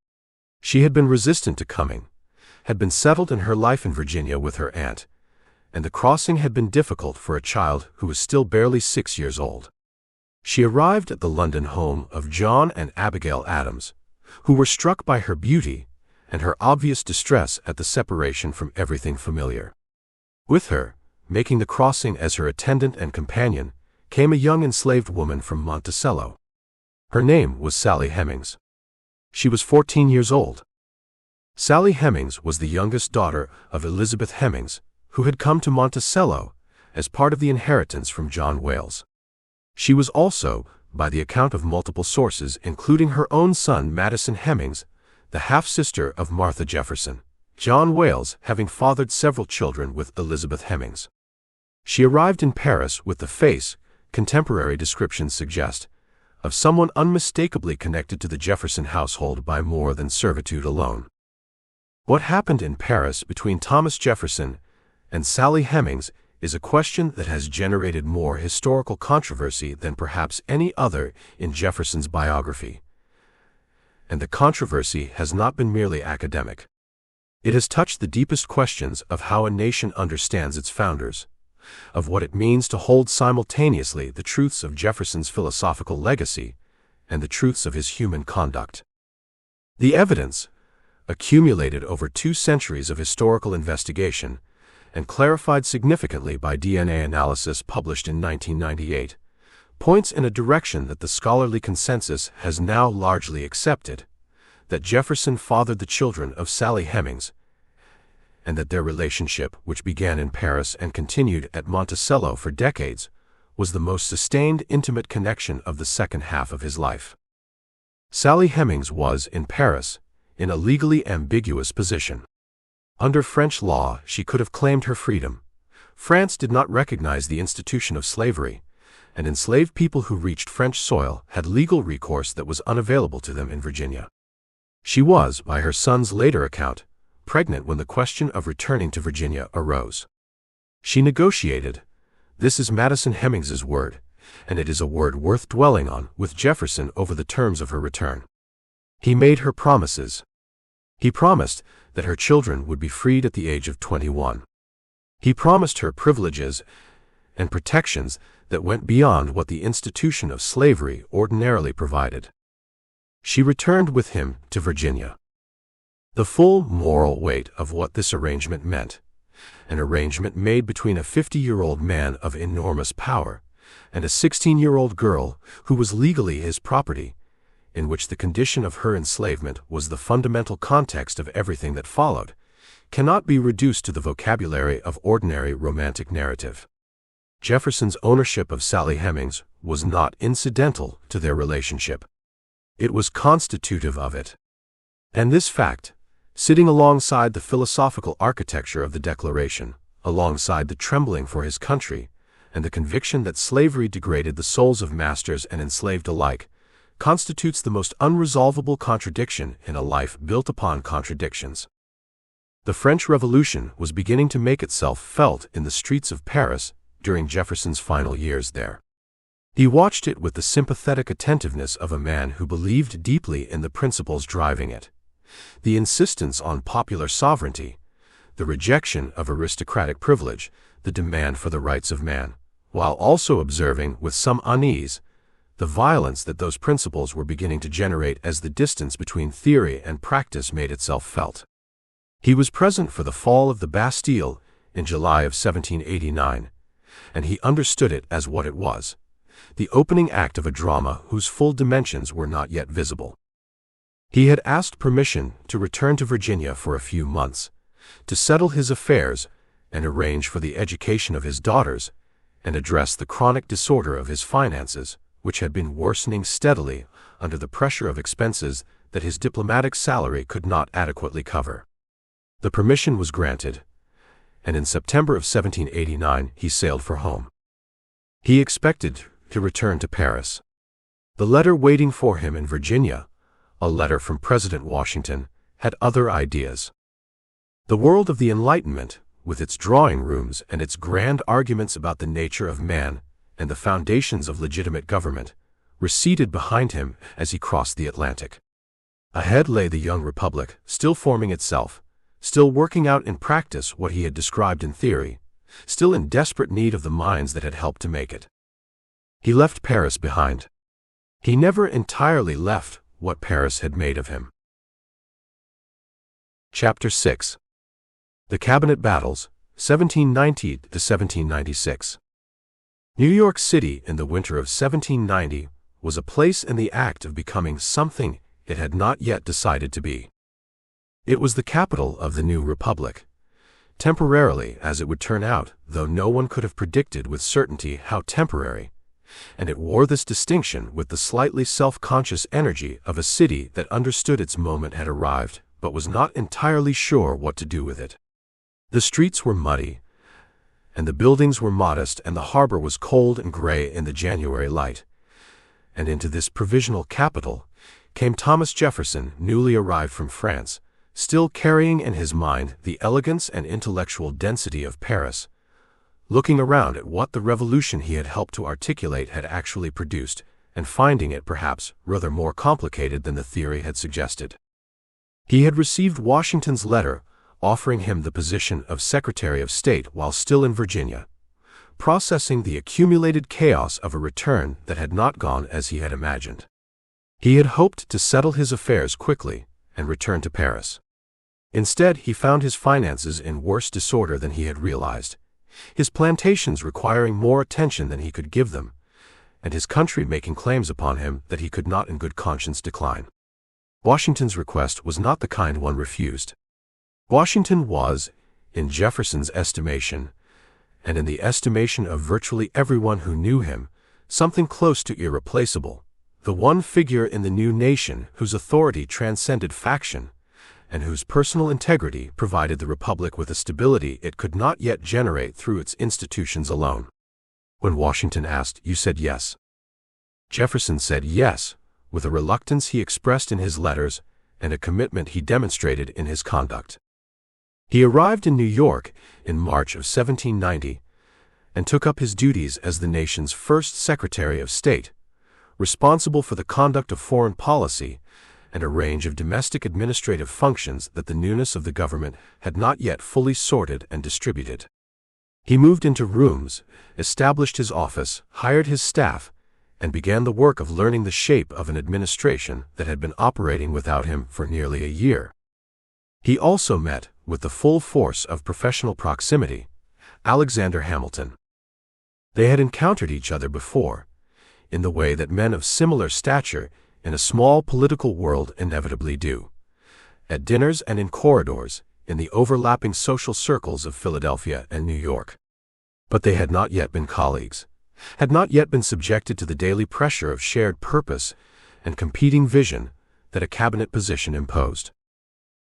She had been resistant to coming, had been settled in her life in Virginia with her aunt, and the crossing had been difficult for a child who was still barely 6 years old. She arrived at the London home of John and Abigail Adams, who were struck by her beauty and her obvious distress at the separation from everything familiar. With her, making the crossing as her attendant and companion, came a young enslaved woman from Monticello. Her name was Sally Hemings. She was 14 years old. Sally Hemings was the youngest daughter of Elizabeth Hemings, who had come to Monticello as part of the inheritance from John Wales. She was also, by the account of multiple sources including her own son Madison Hemings, the half-sister of Martha Jefferson, John Wales having fathered several children with Elizabeth Hemings. She arrived in Paris with the face, contemporary descriptions suggest, of someone unmistakably connected to the Jefferson household by more than servitude alone. What happened in Paris between Thomas Jefferson and Sally Hemings is a question that has generated more historical controversy than perhaps any other in Jefferson's biography. And the controversy has not been merely academic. It has touched the deepest questions of how a nation understands its founders, of what it means to hold simultaneously the truths of Jefferson's philosophical legacy and the truths of his human conduct. The evidence, accumulated over 2 centuries of historical investigation, and clarified significantly by DNA analysis published in 1998, points in a direction that the scholarly consensus has now largely accepted, that Jefferson fathered the children of Sally Hemings, and that their relationship, which began in Paris and continued at Monticello for decades, was the most sustained intimate connection of the second half of his life. Sally Hemings was, in Paris, in a legally ambiguous position. Under French law, she could have claimed her freedom. France did not recognize the institution of slavery, and enslaved people who reached French soil had legal recourse that was unavailable to them in Virginia. She was, by her son's later account, pregnant when the question of returning to Virginia arose. She negotiated, this is Madison Hemings's word, and it is a word worth dwelling on, with Jefferson over the terms of her return. He made her promises. He promised that her children would be freed at the age of 21. He promised her privileges and protections that went beyond what the institution of slavery ordinarily provided. She returned with him to Virginia. The full moral weight of what this arrangement meant, an arrangement made between a 50-year-old man of enormous power and a 16-year-old girl who was legally his property, in which the condition of her enslavement was the fundamental context of everything that followed, cannot be reduced to the vocabulary of ordinary romantic narrative. Jefferson's ownership of Sally Hemings was not incidental to their relationship. It was constitutive of it. And this fact, sitting alongside the philosophical architecture of the Declaration, alongside the trembling for his country, and the conviction that slavery degraded the souls of masters and enslaved alike, constitutes the most unresolvable contradiction in a life built upon contradictions. The French Revolution was beginning to make itself felt in the streets of Paris during Jefferson's final years there. He watched it with the sympathetic attentiveness of a man who believed deeply in the principles driving it. The insistence on popular sovereignty, the rejection of aristocratic privilege, the demand for the rights of man, while also observing with some unease the violence that those principles were beginning to generate as the distance between theory and practice made itself felt. He was present for the fall of the Bastille in July of 1789, and he understood it as what it was, the opening act of a drama whose full dimensions were not yet visible. He had asked permission to return to Virginia for a few months, to settle his affairs and arrange for the education of his daughters, and address the chronic disorder of his finances, which had been worsening steadily under the pressure of expenses that his diplomatic salary could not adequately cover. The permission was granted, and in September of 1789 he sailed for home. He expected to return to Paris. The letter waiting for him in Virginia, a letter from President Washington, had other ideas. The world of the Enlightenment, with its drawing rooms and its grand arguments about the nature of man and the foundations of legitimate government, receded behind him as he crossed the Atlantic. Ahead lay the young republic, still forming itself, still working out in practice what he had described in theory, still in desperate need of the minds that had helped to make it. He left Paris behind. He never entirely left what Paris had made of him. Chapter 6. The Cabinet Battles, 1790 to 1796. New York City in the winter of 1790 was a place in the act of becoming something it had not yet decided to be. It was the capital of the new republic. Temporarily, as it would turn out, though no one could have predicted with certainty how temporary, and it wore this distinction with the slightly self-conscious energy of a city that understood its moment had arrived, but was not entirely sure what to do with it. The streets were muddy, and the buildings were modest, and the harbor was cold and gray in the January light. And into this provisional capital came Thomas Jefferson, newly arrived from France, still carrying in his mind the elegance and intellectual density of Paris, looking around at what the revolution he had helped to articulate had actually produced, and finding it perhaps rather more complicated than the theory had suggested. He had received Washington's letter offering him the position of Secretary of State while still in Virginia, processing the accumulated chaos of a return that had not gone as he had imagined. He had hoped to settle his affairs quickly and return to Paris. Instead, he found his finances in worse disorder than he had realized, his plantations requiring more attention than he could give them, and his country making claims upon him that he could not in good conscience decline. Washington's request was not the kind one refused. Washington was, in Jefferson's estimation, and in the estimation of virtually everyone who knew him, something close to irreplaceable, the one figure in the new nation whose authority transcended faction, and whose personal integrity provided the republic with a stability it could not yet generate through its institutions alone. When Washington asked, "You said yes?" Jefferson said yes, with a reluctance he expressed in his letters and a commitment he demonstrated in his conduct. He arrived in New York in March of 1790 and took up his duties as the nation's first Secretary of State, responsible for the conduct of foreign policy and a range of domestic administrative functions that the newness of the government had not yet fully sorted and distributed. He moved into rooms, established his office, hired his staff, and began the work of learning the shape of an administration that had been operating without him for nearly a year. He also met, with the full force of professional proximity, Alexander Hamilton. They had encountered each other before, in the way that men of similar stature in a small political world inevitably do, at dinners and in corridors, in the overlapping social circles of Philadelphia and New York. But they had not yet been colleagues, had not yet been subjected to the daily pressure of shared purpose and competing vision that a cabinet position imposed.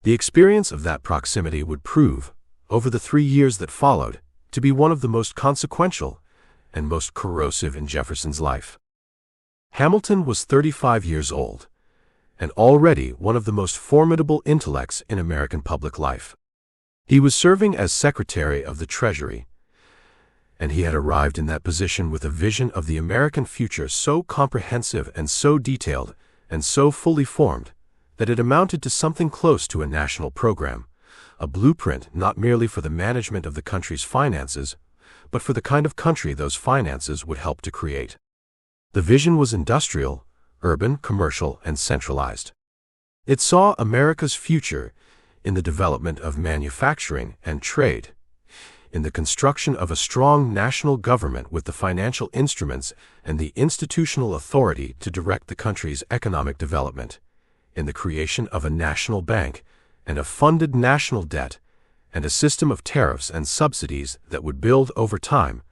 The experience of that proximity would prove, over the 3 years that followed, to be one of the most consequential and most corrosive in Jefferson's life. Hamilton was 35 years old, and already one of the most formidable intellects in American public life. He was serving as Secretary of the Treasury, and he had arrived in that position with a vision of the American future so comprehensive and so detailed and so fully formed that it amounted to something close to a national program, a blueprint not merely for the management of the country's finances, but for the kind of country those finances would help to create. The vision was industrial, urban, commercial, and centralized. It saw America's future in the development of manufacturing and trade, in the construction of a strong national government with the financial instruments and the institutional authority to direct the country's economic development, in the creation of a national bank and a funded national debt, and a system of tariffs and subsidies that would build over time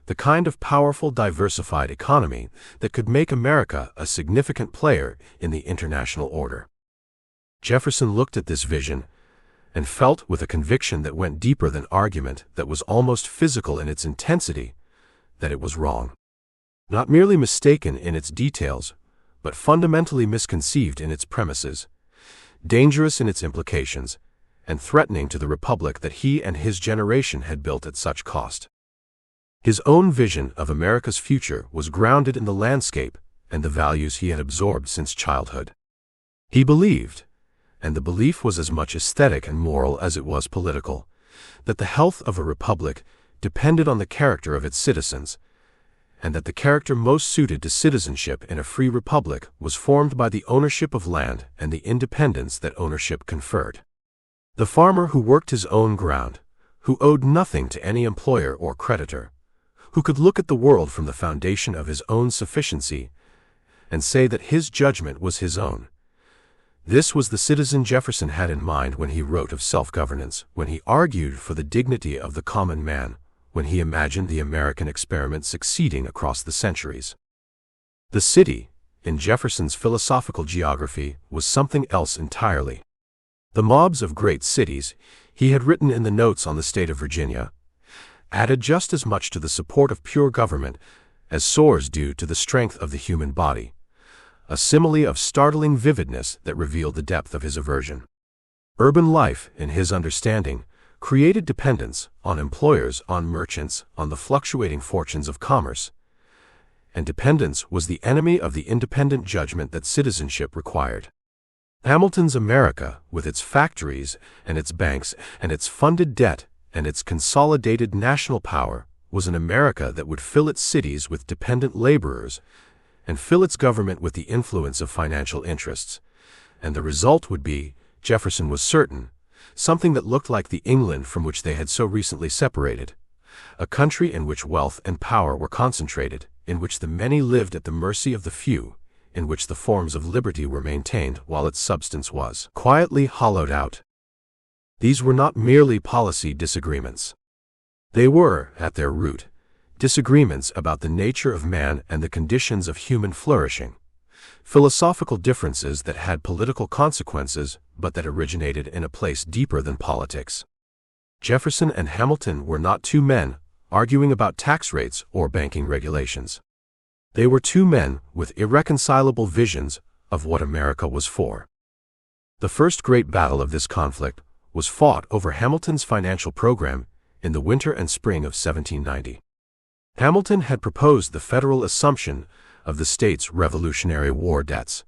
the kind of powerful, diversified economy that could make America a significant player in the international order. Jefferson looked at this vision and felt with a conviction that went deeper than argument, that was almost physical in its intensity, that it was wrong. Not merely mistaken in its details, but fundamentally misconceived in its premises, dangerous in its implications, and threatening to the republic that he and his generation had built at such cost. His own vision of America's future was grounded in the landscape and the values he had absorbed since childhood. He believed, and the belief was as much aesthetic and moral as it was political, that the health of a republic depended on the character of its citizens, and that the character most suited to citizenship in a free republic was formed by the ownership of land and the independence that ownership conferred. The farmer who worked his own ground, who owed nothing to any employer or creditor, who could look at the world from the foundation of his own sufficiency and say that his judgment was his own. This was the citizen Jefferson had in mind when he wrote of self-governance, when he argued for the dignity of the common man, when he imagined the American experiment succeeding across the centuries. The city, in Jefferson's philosophical geography, was something else entirely. The mobs of great cities, he had written in the notes on the state of Virginia, added just as much to the support of pure government as sores do to the strength of the human body, a simile of startling vividness that revealed the depth of his aversion. Urban life, in his understanding, created dependence on employers, on merchants, on the fluctuating fortunes of commerce, and dependence was the enemy of the independent judgment that citizenship required. Hamilton's America, with its factories and its banks and its funded debt and its consolidated national power, was an America that would fill its cities with dependent laborers and fill its government with the influence of financial interests. And the result would be, Jefferson was certain, something that looked like the England from which they had so recently separated, a country in which wealth and power were concentrated, in which the many lived at the mercy of the few, in which the forms of liberty were maintained while its substance was quietly hollowed out. These were not merely policy disagreements. They were, at their root, disagreements about the nature of man and the conditions of human flourishing, philosophical differences that had political consequences but that originated in a place deeper than politics. Jefferson and Hamilton were not two men arguing about tax rates or banking regulations. They were two men with irreconcilable visions of what America was for. The first great battle of this conflict was fought over Hamilton's financial program in the winter and spring of 1790. Hamilton had proposed the federal assumption of the state's Revolutionary War debts,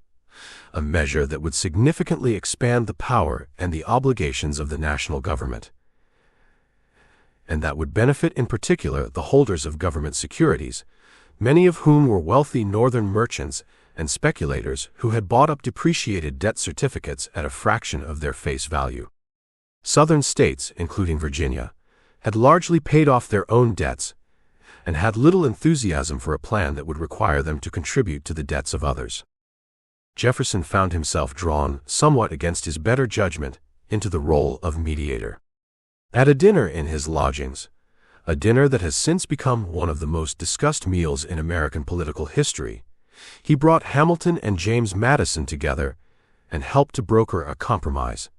a measure that would significantly expand the power and the obligations of the national government, and that would benefit in particular the holders of government securities, many of whom were wealthy northern merchants and speculators who had bought up depreciated debt certificates at a fraction of their face value. Southern states, including Virginia, had largely paid off their own debts and had little enthusiasm for a plan that would require them to contribute to the debts of others. Jefferson found himself drawn, somewhat against his better judgment, into the role of mediator. At a dinner in his lodgings, a dinner that has since become one of the most discussed meals in American political history, he brought Hamilton and James Madison together and helped to broker a compromise.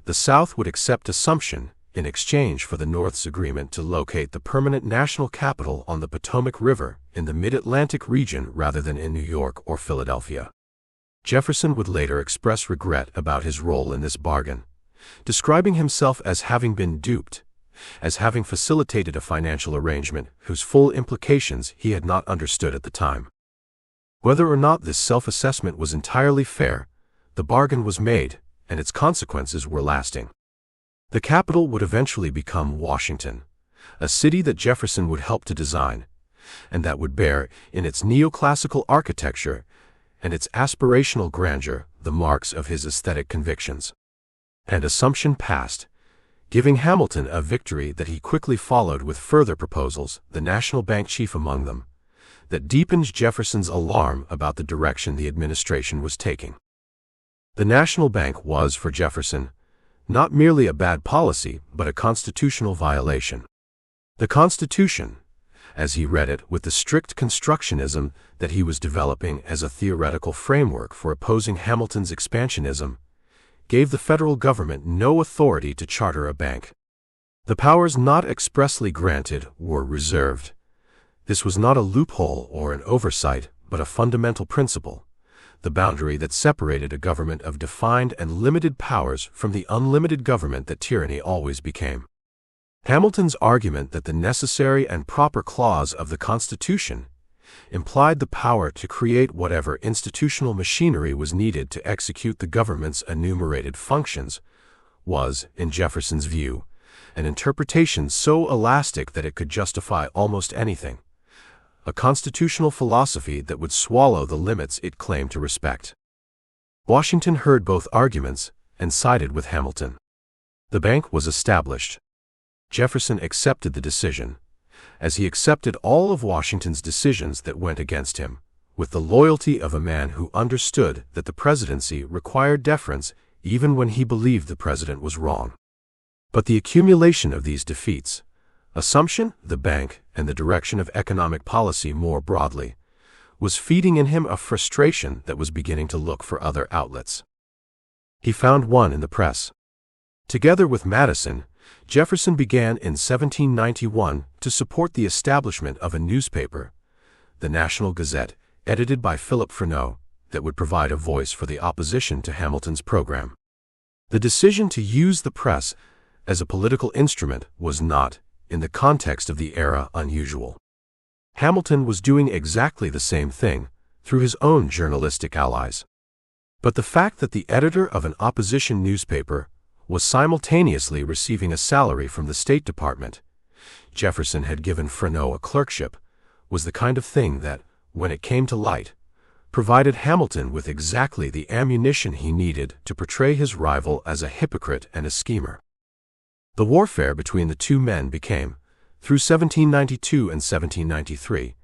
The South would accept assumption in exchange for the North's agreement to locate the permanent national capital on the Potomac River in the mid-Atlantic region rather than in New York or Philadelphia. Jefferson would later express regret about his role in this bargain, describing himself as having been duped, as having facilitated a financial arrangement whose full implications he had not understood at the time. Whether or not this self-assessment was entirely fair, the bargain was made, and its consequences were lasting. The capital would eventually become Washington, a city that Jefferson would help to design, and that would bear, in its neoclassical architecture and its aspirational grandeur, the marks of his aesthetic convictions. And assumption passed, giving Hamilton a victory that he quickly followed with further proposals, the national bank chief among them, that deepened Jefferson's alarm about the direction the administration was taking. The national bank was, for Jefferson, not merely a bad policy, but a constitutional violation. The Constitution, as he read it with the strict constructionism that he was developing as a theoretical framework for opposing Hamilton's expansionism, gave the federal government no authority to charter a bank. The powers not expressly granted were reserved. This was not a loophole or an oversight, but a fundamental principle, the boundary that separated a government of defined and limited powers from the unlimited government that tyranny always became. Hamilton's argument that the necessary and proper clause of the Constitution implied the power to create whatever institutional machinery was needed to execute the government's enumerated functions was, in Jefferson's view, an interpretation so elastic that it could justify almost anything, a constitutional philosophy that would swallow the limits it claimed to respect. Washington heard both arguments and sided with Hamilton. The bank was established. Jefferson accepted the decision, as he accepted all of Washington's decisions that went against him, with the loyalty of a man who understood that the presidency required deference even when he believed the president was wrong. But the accumulation of these defeats, assumption, the bank, and the direction of economic policy more broadly, was feeding in him a frustration that was beginning to look for other outlets. He found one in the press. Together with Madison, Jefferson began in 1791 to support the establishment of a newspaper, the National Gazette, edited by Philip Freneau, that would provide a voice for the opposition to Hamilton's program. The decision to use the press as a political instrument was not, in the context of the era, unusual. Hamilton was doing exactly the same thing through his own journalistic allies. But the fact that the editor of an opposition newspaper was simultaneously receiving a salary from the State Department — Jefferson had given Freneau a clerkship — was the kind of thing that, when it came to light, provided Hamilton with exactly the ammunition he needed to portray his rival as a hypocrite and a schemer. The warfare between the two men became, through 1792 and 1793,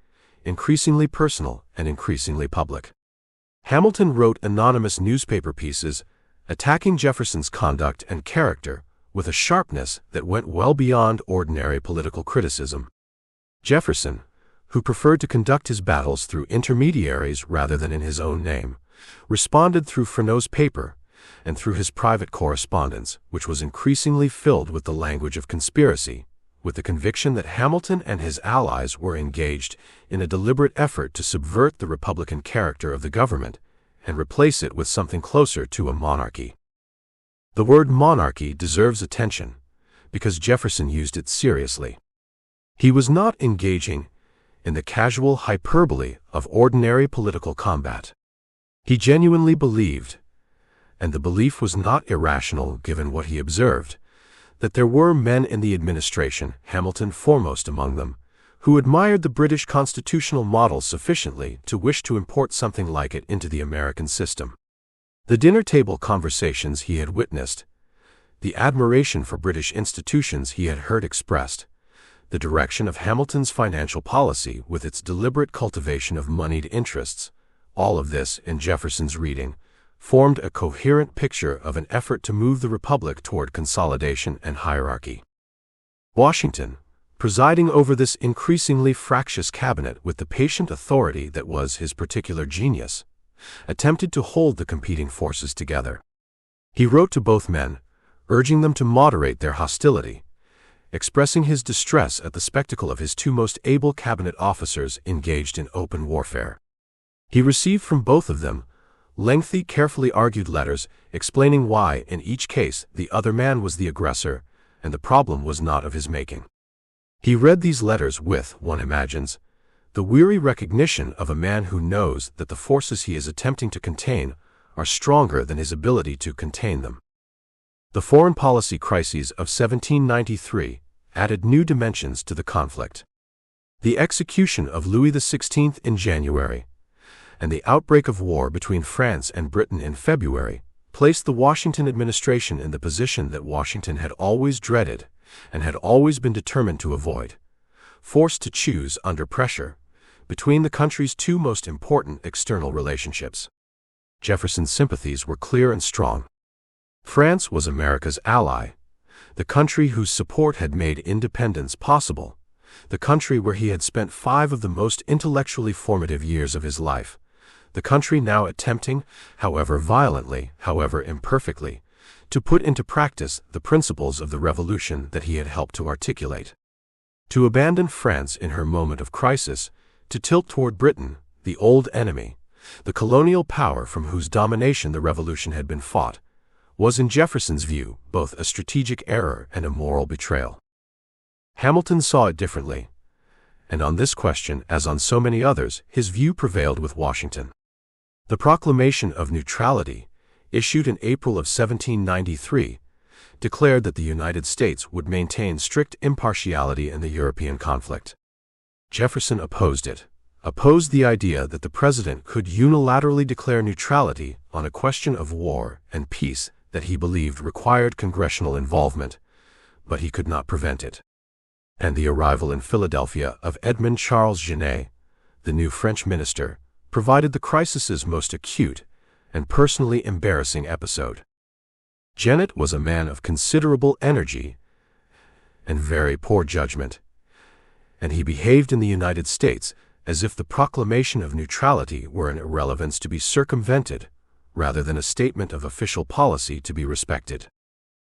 increasingly personal and increasingly public. Hamilton wrote anonymous newspaper pieces attacking Jefferson's conduct and character with a sharpness that went well beyond ordinary political criticism. Jefferson, who preferred to conduct his battles through intermediaries rather than in his own name, responded through Freneau's paper and through his private correspondence, which was increasingly filled with the language of conspiracy, with the conviction that Hamilton and his allies were engaged in a deliberate effort to subvert the Republican character of the government and replace it with something closer to a monarchy. The word monarchy deserves attention, because Jefferson used it seriously. He was not engaging in the casual hyperbole of ordinary political combat. He genuinely believed, and the belief was not irrational given what he observed, that there were men in the administration, Hamilton foremost among them, who admired the British constitutional model sufficiently to wish to import something like it into the American system. The dinner-table conversations he had witnessed, the admiration for British institutions he had heard expressed, the direction of Hamilton's financial policy with its deliberate cultivation of moneyed interests, all of this, in Jefferson's reading, formed a coherent picture of an effort to move the Republic toward consolidation and hierarchy. Washington, presiding over this increasingly fractious cabinet with the patient authority that was his particular genius, attempted to hold the competing forces together. He wrote to both men, urging them to moderate their hostility, expressing his distress at the spectacle of his two most able cabinet officers engaged in open warfare. He received from both of them lengthy, carefully argued letters explaining why, in each case, the other man was the aggressor, and the problem was not of his making. He read these letters with, one imagines, the weary recognition of a man who knows that the forces he is attempting to contain are stronger than his ability to contain them. The foreign policy crises of 1793 added new dimensions to the conflict. The execution of Louis XVI in January and the outbreak of war between France and Britain in February placed the Washington administration in the position that Washington had always dreaded and had always been determined to avoid, forced to choose under pressure between the country's two most important external relationships. Jefferson's sympathies were clear and strong. France was America's ally, the country whose support had made independence possible, the country where he had spent 5 of the most intellectually formative years of his life, the country now attempting, however violently, however imperfectly, to put into practice the principles of the revolution that he had helped to articulate. To abandon France in her moment of crisis, to tilt toward Britain, the old enemy, the colonial power from whose domination the revolution had been fought, was in Jefferson's view both a strategic error and a moral betrayal. Hamilton saw it differently, and on this question, as on so many others, his view prevailed with Washington. The Proclamation of Neutrality, issued in April of 1793, declared that the United States would maintain strict impartiality in the European conflict. Jefferson opposed it, opposed the idea that the president could unilaterally declare neutrality on a question of war and peace that he believed required congressional involvement, but he could not prevent it. And the arrival in Philadelphia of Edmond Charles Genet, the new French minister, provided the crisis's most acute and personally embarrassing episode. Genet was a man of considerable energy and very poor judgment, and he behaved in the United States as if the proclamation of neutrality were an irrelevance to be circumvented, rather than a statement of official policy to be respected.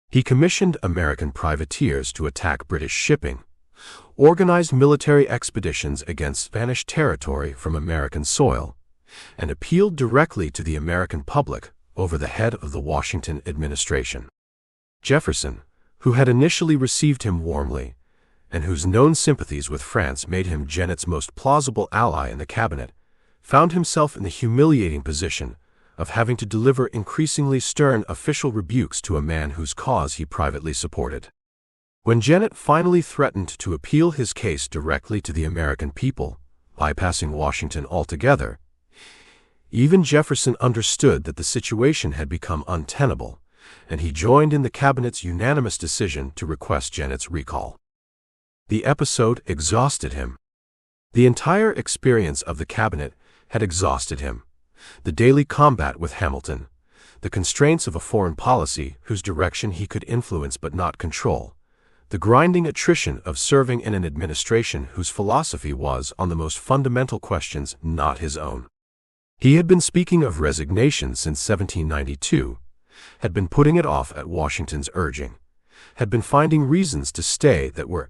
He commissioned American privateers to attack British shipping, organized military expeditions against Spanish territory from American soil, and appealed directly to the American public over the head of the Washington administration. Jefferson, who had initially received him warmly, and whose known sympathies with France made him Genet's most plausible ally in the cabinet, found himself in the humiliating position of having to deliver increasingly stern official rebukes to a man whose cause he privately supported. When Genet finally threatened to appeal his case directly to the American people, bypassing Washington altogether, even Jefferson understood that the situation had become untenable, and he joined in the cabinet's unanimous decision to request Genet's recall. The episode exhausted him. The entire experience of the cabinet had exhausted him. The daily combat with Hamilton, the constraints of a foreign policy whose direction he could influence but not control, the grinding attrition of serving in an administration whose philosophy was, on the most fundamental questions, not his own. He had been speaking of resignation since 1792, had been putting it off at Washington's urging, had been finding reasons to stay that were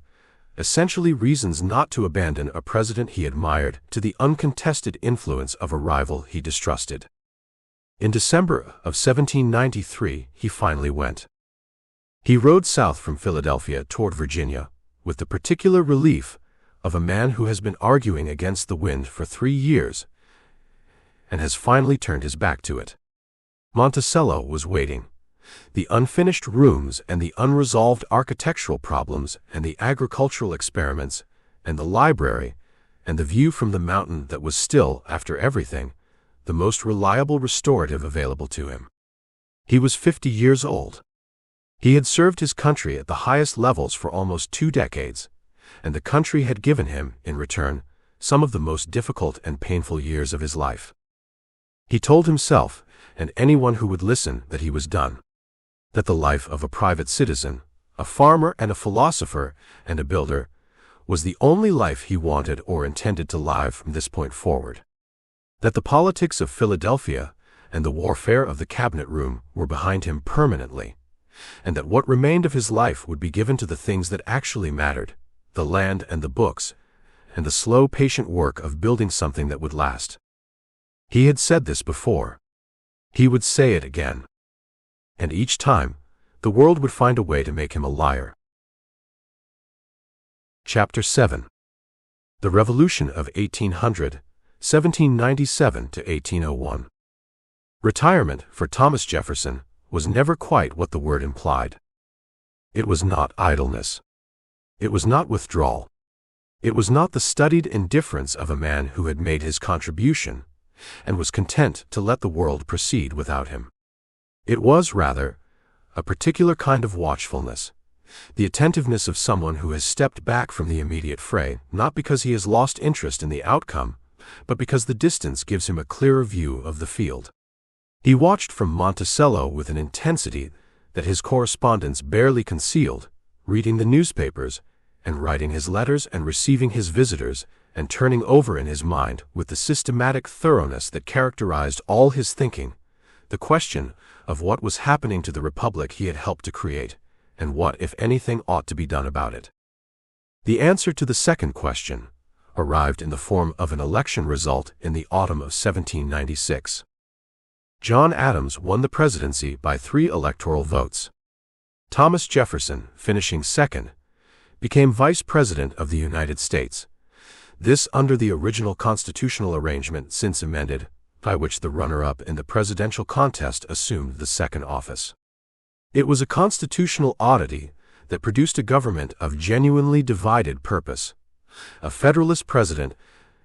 essentially reasons not to abandon a president he admired to the uncontested influence of a rival he distrusted. In December of 1793, he finally went. He rode south from Philadelphia toward Virginia, with the particular relief of a man who has been arguing against the wind for 3 years and has finally turned his back to it. Monticello was waiting. The unfinished rooms and the unresolved architectural problems and the agricultural experiments and the library and the view from the mountain that was still, after everything, the most reliable restorative available to him. He was 50 years old. He had served his country at the highest levels for almost 2 decades, and the country had given him, in return, some of the most difficult and painful years of his life. He told himself, and anyone who would listen, that he was done. That the life of a private citizen, a farmer and a philosopher and a builder, was the only life he wanted or intended to live from this point forward. That the politics of Philadelphia and the warfare of the cabinet room were behind him permanently, and that what remained of his life would be given to the things that actually mattered, the land and the books, and the slow, patient work of building something that would last. He had said this before. He would say it again. And each time, the world would find a way to make him a liar. Chapter 7. The Revolution of 1800, 1797 to 1801. Retirement, for Thomas Jefferson, was never quite what the word implied. It was not idleness. It was not withdrawal. It was not the studied indifference of a man who had made his contribution and was content to let the world proceed without him. It was, rather, a particular kind of watchfulness, the attentiveness of someone who has stepped back from the immediate fray, not because he has lost interest in the outcome, but because the distance gives him a clearer view of the field. He watched from Monticello with an intensity that his correspondents barely concealed, reading the newspapers, and writing his letters and receiving his visitors, and turning over in his mind, with the systematic thoroughness that characterized all his thinking, the question of what was happening to the republic he had helped to create, and what, if anything, ought to be done about it. The answer to the second question arrived in the form of an election result in the autumn of 1796. John Adams won the presidency by 3 electoral votes. Thomas Jefferson, finishing second, became Vice President of the United States, this under the original constitutional arrangement since amended, by which the runner-up in the presidential contest assumed the second office. It was a constitutional oddity that produced a government of genuinely divided purpose, a Federalist president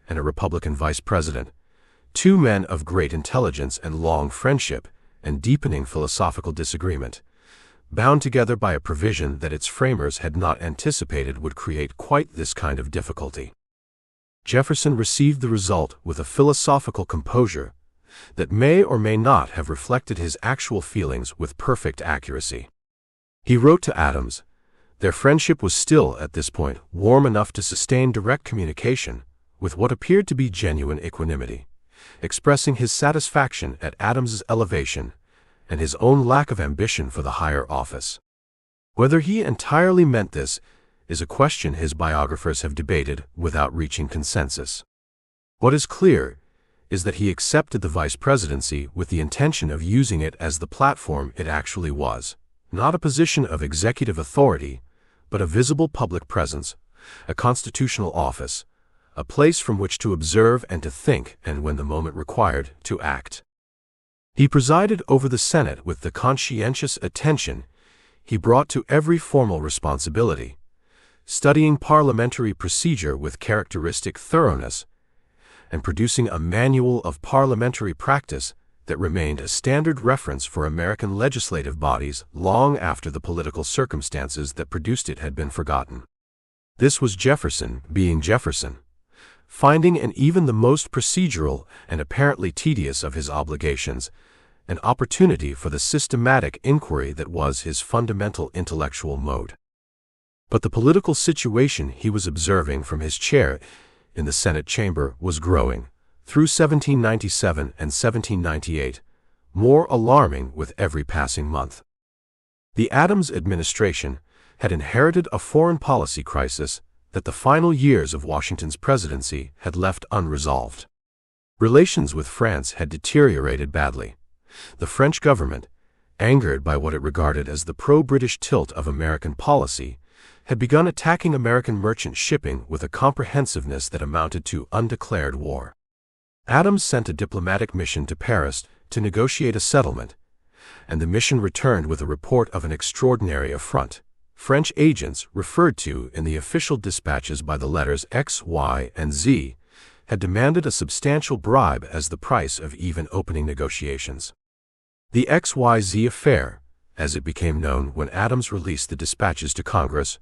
and a Republican vice president, 2 men of great intelligence and long friendship and deepening philosophical disagreement, bound together by a provision that its framers had not anticipated would create quite this kind of difficulty. Jefferson received the result with a philosophical composure that may or may not have reflected his actual feelings with perfect accuracy. He wrote to Adams. Their friendship was still, at this point, warm enough to sustain direct communication with what appeared to be genuine equanimity, expressing his satisfaction at Adams's elevation and his own lack of ambition for the higher office. Whether he entirely meant this is a question his biographers have debated without reaching consensus. What is clear is that he accepted the vice presidency with the intention of using it as the platform it actually was, not a position of executive authority, but a visible public presence, a constitutional office, a place from which to observe and to think, and when the moment required, to act. He presided over the Senate with the conscientious attention he brought to every formal responsibility, studying parliamentary procedure with characteristic thoroughness, and producing a manual of parliamentary practice that remained a standard reference for American legislative bodies long after the political circumstances that produced it had been forgotten. This was Jefferson being Jefferson, finding in even the most procedural and apparently tedious of his obligations an opportunity for the systematic inquiry that was his fundamental intellectual mode. But the political situation he was observing from his chair in the Senate chamber was growing, through 1797 and 1798, more alarming with every passing month. The Adams administration had inherited a foreign policy crisis that the final years of Washington's presidency had left unresolved. Relations with France had deteriorated badly. The French government, angered by what it regarded as the pro-British tilt of American policy, had begun attacking American merchant shipping with a comprehensiveness that amounted to undeclared war. Adams sent a diplomatic mission to Paris to negotiate a settlement, and the mission returned with a report of an extraordinary affront. French agents, referred to in the official dispatches by the letters X, Y, and Z, had demanded a substantial bribe as the price of even opening negotiations. The XYZ affair, as it became known when Adams released the dispatches to Congress,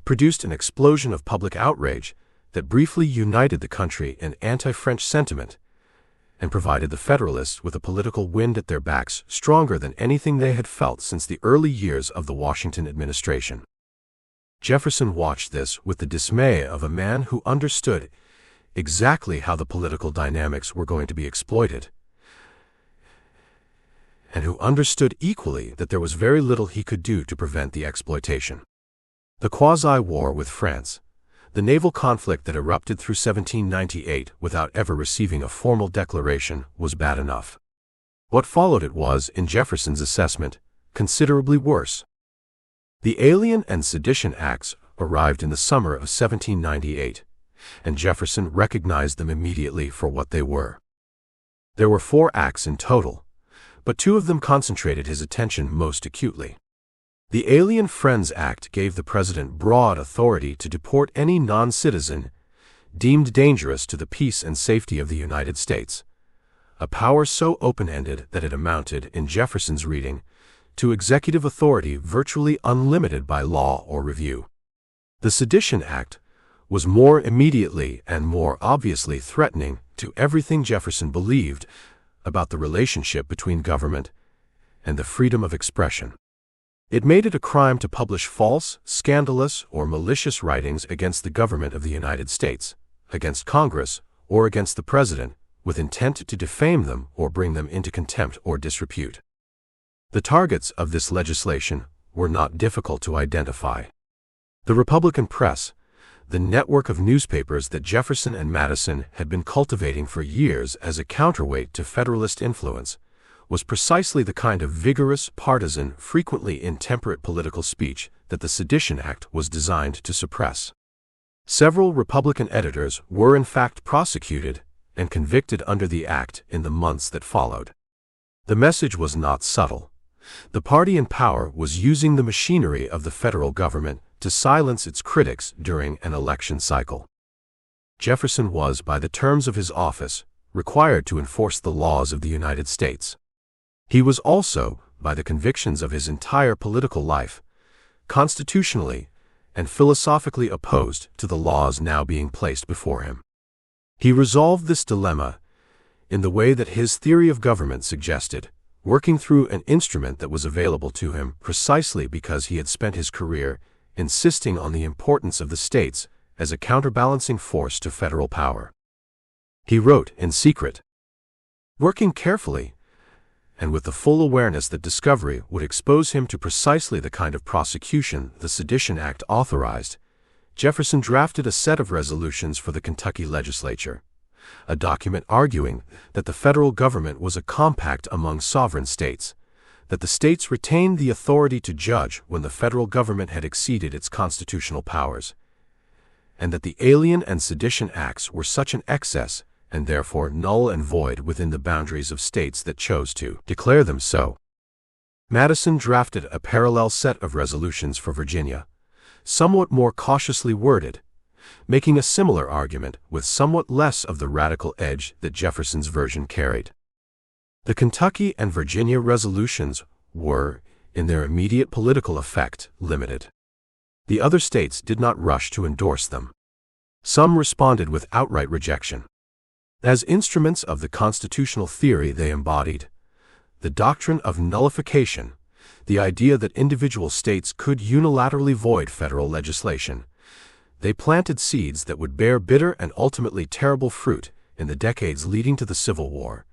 produced an explosion of public outrage that briefly united the country in anti-French sentiment and provided the Federalists with a political wind at their backs stronger than anything they had felt since the early years of the Washington administration. Jefferson watched this with the dismay of a man who understood exactly how the political dynamics were going to be exploited, and who understood equally that there was very little he could do to prevent the exploitation. The quasi-war with France, the naval conflict that erupted through 1798 without ever receiving a formal declaration, was bad enough. What followed it was, in Jefferson's assessment, considerably worse. The Alien and Sedition Acts arrived in the summer of 1798, and Jefferson recognized them immediately for what they were. There were 4 acts in total, but 2 of them concentrated his attention most acutely. The Alien Friends Act gave the president broad authority to deport any non-citizen deemed dangerous to the peace and safety of the United States, a power so open-ended that it amounted, in Jefferson's reading, to executive authority virtually unlimited by law or review. The Sedition Act was more immediately and more obviously threatening to everything Jefferson believed about the relationship between government and the freedom of expression. It made it a crime to publish false, scandalous, or malicious writings against the government of the United States, against Congress, or against the President, with intent to defame them or bring them into contempt or disrepute. The targets of this legislation were not difficult to identify. The Republican press, the network of newspapers that Jefferson and Madison had been cultivating for years as a counterweight to Federalist influence, was precisely the kind of vigorous, partisan, frequently intemperate political speech that the Sedition Act was designed to suppress. Several Republican editors were in fact prosecuted and convicted under the act in the months that followed. The message was not subtle. The party in power was using the machinery of the federal government to silence its critics during an election cycle. Jefferson was, by the terms of his office, required to enforce the laws of the United States. He was also, by the convictions of his entire political life, constitutionally and philosophically opposed to the laws now being placed before him. He resolved this dilemma in the way that his theory of government suggested, working through an instrument that was available to him precisely because he had spent his career insisting on the importance of the states as a counterbalancing force to federal power. He wrote in secret, working carefully, and with the full awareness that discovery would expose him to precisely the kind of prosecution the Sedition Act authorized, Jefferson drafted a set of resolutions for the Kentucky legislature, a document arguing that the federal government was a compact among sovereign states, that the states retained the authority to judge when the federal government had exceeded its constitutional powers, and that the Alien and Sedition Acts were such an excess and therefore null and void within the boundaries of states that chose to declare them so. Madison drafted a parallel set of resolutions for Virginia, somewhat more cautiously worded, making a similar argument with somewhat less of the radical edge that Jefferson's version carried. The Kentucky and Virginia resolutions were, in their immediate political effect, limited. The other states did not rush to endorse them. Some responded with outright rejection. As instruments of the constitutional theory they embodied, the doctrine of nullification, the idea that individual states could unilaterally void federal legislation, they planted seeds that would bear bitter and ultimately terrible fruit in the decades leading to the Civil War,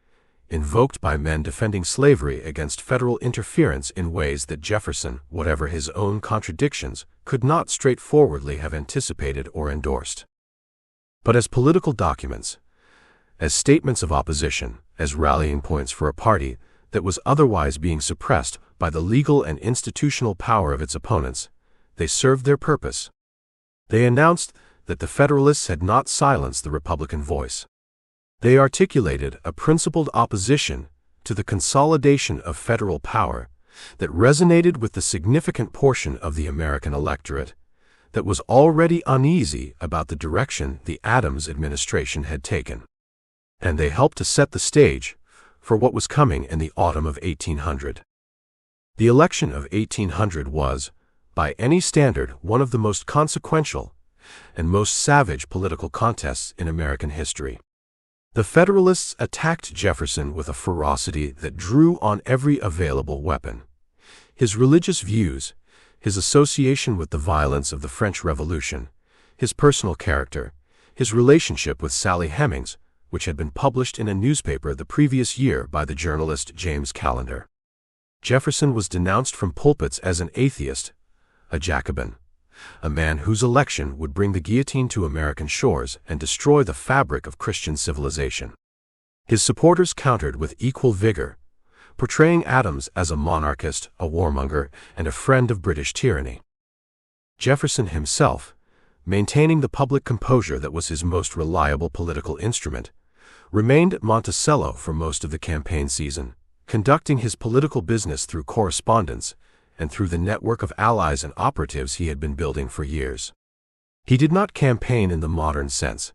invoked by men defending slavery against federal interference in ways that Jefferson, whatever his own contradictions, could not straightforwardly have anticipated or endorsed. But as political documents, as statements of opposition, as rallying points for a party that was otherwise being suppressed by the legal and institutional power of its opponents, they served their purpose. They announced that the Federalists had not silenced the Republican voice. They articulated a principled opposition to the consolidation of federal power that resonated with the significant portion of the American electorate that was already uneasy about the direction the Adams administration had taken. And they helped to set the stage for what was coming in the autumn of 1800. The election of 1800 was, by any standard, one of the most consequential and most savage political contests in American history. The Federalists attacked Jefferson with a ferocity that drew on every available weapon. His religious views, his association with the violence of the French Revolution, his personal character, his relationship with Sally Hemings, which had been published in a newspaper the previous year by the journalist James Callender. Jefferson was denounced from pulpits as an atheist, a Jacobin, a man whose election would bring the guillotine to American shores and destroy the fabric of Christian civilization. His supporters countered with equal vigor, portraying Adams as a monarchist, a warmonger, and a friend of British tyranny. Jefferson himself, maintaining the public composure that was his most reliable political instrument, remained at Monticello for most of the campaign season, conducting his political business through correspondence and through the network of allies and operatives he had been building for years. He did not campaign in the modern sense.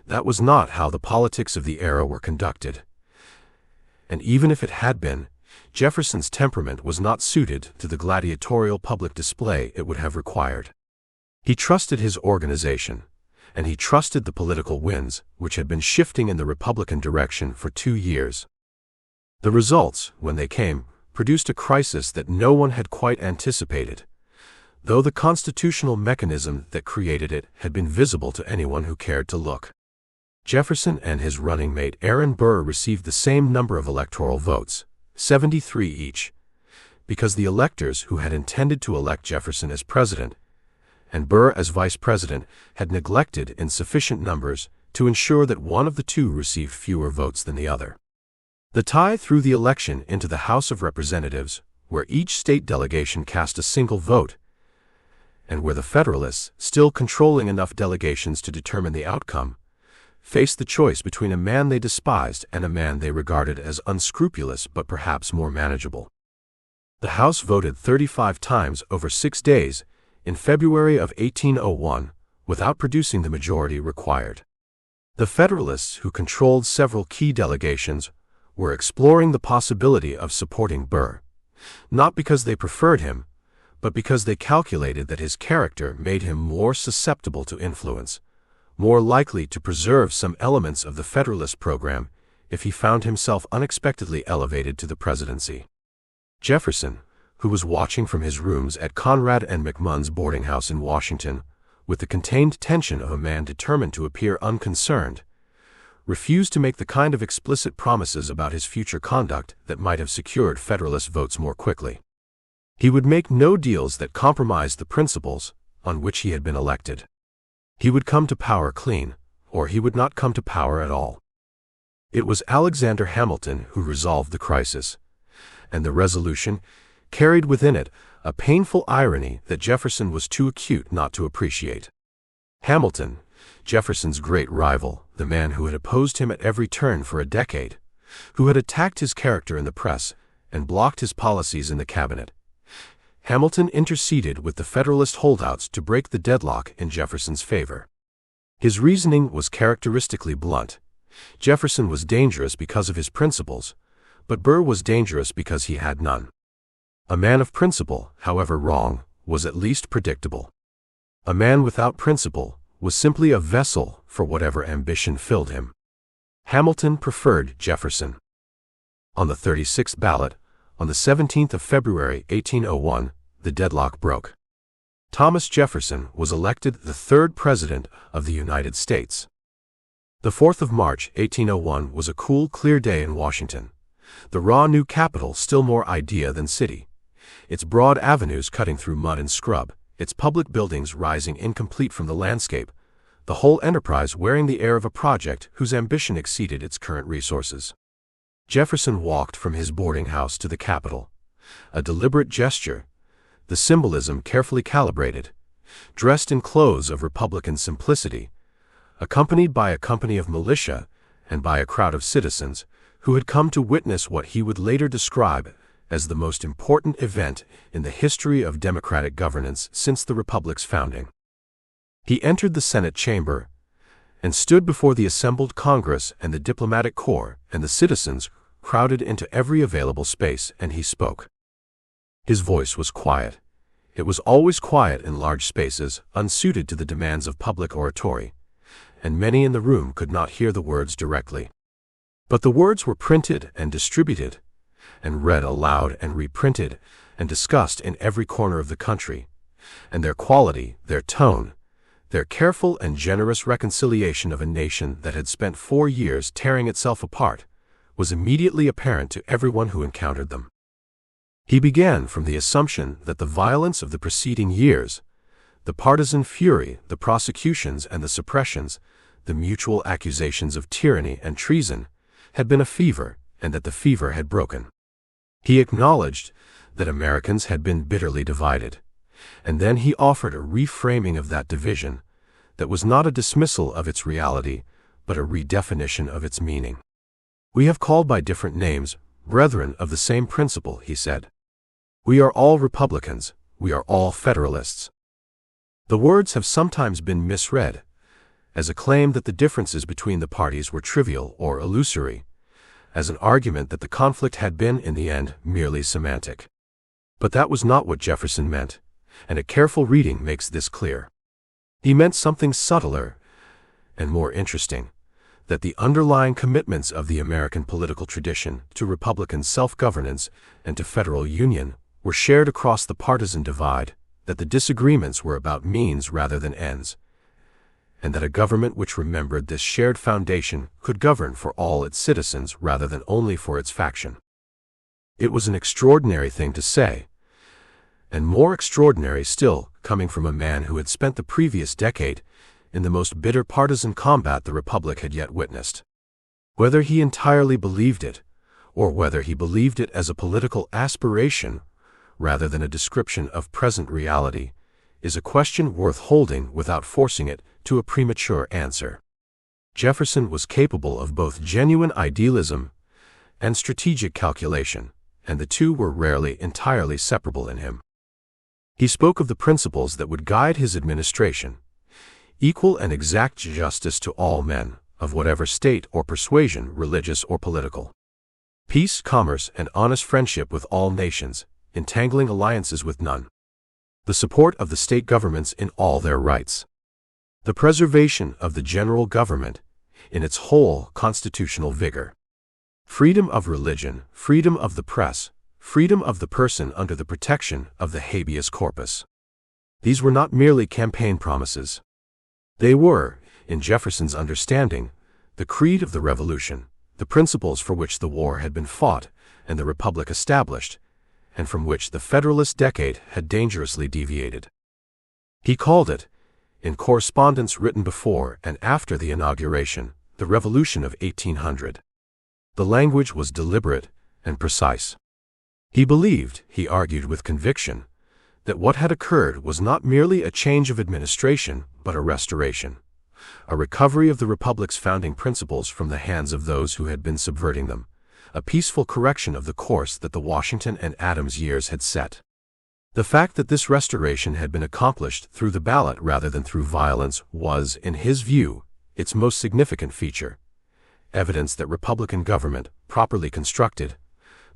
That was not how the politics of the era were conducted. And even if it had been, Jefferson's temperament was not suited to the gladiatorial public display it would have required. He trusted his organization, and he trusted the political winds, which had been shifting in the Republican direction for 2 years. The results, when they came, produced a crisis that no one had quite anticipated, though the constitutional mechanism that created it had been visible to anyone who cared to look. Jefferson and his running mate Aaron Burr received the same number of electoral votes, 73 each, because the electors who had intended to elect Jefferson as president and Burr as vice president had neglected in sufficient numbers to ensure that one of the two received fewer votes than the other. The tie threw the election into the House of Representatives, where each state delegation cast a single vote, and where the Federalists, still controlling enough delegations to determine the outcome, faced the choice between a man they despised and a man they regarded as unscrupulous but perhaps more manageable. The House voted 35 times over 6 days in February of 1801 without producing the majority required. The Federalists, who controlled several key delegations, were exploring the possibility of supporting Burr, not because they preferred him, but because they calculated that his character made him more susceptible to influence, more likely to preserve some elements of the Federalist program if he found himself unexpectedly elevated to the presidency. Jefferson, who was watching from his rooms at Conrad and McMunn's boarding house in Washington, with the contained tension of a man determined to appear unconcerned, refused to make the kind of explicit promises about his future conduct that might have secured Federalist votes more quickly. He would make no deals that compromised the principles on which he had been elected. He would come to power clean, or he would not come to power at all. It was Alexander Hamilton who resolved the crisis, and the resolution carried within it a painful irony that Jefferson was too acute not to appreciate. Hamilton, Jefferson's great rival, the man who had opposed him at every turn for a decade, who had attacked his character in the press and blocked his policies in the cabinet. Hamilton interceded with the Federalist holdouts to break the deadlock in Jefferson's favor. His reasoning was characteristically blunt. Jefferson was dangerous because of his principles, but Burr was dangerous because he had none. A man of principle, however wrong, was at least predictable. A man without principle was simply a vessel for whatever ambition filled him. Hamilton preferred Jefferson. On the 36th ballot, on the 17th of February 1801, the deadlock broke. Thomas Jefferson was elected the third President of the United States. The 4th of March 1801 was a cool, clear day in Washington, the raw new capital still more idea than city, its broad avenues cutting through mud and scrub, its public buildings rising incomplete from the landscape, the whole enterprise wearing the air of a project whose ambition exceeded its current resources. Jefferson walked from his boarding house to the Capitol, a deliberate gesture, the symbolism carefully calibrated, dressed in clothes of Republican simplicity, accompanied by a company of militia and by a crowd of citizens who had come to witness what he would later describe as the most important event in the history of democratic governance since the Republic's founding. He entered the Senate chamber and stood before the assembled Congress and the diplomatic corps, and the citizens crowded into every available space, and he spoke. His voice was quiet. It was always quiet in large spaces, unsuited to the demands of public oratory, and many in the room could not hear the words directly. But the words were printed and distributed, and read aloud and reprinted and discussed in every corner of the country, and their quality, their tone, their careful and generous reconciliation of a nation that had spent 4 years tearing itself apart, was immediately apparent to everyone who encountered them. He began from the assumption that the violence of the preceding years, the partisan fury, the prosecutions and the suppressions, the mutual accusations of tyranny and treason, had been a fever, and that the fever had broken. He acknowledged that Americans had been bitterly divided, and then he offered a reframing of that division that was not a dismissal of its reality, but a redefinition of its meaning. "We have called by different names, brethren of the same principle," he said. "We are all Republicans, we are all Federalists." The words have sometimes been misread as a claim that the differences between the parties were trivial or illusory, as an argument that the conflict had been, in the end, merely semantic. But that was not what Jefferson meant, and a careful reading makes this clear. He meant something subtler and more interesting, that the underlying commitments of the American political tradition to Republican self-governance and to federal union were shared across the partisan divide, that the disagreements were about means rather than ends, and that a government which remembered this shared foundation could govern for all its citizens rather than only for its faction. It was an extraordinary thing to say, and more extraordinary still, coming from a man who had spent the previous decade in the most bitter partisan combat the Republic had yet witnessed. Whether he entirely believed it, or whether he believed it as a political aspiration rather than a description of present reality, is a question worth holding without forcing it to a premature answer. Jefferson was capable of both genuine idealism and strategic calculation, and the two were rarely entirely separable in him. He spoke of the principles that would guide his administration: equal and exact justice to all men, of whatever state or persuasion, religious or political; peace, commerce, and honest friendship with all nations, entangling alliances with none; the support of the state governments in all their rights; the preservation of the general government in its whole constitutional vigor; freedom of religion, freedom of the press, freedom of the person under the protection of the habeas corpus. These were not merely campaign promises. They were, in Jefferson's understanding, the creed of the Revolution, the principles for which the war had been fought and the Republic established, and from which the Federalist decade had dangerously deviated. He called it, in correspondence written before and after the inauguration, the Revolution of 1800. The language was deliberate and precise. He believed, he argued with conviction, that what had occurred was not merely a change of administration, but a restoration, a recovery of the Republic's founding principles from the hands of those who had been subverting them, a peaceful correction of the course that the Washington and Adams years had set. The fact that this restoration had been accomplished through the ballot rather than through violence was, in his view, its most significant feature, evidence that Republican government, properly constructed,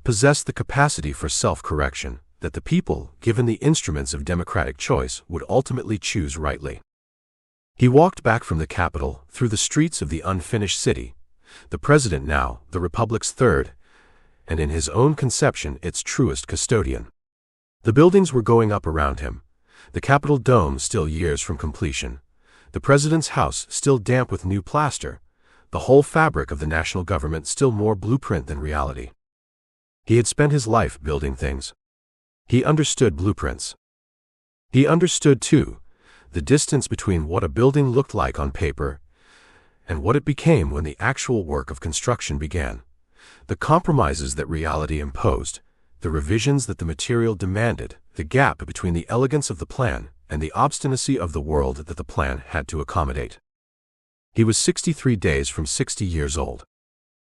possessed the capacity for self-correction, that the people, given the instruments of democratic choice, would ultimately choose rightly. He walked back from the Capitol, through the streets of the unfinished city, the president now, the Republic's third, and in his own conception its truest custodian. The buildings were going up around him, the Capitol dome still years from completion, the president's house still damp with new plaster, the whole fabric of the national government still more blueprint than reality. He had spent his life building things. He understood blueprints. He understood, too, the distance between what a building looked like on paper and what it became when the actual work of construction began, the compromises that reality imposed, the revisions that the material demanded, the gap between the elegance of the plan and the obstinacy of the world that the plan had to accommodate. He was 63 days from 60 years old.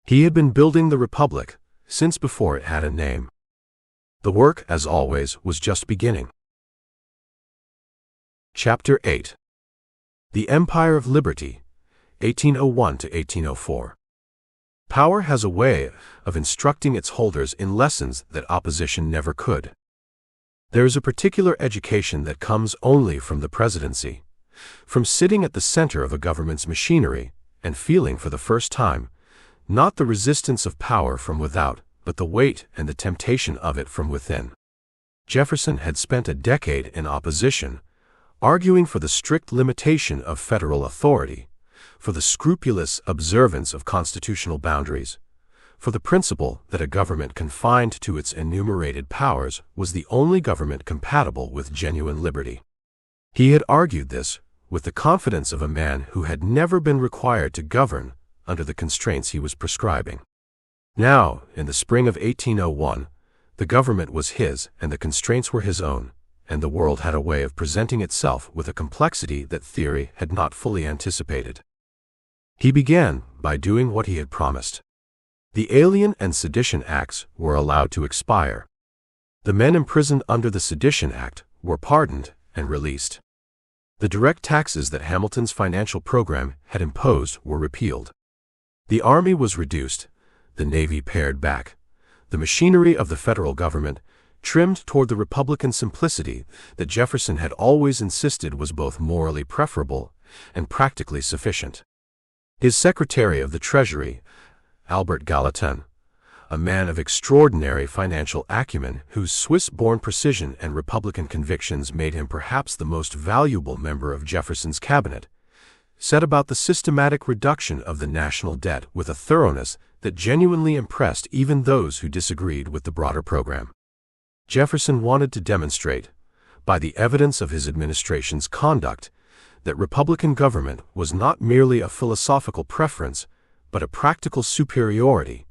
He had been building the Republic since before it had a name. The work, as always, was just beginning. Chapter 8. The Empire of Liberty, 1801 to 1804. Power has a way of instructing its holders in lessons that opposition never could. There is a particular education that comes only from the presidency, from sitting at the center of a government's machinery and feeling for the first time, not the resistance of power from without, but the weight and the temptation of it from within. Jefferson had spent a decade in opposition, arguing for the strict limitation of federal authority, for the scrupulous observance of constitutional boundaries, for the principle that a government confined to its enumerated powers was the only government compatible with genuine liberty. He had argued this with the confidence of a man who had never been required to govern under the constraints he was prescribing. Now, in the spring of 1801, the government was his and the constraints were his own, and the world had a way of presenting itself with a complexity that theory had not fully anticipated. He began by doing what he had promised. The Alien and Sedition Acts were allowed to expire. The men imprisoned under the Sedition Act were pardoned and released. The direct taxes that Hamilton's financial program had imposed were repealed. The army was reduced, the navy pared back, the machinery of the federal government trimmed toward the Republican simplicity that Jefferson had always insisted was both morally preferable and practically sufficient. His Secretary of the Treasury, Albert Gallatin, a man of extraordinary financial acumen whose Swiss-born precision and Republican convictions made him perhaps the most valuable member of Jefferson's cabinet, set about the systematic reduction of the national debt with a thoroughness that genuinely impressed even those who disagreed with the broader program. Jefferson wanted to demonstrate, by the evidence of his administration's conduct, that Republican government was not merely a philosophical preference, but a practical superiority,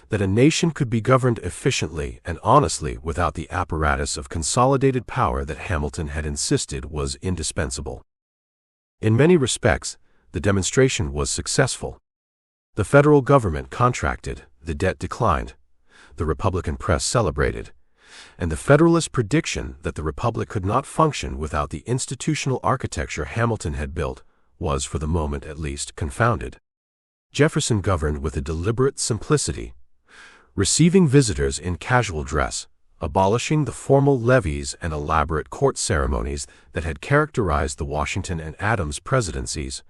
that a nation could be governed efficiently and honestly without the apparatus of consolidated power that Hamilton had insisted was indispensable. In many respects, the demonstration was successful. The federal government contracted, the debt declined, the Republican press celebrated, and the Federalist prediction that the Republic could not function without the institutional architecture Hamilton had built was, for the moment at least, confounded. Jefferson governed with a deliberate simplicity, receiving visitors in casual dress, abolishing the formal levees and elaborate court ceremonies that had characterized the Washington and Adams presidencies,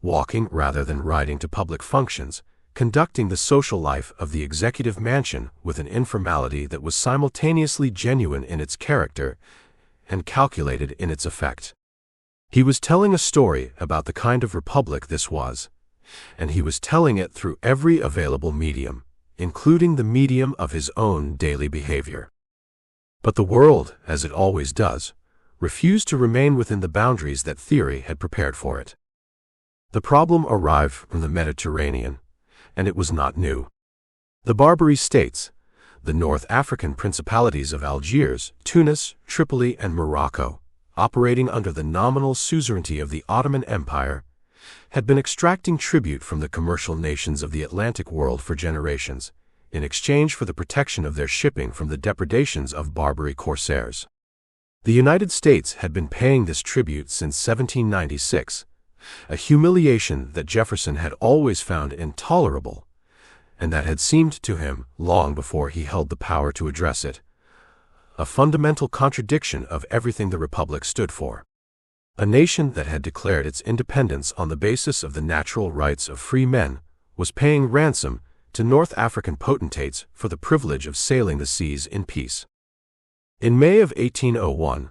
walking rather than riding to public functions, conducting the social life of the executive mansion with an informality that was simultaneously genuine in its character and calculated in its effect. He was telling a story about the kind of republic this was, and he was telling it through every available medium, including the medium of his own daily behavior. But the world, as it always does, refused to remain within the boundaries that theory had prepared for it. The problem arrived from the Mediterranean, and it was not new. The Barbary states, the North African principalities of Algiers, Tunis, Tripoli, and Morocco, operating under the nominal suzerainty of the Ottoman Empire, had been extracting tribute from the commercial nations of the Atlantic world for generations, in exchange for the protection of their shipping from the depredations of Barbary corsairs. The United States had been paying this tribute since 1796, a humiliation that Jefferson had always found intolerable, and that had seemed to him, long before he held the power to address it, a fundamental contradiction of everything the Republic stood for. A nation that had declared its independence on the basis of the natural rights of free men was paying ransom to North African potentates for the privilege of sailing the seas in peace. In May of 1801,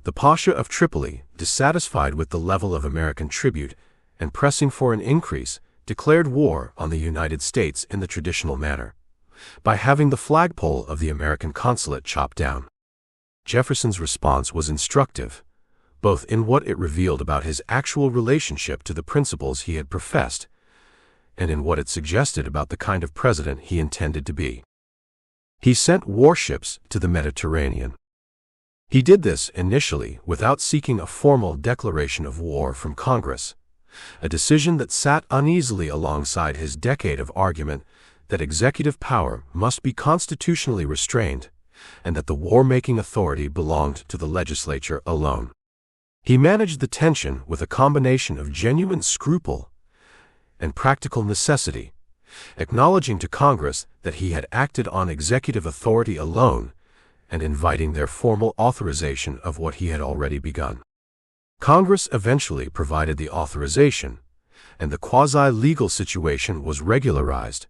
the Pasha of Tripoli, dissatisfied with the level of American tribute and pressing for an increase, declared war on the United States in the traditional manner, by having the flagpole of the American consulate chopped down. Jefferson's response was instructive, both in what it revealed about his actual relationship to the principles he had professed, and in what it suggested about the kind of president he intended to be. He sent warships to the Mediterranean. He did this initially without seeking a formal declaration of war from Congress, a decision that sat uneasily alongside his decade of argument that executive power must be constitutionally restrained and that the war-making authority belonged to the legislature alone. He managed the tension with a combination of genuine scruple and practical necessity, acknowledging to Congress that he had acted on executive authority alone and inviting their formal authorization of what he had already begun. Congress eventually provided the authorization, and the quasi-legal situation was regularized,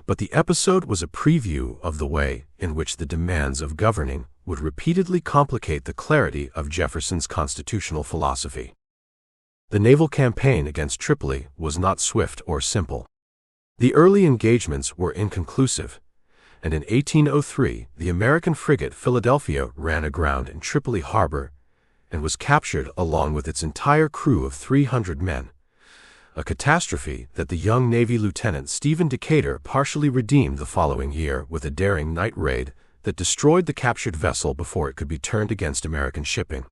but the episode was a preview of the way in which the demands of governing would repeatedly complicate the clarity of Jefferson's constitutional philosophy. The naval campaign against Tripoli was not swift or simple. The early engagements were inconclusive, and in 1803 the American frigate Philadelphia ran aground in Tripoli harbor and was captured along with its entire crew of 300 men, a catastrophe that the young Navy Lieutenant Stephen Decatur partially redeemed the following year with a daring night raid that destroyed the captured vessel before it could be turned against American shipping.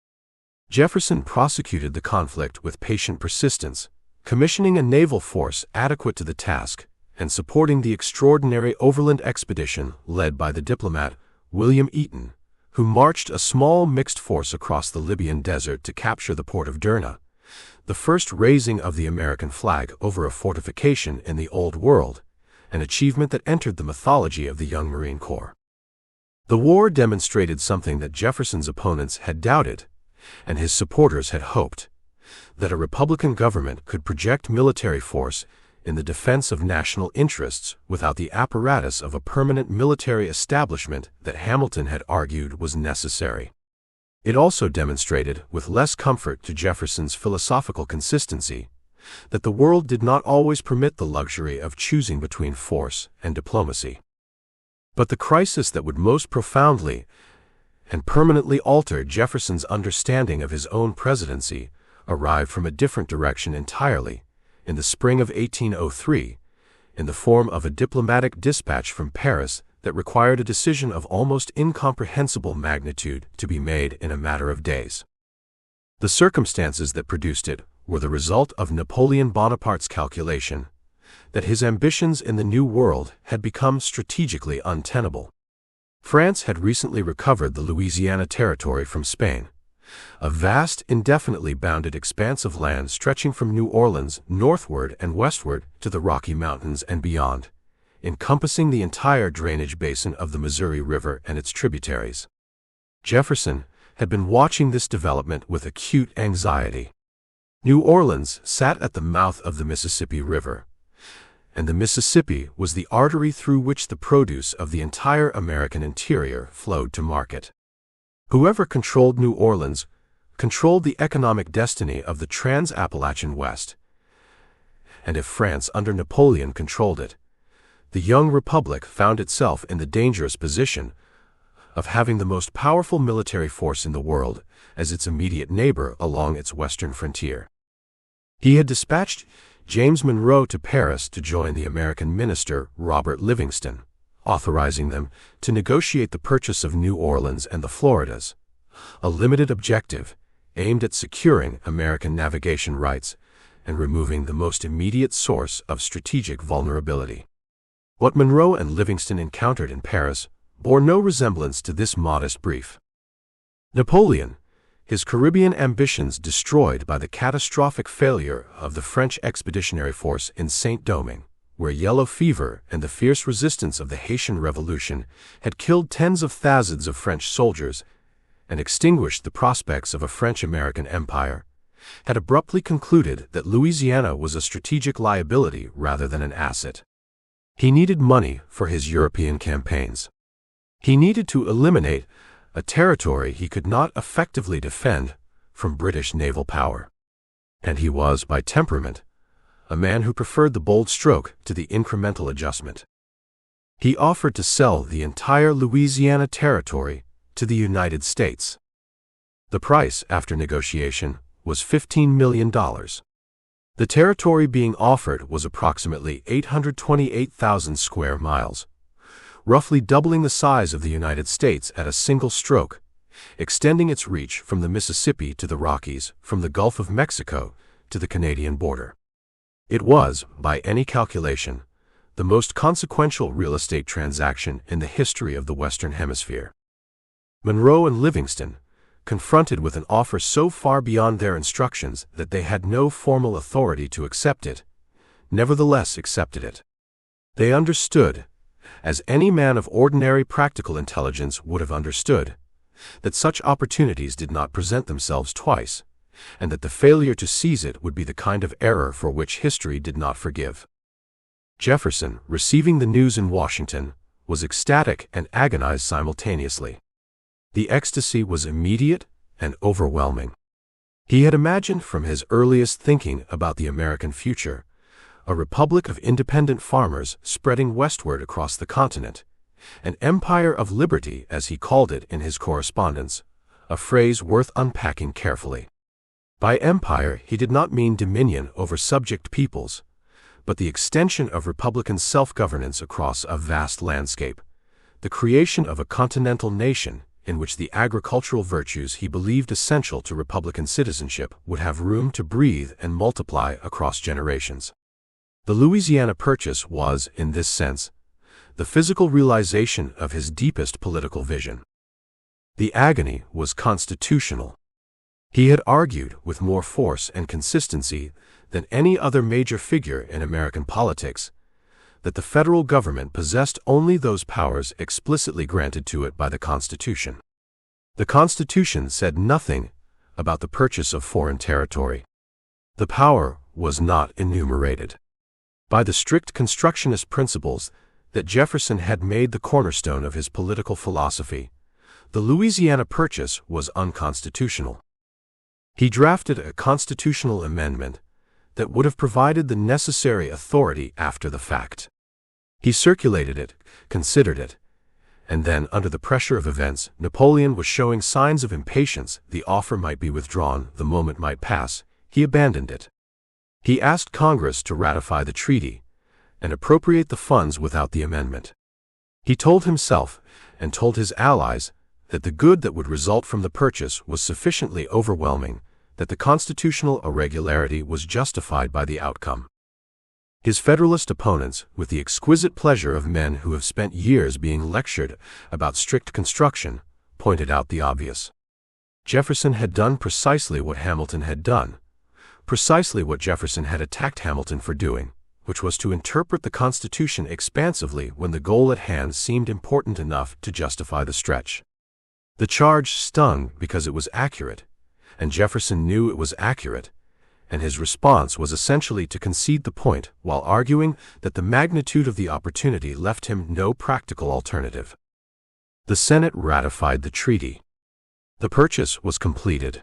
Jefferson prosecuted the conflict with patient persistence, commissioning a naval force adequate to the task and supporting the extraordinary overland expedition led by the diplomat William Eaton, who marched a small mixed force across the Libyan desert to capture the port of Derna, the first raising of the American flag over a fortification in the Old World, an achievement that entered the mythology of the young Marine Corps. The war demonstrated something that Jefferson's opponents had doubted, and his supporters had hoped, that a Republican government could project military force in the defense of national interests without the apparatus of a permanent military establishment that Hamilton had argued was necessary. It also demonstrated, with less comfort to Jefferson's philosophical consistency, that the world did not always permit the luxury of choosing between force and diplomacy. But the crisis that would most profoundly and permanently alter Jefferson's understanding of his own presidency arrived from a different direction entirely, in the spring of 1803, in the form of a diplomatic dispatch from Paris that required a decision of almost incomprehensible magnitude to be made in a matter of days. The circumstances that produced it were the result of Napoleon Bonaparte's calculation that his ambitions in the New World had become strategically untenable. France had recently recovered the Louisiana Territory from Spain, a vast, indefinitely bounded expanse of land stretching from New Orleans northward and westward to the Rocky Mountains and beyond, encompassing the entire drainage basin of the Missouri River and its tributaries. Jefferson had been watching this development with acute anxiety. New Orleans sat at the mouth of the Mississippi River, and the Mississippi was the artery through which the produce of the entire American interior flowed to market. Whoever controlled New Orleans controlled the economic destiny of the Trans-Appalachian West, and if France under Napoleon controlled it, the young republic found itself in the dangerous position of having the most powerful military force in the world as its immediate neighbor along its western frontier. He had dispatched James Monroe to Paris to join the American minister Robert Livingston, authorizing them to negotiate the purchase of New Orleans and the Floridas, a limited objective aimed at securing American navigation rights and removing the most immediate source of strategic vulnerability. What Monroe and Livingston encountered in Paris bore no resemblance to this modest brief. Napoleon, his Caribbean ambitions destroyed by the catastrophic failure of the French expeditionary force in Saint-Domingue, where yellow fever and the fierce resistance of the Haitian Revolution had killed tens of thousands of French soldiers and extinguished the prospects of a French-American empire, had abruptly concluded that Louisiana was a strategic liability rather than an asset. He needed money for his European campaigns. He needed to eliminate a territory he could not effectively defend from British naval power. And he was, by temperament, a man who preferred the bold stroke to the incremental adjustment. He offered to sell the entire Louisiana Territory to the United States. The price, after negotiation, was $15 million. The territory being offered was approximately 828,000 square miles, roughly doubling the size of the United States at a single stroke, extending its reach from the Mississippi to the Rockies, from the Gulf of Mexico to the Canadian border. It was, by any calculation, the most consequential real estate transaction in the history of the Western Hemisphere. Monroe and Livingston, confronted with an offer so far beyond their instructions that they had no formal authority to accept it, nevertheless accepted it. They understood, as any man of ordinary practical intelligence would have understood, that such opportunities did not present themselves twice, and that the failure to seize it would be the kind of error for which history did not forgive. Jefferson, receiving the news in Washington, was ecstatic and agonized simultaneously. The ecstasy was immediate and overwhelming. He had imagined from his earliest thinking about the American future a republic of independent farmers spreading westward across the continent, an empire of liberty as he called it in his correspondence, a phrase worth unpacking carefully. By empire he did not mean dominion over subject peoples, but the extension of republican self-governance across a vast landscape, the creation of a continental nation in which the agricultural virtues he believed essential to republican citizenship would have room to breathe and multiply across generations. The Louisiana Purchase was, in this sense, the physical realization of his deepest political vision. The agony was constitutional. He had argued with more force and consistency than any other major figure in American politics that the federal government possessed only those powers explicitly granted to it by the Constitution. The Constitution said nothing about the purchase of foreign territory. The power was not enumerated. By the strict constructionist principles that Jefferson had made the cornerstone of his political philosophy, the Louisiana Purchase was unconstitutional. He drafted a constitutional amendment that would have provided the necessary authority after the fact. He circulated it, considered it, and then, under the pressure of events, Napoleon was showing signs of impatience. The offer might be withdrawn, the moment might pass. He abandoned it. He asked Congress to ratify the treaty and appropriate the funds without the amendment. He told himself and told his allies that the good that would result from the purchase was sufficiently overwhelming, that the constitutional irregularity was justified by the outcome. His Federalist opponents, with the exquisite pleasure of men who have spent years being lectured about strict construction, pointed out the obvious. Jefferson had done precisely what Hamilton had done, precisely what Jefferson had attacked Hamilton for doing, which was to interpret the Constitution expansively when the goal at hand seemed important enough to justify the stretch. The charge stung because it was accurate, and Jefferson knew it was accurate, and his response was essentially to concede the point while arguing that the magnitude of the opportunity left him no practical alternative. The Senate ratified the treaty. The purchase was completed,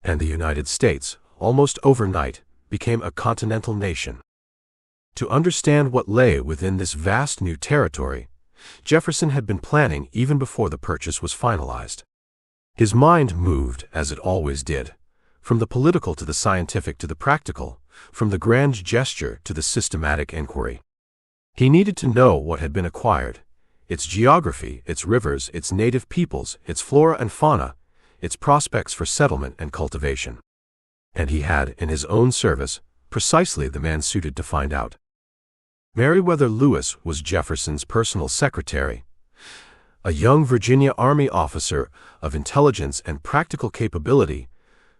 and the United States, almost overnight, became a continental nation. To understand what lay within this vast new territory, Jefferson had been planning even before the purchase was finalized. His mind moved, as it always did, from the political to the scientific to the practical, from the grand gesture to the systematic inquiry. He needed to know what had been acquired, its geography, its rivers, its native peoples, its flora and fauna, its prospects for settlement and cultivation. And he had, in his own service, precisely the man suited to find out. Meriwether Lewis was Jefferson's personal secretary, a young Virginia Army officer of intelligence and practical capability,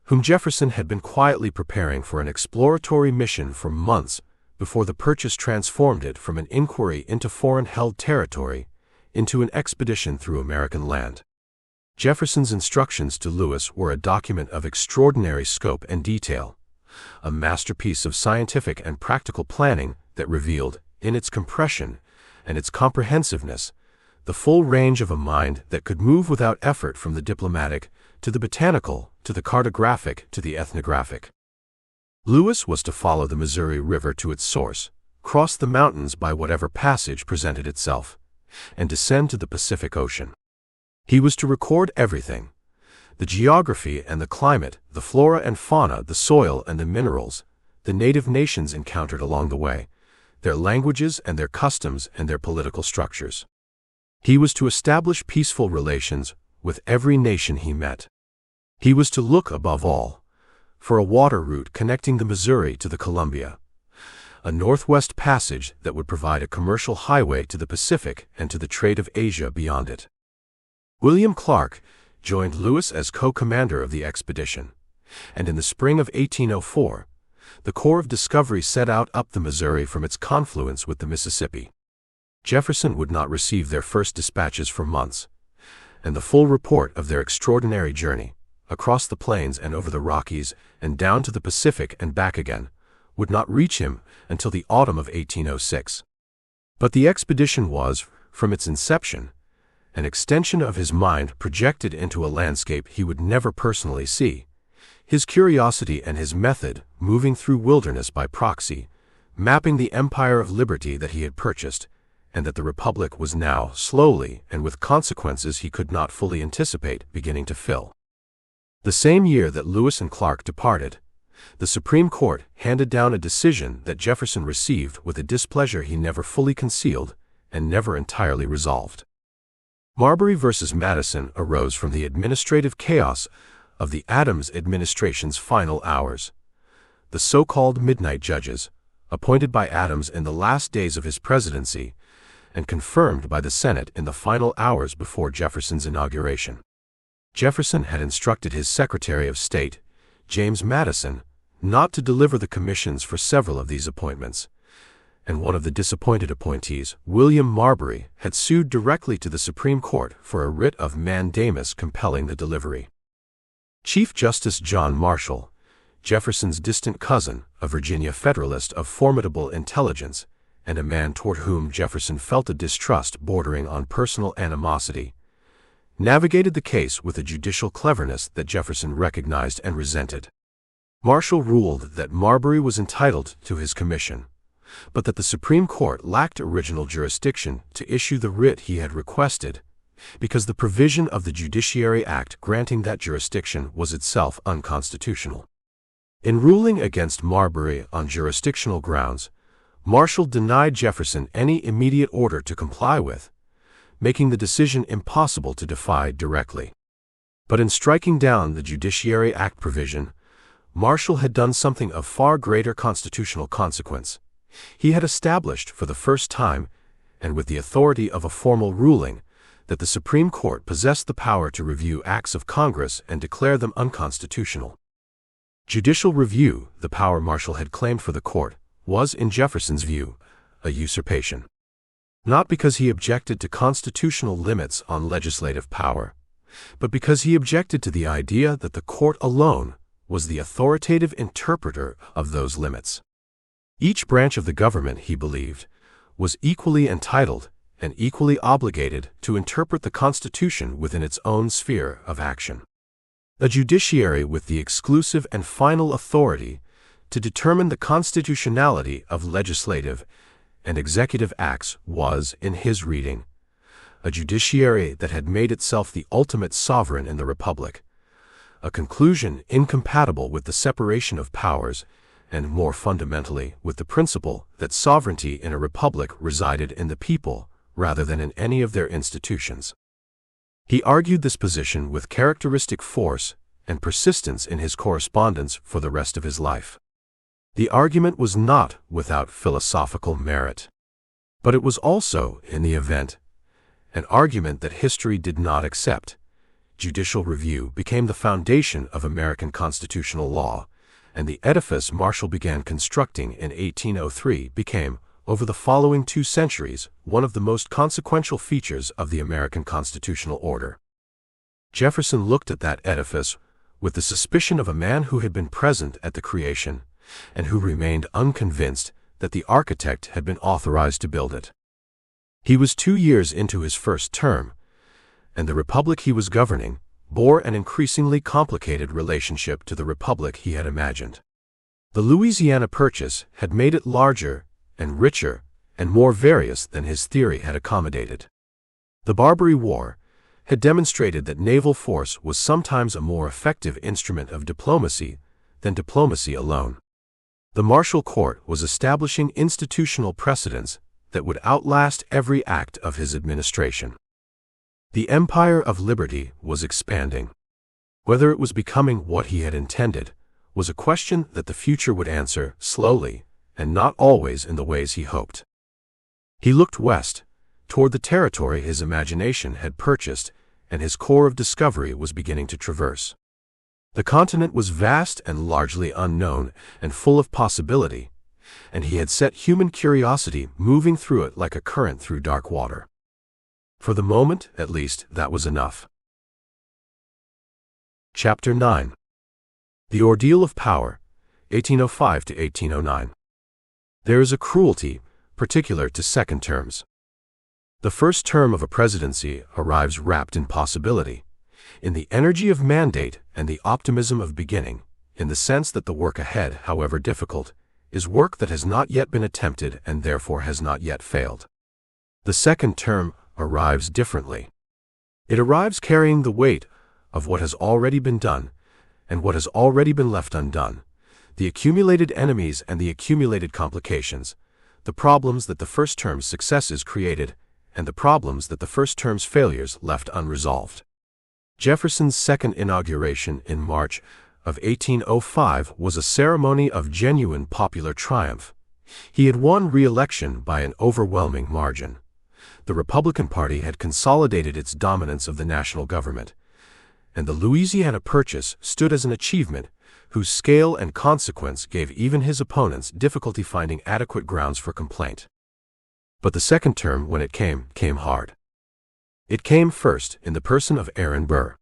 whom Jefferson had been quietly preparing for an exploratory mission for months before the purchase transformed it from an inquiry into foreign-held territory into an expedition through American land. Jefferson's instructions to Lewis were a document of extraordinary scope and detail, a masterpiece of scientific and practical planning that revealed, in its compression and its comprehensiveness, the full range of a mind that could move without effort from the diplomatic to the botanical to the cartographic to the ethnographic. Lewis was to follow the Missouri River to its source, cross the mountains by whatever passage presented itself, and descend to the Pacific Ocean. He was to record everything: the geography and the climate, the flora and fauna, the soil and the minerals, the native nations encountered along the way, their languages and their customs and their political structures. He was to establish peaceful relations with every nation he met. He was to look, above all, for a water route connecting the Missouri to the Columbia, a northwest passage that would provide a commercial highway to the Pacific and to the trade of Asia beyond it. William Clark joined Lewis as co-commander of the expedition, and in the spring of 1804, the Corps of Discovery set out up the Missouri from its confluence with the Mississippi. Jefferson would not receive their first dispatches for months, and the full report of their extraordinary journey, across the plains and over the Rockies and down to the Pacific and back again, would not reach him until the autumn of 1806. But the expedition was, from its inception, an extension of his mind projected into a landscape he would never personally see, his curiosity and his method moving through wilderness by proxy, mapping the empire of liberty that he had purchased, and that the Republic was now, slowly and with consequences he could not fully anticipate, beginning to fill. The same year that Lewis and Clark departed, the Supreme Court handed down a decision that Jefferson received with a displeasure he never fully concealed and never entirely resolved. Marbury versus Madison arose from the administrative chaos of the Adams administration's final hours. The so-called midnight judges, appointed by Adams in the last days of his presidency and confirmed by the Senate in the final hours before Jefferson's inauguration. Jefferson had instructed his Secretary of State, James Madison, not to deliver the commissions for several of these appointments, and one of the disappointed appointees, William Marbury, had sued directly to the Supreme Court for a writ of mandamus compelling the delivery. Chief Justice John Marshall, Jefferson's distant cousin, a Virginia Federalist of formidable intelligence, and a man toward whom Jefferson felt a distrust bordering on personal animosity, navigated the case with a judicial cleverness that Jefferson recognized and resented. Marshall ruled that Marbury was entitled to his commission, but that the Supreme Court lacked original jurisdiction to issue the writ he had requested, because the provision of the Judiciary Act granting that jurisdiction was itself unconstitutional. In ruling against Marbury on jurisdictional grounds, Marshall denied Jefferson any immediate order to comply with, making the decision impossible to defy directly. But in striking down the Judiciary Act provision, Marshall had done something of far greater constitutional consequence. He had established for the first time, and with the authority of a formal ruling, that the Supreme Court possessed the power to review acts of Congress and declare them unconstitutional. Judicial review, the power Marshall had claimed for the court, was, in Jefferson's view, a usurpation. Not because he objected to constitutional limits on legislative power, but because he objected to the idea that the court alone was the authoritative interpreter of those limits. Each branch of the government, he believed, was equally entitled and equally obligated to interpret the Constitution within its own sphere of action. A judiciary with the exclusive and final authority to determine the constitutionality of legislative and executive acts was, in his reading, a judiciary that had made itself the ultimate sovereign in the Republic, a conclusion incompatible with the separation of powers and, more fundamentally, with the principle that sovereignty in a republic resided in the people rather than in any of their institutions. He argued this position with characteristic force and persistence in his correspondence for the rest of his life. The argument was not without philosophical merit, but it was also, in the event, an argument that history did not accept. Judicial review became the foundation of American constitutional law, and the edifice Marshall began constructing in 1803 became, over the following 2 centuries, one of the most consequential features of the American constitutional order. Jefferson looked at that edifice with the suspicion of a man who had been present at the creation and who remained unconvinced that the architect had been authorized to build it. He was 2 years into his first term, and the republic he was governing bore an increasingly complicated relationship to the republic he had imagined. The Louisiana Purchase had made it larger and richer and more various than his theory had accommodated. The Barbary War had demonstrated that naval force was sometimes a more effective instrument of diplomacy than diplomacy alone. The Marshall Court was establishing institutional precedents that would outlast every act of his administration. The empire of liberty was expanding. Whether it was becoming what he had intended was a question that the future would answer slowly and not always in the ways he hoped. He looked west, toward the territory his imagination had purchased and his core of discovery was beginning to traverse. The continent was vast and largely unknown and full of possibility, and he had set human curiosity moving through it like a current through dark water. For the moment, at least, that was enough. Chapter 9. The Ordeal of Power, 1805 to 1809. There is a cruelty particular to second terms. The first term of a presidency arrives wrapped in possibility, in the energy of mandate and the optimism of beginning, in the sense that the work ahead, however difficult, is work that has not yet been attempted and therefore has not yet failed. The second term arrives differently. It arrives carrying the weight of what has already been done and what has already been left undone, the accumulated enemies and the accumulated complications, the problems that the first term's successes created, and the problems that the first term's failures left unresolved. Jefferson's second inauguration in March of 1805 was a ceremony of genuine popular triumph. He had won re-election by an overwhelming margin. The Republican Party had consolidated its dominance of the national government, and the Louisiana Purchase stood as an achievement whose scale and consequence gave even his opponents difficulty finding adequate grounds for complaint. But the second term, when it came hard. It came first in the person of Aaron Burr.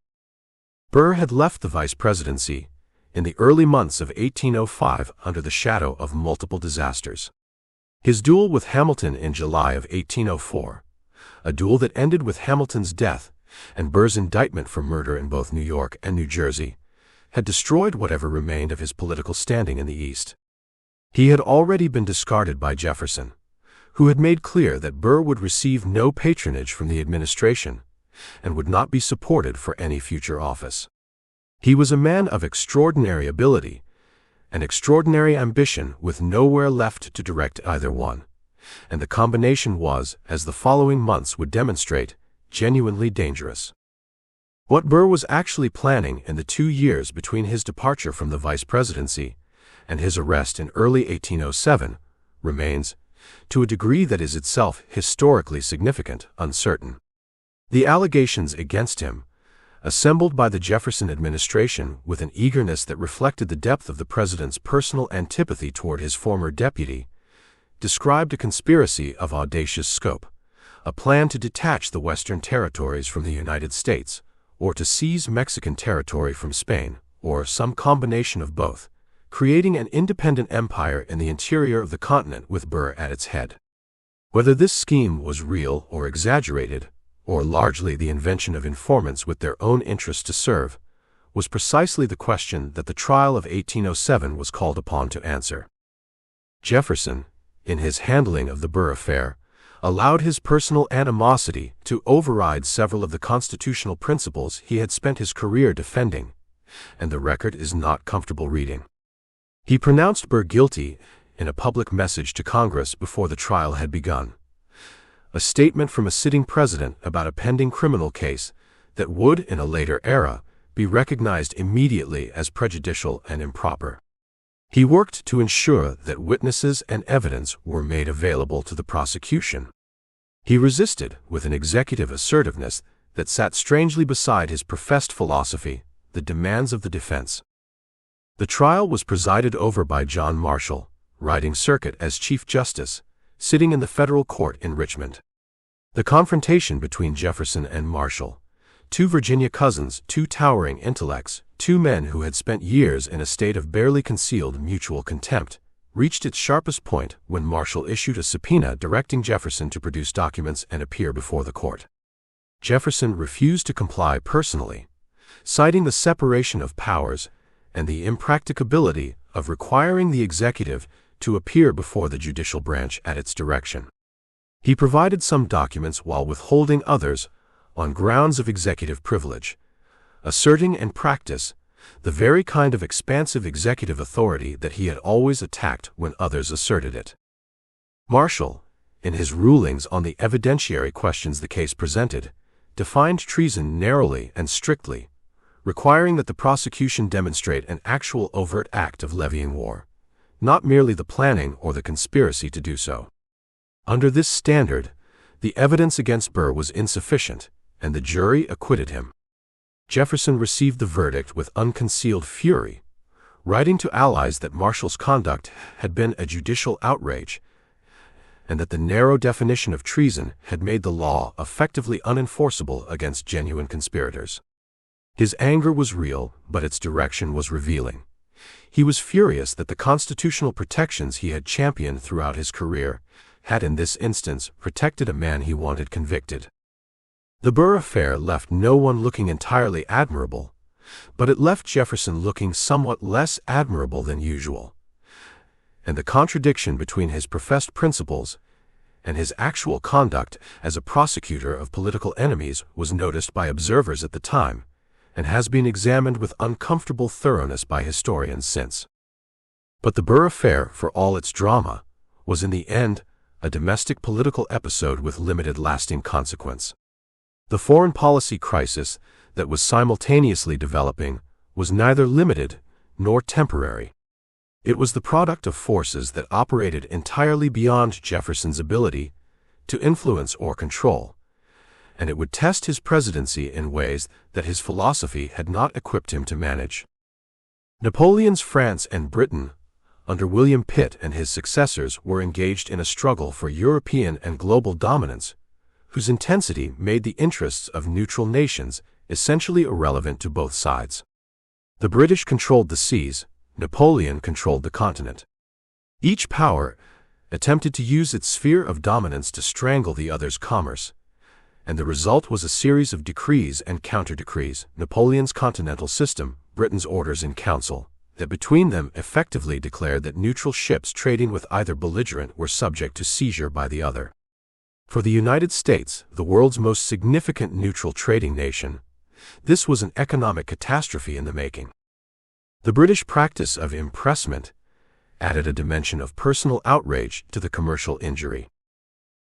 Burr had left the vice presidency in the early months of 1805 under the shadow of multiple disasters. His duel with Hamilton in July of 1804, a duel that ended with Hamilton's death, and Burr's indictment for murder in both New York and New Jersey, had destroyed whatever remained of his political standing in the East. He had already been discarded by Jefferson, who had made clear that Burr would receive no patronage from the administration and would not be supported for any future office. He was a man of extraordinary ability and extraordinary ambition with nowhere left to direct either one, and the combination was, as the following months would demonstrate, genuinely dangerous. What Burr was actually planning in the 2 years between his departure from the vice presidency and his arrest in early 1807 remains, to a degree that is itself historically significant, uncertain. The allegations against him, assembled by the Jefferson administration with an eagerness that reflected the depth of the president's personal antipathy toward his former deputy, described a conspiracy of audacious scope, a plan to detach the Western territories from the United States, or to seize Mexican territory from Spain, or some combination of both, creating an independent empire in the interior of the continent with Burr at its head. Whether this scheme was real or exaggerated, or largely the invention of informants with their own interests to serve, was precisely the question that the trial of 1807 was called upon to answer. Jefferson, in his handling of the Burr affair, allowed his personal animosity to override several of the constitutional principles he had spent his career defending, and the record is not comfortable reading. He pronounced Burr guilty in a public message to Congress before the trial had begun, a statement from a sitting president about a pending criminal case that would, in a later era, be recognized immediately as prejudicial and improper. He worked to ensure that witnesses and evidence were made available to the prosecution. He resisted with an executive assertiveness that sat strangely beside his professed philosophy, the demands of the defense. The trial was presided over by John Marshall, riding circuit as Chief Justice, sitting in the federal court in Richmond. The confrontation between Jefferson and Marshall, two Virginia cousins, two towering intellects, two men who had spent years in a state of barely concealed mutual contempt, reached its sharpest point when Marshall issued a subpoena directing Jefferson to produce documents and appear before the court. Jefferson refused to comply personally, citing the separation of powers and the impracticability of requiring the executive to appear before the judicial branch at its direction. He provided some documents while withholding others on grounds of executive privilege, asserting in practice the very kind of expansive executive authority that he had always attacked when others asserted it. Marshall, in his rulings on the evidentiary questions the case presented, defined treason narrowly and strictly, requiring that the prosecution demonstrate an actual overt act of levying war, not merely the planning or the conspiracy to do so. Under this standard, the evidence against Burr was insufficient, and the jury acquitted him. Jefferson received the verdict with unconcealed fury, writing to allies that Marshall's conduct had been a judicial outrage, and that the narrow definition of treason had made the law effectively unenforceable against genuine conspirators. His anger was real, but its direction was revealing. He was furious that the constitutional protections he had championed throughout his career had in this instance protected a man he wanted convicted. The Burr affair left no one looking entirely admirable, but it left Jefferson looking somewhat less admirable than usual. and the contradiction between his professed principles and his actual conduct as a prosecutor of political enemies was noticed by observers at the time, and has been examined with uncomfortable thoroughness by historians since. But the Burr affair, for all its drama, was in the end a domestic political episode with limited lasting consequence. The foreign policy crisis that was simultaneously developing was neither limited nor temporary. It was the product of forces that operated entirely beyond Jefferson's ability to influence or control, and it would test his presidency in ways that his philosophy had not equipped him to manage. Napoleon's France and Britain, under William Pitt and his successors, were engaged in a struggle for European and global dominance, whose intensity made the interests of neutral nations essentially irrelevant to both sides. The British controlled the seas, Napoleon controlled the continent. Each power attempted to use its sphere of dominance to strangle the other's commerce, and the result was a series of decrees and counter-decrees, Napoleon's continental system, Britain's orders in council, that between them effectively declared that neutral ships trading with either belligerent were subject to seizure by the other. For the United States, the world's most significant neutral trading nation, this was an economic catastrophe in the making. The British practice of impressment added a dimension of personal outrage to the commercial injury.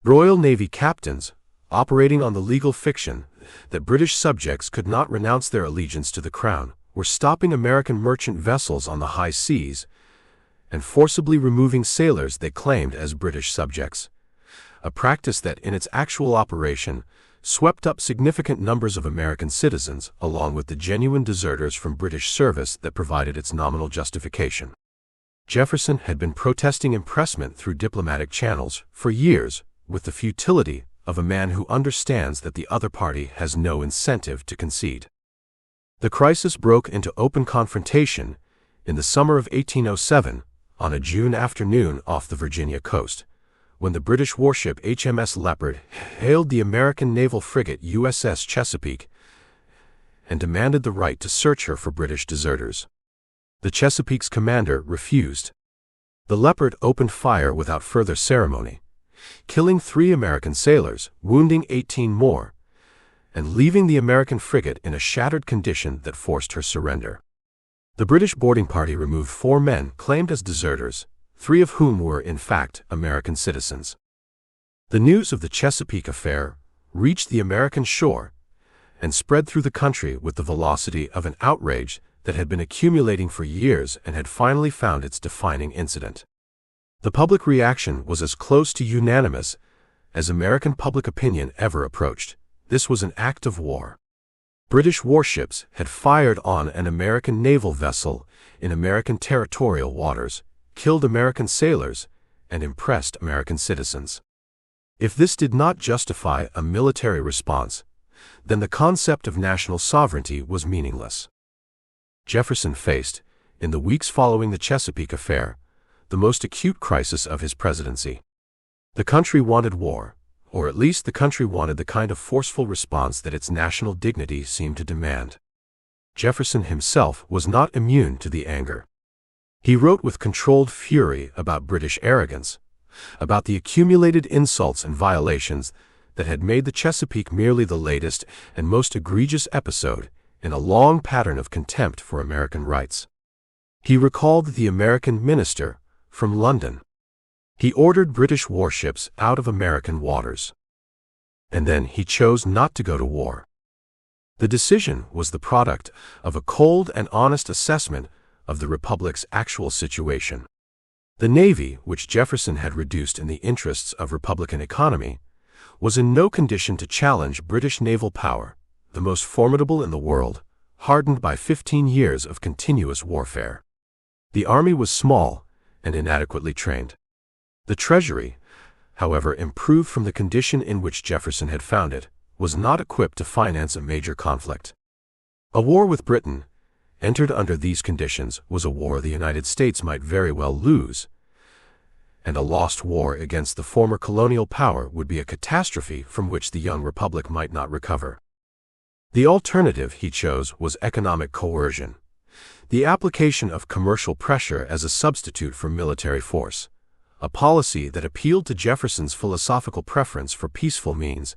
Royal Navy captains, operating on the legal fiction that British subjects could not renounce their allegiance to the crown, were stopping American merchant vessels on the high seas and forcibly removing sailors they claimed as British subjects, a practice that in its actual operation swept up significant numbers of American citizens along with the genuine deserters from British service that provided its nominal justification. Jefferson had been protesting impressment through diplomatic channels for years with the futility of a man who understands that the other party has no incentive to concede. The crisis broke into open confrontation in the summer of 1807 on a June afternoon off the Virginia coast, when the British warship HMS Leopard hailed the American naval frigate USS Chesapeake and demanded the right to search her for British deserters. The Chesapeake's commander refused. The Leopard opened fire without further ceremony, killing 3 American sailors, wounding 18 more, and leaving the American frigate in a shattered condition that forced her surrender. The British boarding party removed 4 men claimed as deserters, 3 of whom were, in fact, American citizens. The news of the Chesapeake affair reached the American shore and spread through the country with the velocity of an outrage that had been accumulating for years and had finally found its defining incident. The public reaction was as close to unanimous as American public opinion ever approached. This was an act of war. British warships had fired on an American naval vessel in American territorial waters, killed American sailors, and impressed American citizens. If this did not justify a military response, then the concept of national sovereignty was meaningless. Jefferson faced, in the weeks following the Chesapeake affair, the most acute crisis of his presidency. The country wanted war, or at least the country wanted the kind of forceful response that its national dignity seemed to demand. Jefferson himself was not immune to the anger. He wrote with controlled fury about British arrogance, about the accumulated insults and violations that had made the Chesapeake merely the latest and most egregious episode in a long pattern of contempt for American rights. He recalled the American minister from London. He ordered British warships out of American waters. And then he chose not to go to war. The decision was the product of a cold and honest assessment of the Republic's actual situation. The Navy, which Jefferson had reduced in the interests of Republican economy, was in no condition to challenge British naval power, the most formidable in the world, hardened by 15 years of continuous warfare. The army was small and inadequately trained. The Treasury, however improved from the condition in which Jefferson had found it, was not equipped to finance a major conflict. A war with Britain, entered under these conditions, was a war the United States might very well lose, and a lost war against the former colonial power would be a catastrophe from which the young republic might not recover. The alternative he chose was economic coercion. The application of commercial pressure as a substitute for military force, a policy that appealed to Jefferson's philosophical preference for peaceful means,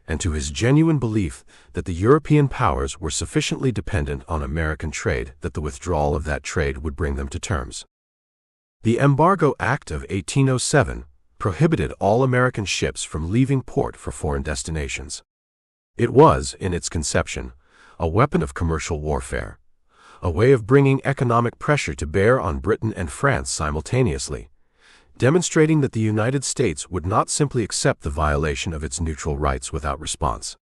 and to his genuine belief that the European powers were sufficiently dependent on American trade that the withdrawal of that trade would bring them to terms. The Embargo Act of 1807 prohibited all American ships from leaving port for foreign destinations. It was, in its conception, a weapon of commercial warfare, a way of bringing economic pressure to bear on Britain and France simultaneously, demonstrating that the United States would not simply accept the violation of its neutral rights without response.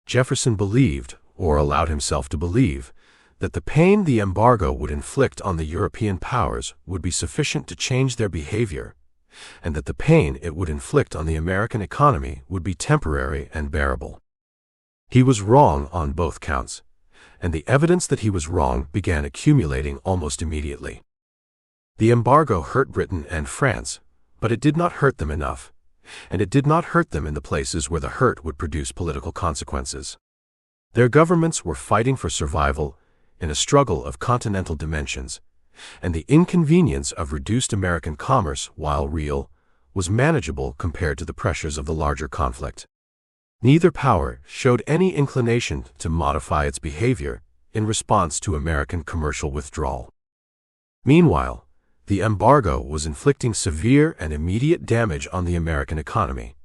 Jefferson believed, or allowed himself to believe, that the pain the embargo would inflict on the European powers would be sufficient to change their behavior, and that the pain it would inflict on the American economy would be temporary and bearable. He was wrong on both counts, and the evidence that he was wrong began accumulating almost immediately. The embargo hurt Britain and France, but it did not hurt them enough, and it did not hurt them in the places where the hurt would produce political consequences. Their governments were fighting for survival in a struggle of continental dimensions, and the inconvenience of reduced American commerce, while real, was manageable compared to the pressures of the larger conflict. Neither power showed any inclination to modify its behavior in response to American commercial withdrawal. Meanwhile, the embargo was inflicting severe and immediate damage on the American economy,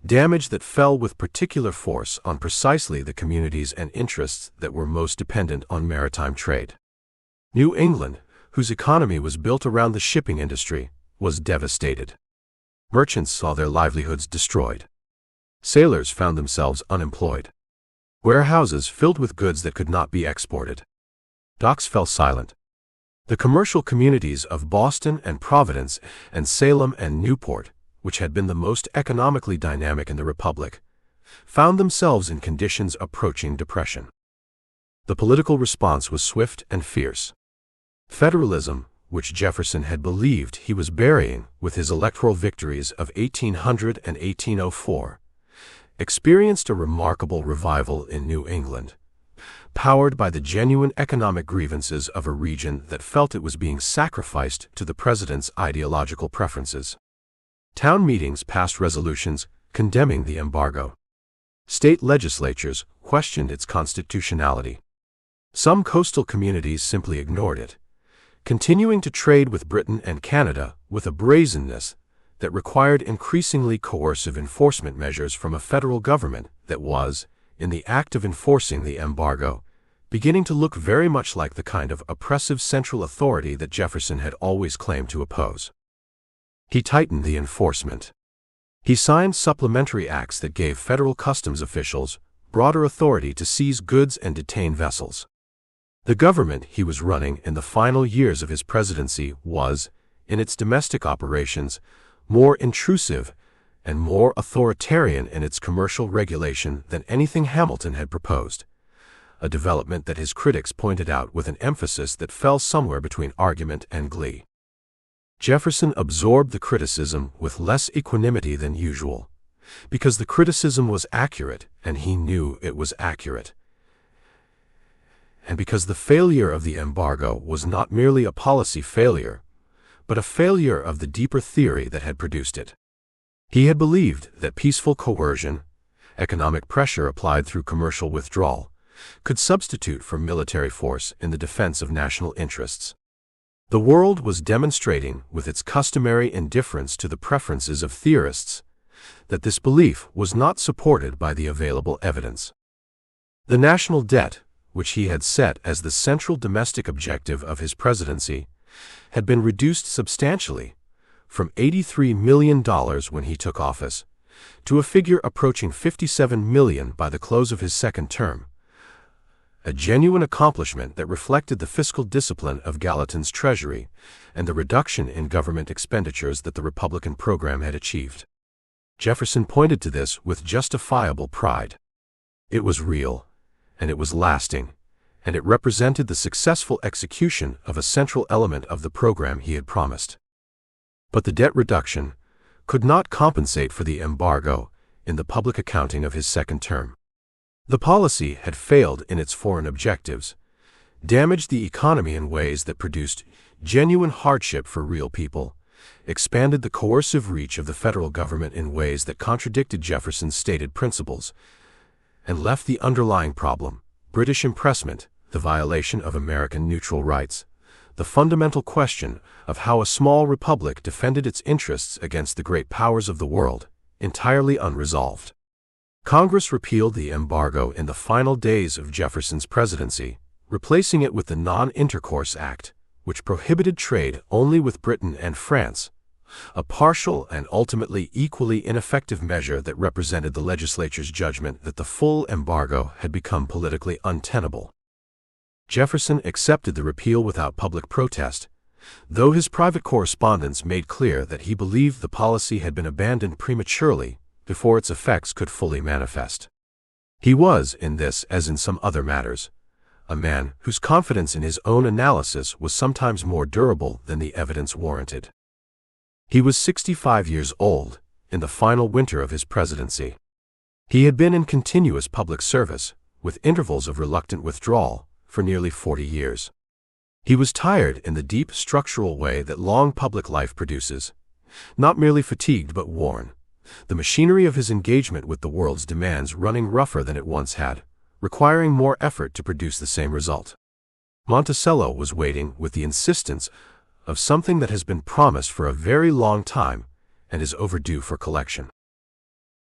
damage that fell with particular force on precisely the communities and interests that were most dependent on maritime trade. New England, whose economy was built around the shipping industry, was devastated. Merchants saw their livelihoods destroyed. Sailors found themselves unemployed. Warehouses filled with goods that could not be exported. Docks fell silent. The commercial communities of Boston and Providence and Salem and Newport, which had been the most economically dynamic in the Republic, found themselves in conditions approaching depression. The political response was swift and fierce. Federalism, which Jefferson had believed he was burying with his electoral victories of 1800 and 1804, experienced a remarkable revival in New England, powered by the genuine economic grievances of a region that felt it was being sacrificed to the president's ideological preferences. Town meetings passed resolutions condemning the embargo. State legislatures questioned its constitutionality. Some coastal communities simply ignored it, continuing to trade with Britain and Canada with a brazenness that required increasingly coercive enforcement measures from a federal government that was, in the act of enforcing the embargo, beginning to look very much like the kind of oppressive central authority that Jefferson had always claimed to oppose. He tightened the enforcement. He signed supplementary acts that gave federal customs officials broader authority to seize goods and detain vessels. The government he was running in the final years of his presidency was, in its domestic operations, more intrusive and more authoritarian in its commercial regulation than anything Hamilton had proposed, a development that his critics pointed out with an emphasis that fell somewhere between argument and glee. Jefferson absorbed the criticism with less equanimity than usual, because the criticism was accurate and he knew it was accurate, and because the failure of the embargo was not merely a policy failure, but a failure of the deeper theory that had produced it. He had believed that peaceful coercion, economic pressure applied through commercial withdrawal, could substitute for military force in the defense of national interests. The world was demonstrating, with its customary indifference to the preferences of theorists, that this belief was not supported by the available evidence. The national debt, which he had set as the central domestic objective of his presidency, had been reduced substantially, from $83 million when he took office, to a figure approaching $57 million by the close of his second term, a genuine accomplishment that reflected the fiscal discipline of Gallatin's Treasury and the reduction in government expenditures that the Republican program had achieved. Jefferson pointed to this with justifiable pride. It was real, and it was lasting, and it represented the successful execution of a central element of the program he had promised. But the debt reduction could not compensate for the embargo in the public accounting of his second term. The policy had failed in its foreign objectives, damaged the economy in ways that produced genuine hardship for real people, expanded the coercive reach of the federal government in ways that contradicted Jefferson's stated principles, and left the underlying problem, British impressment, the violation of American neutral rights, the fundamental question of how a small republic defended its interests against the great powers of the world, entirely unresolved. Congress repealed the embargo in the final days of Jefferson's presidency, replacing it with the Non-Intercourse Act, which prohibited trade only with Britain and France, a partial and ultimately equally ineffective measure that represented the legislature's judgment that the full embargo had become politically untenable. Jefferson accepted the repeal without public protest, though his private correspondence made clear that he believed the policy had been abandoned prematurely before its effects could fully manifest. He was, in this as in some other matters, a man whose confidence in his own analysis was sometimes more durable than the evidence warranted. He was 65 years old, in the final winter of his presidency. He had been in continuous public service, with intervals of reluctant withdrawal, for nearly 40 years. He was tired in the deep structural way that long public life produces, not merely fatigued but worn, the machinery of his engagement with the world's demands running rougher than it once had, requiring more effort to produce the same result. Monticello was waiting with the insistence of something that has been promised for a very long time and is overdue for collection.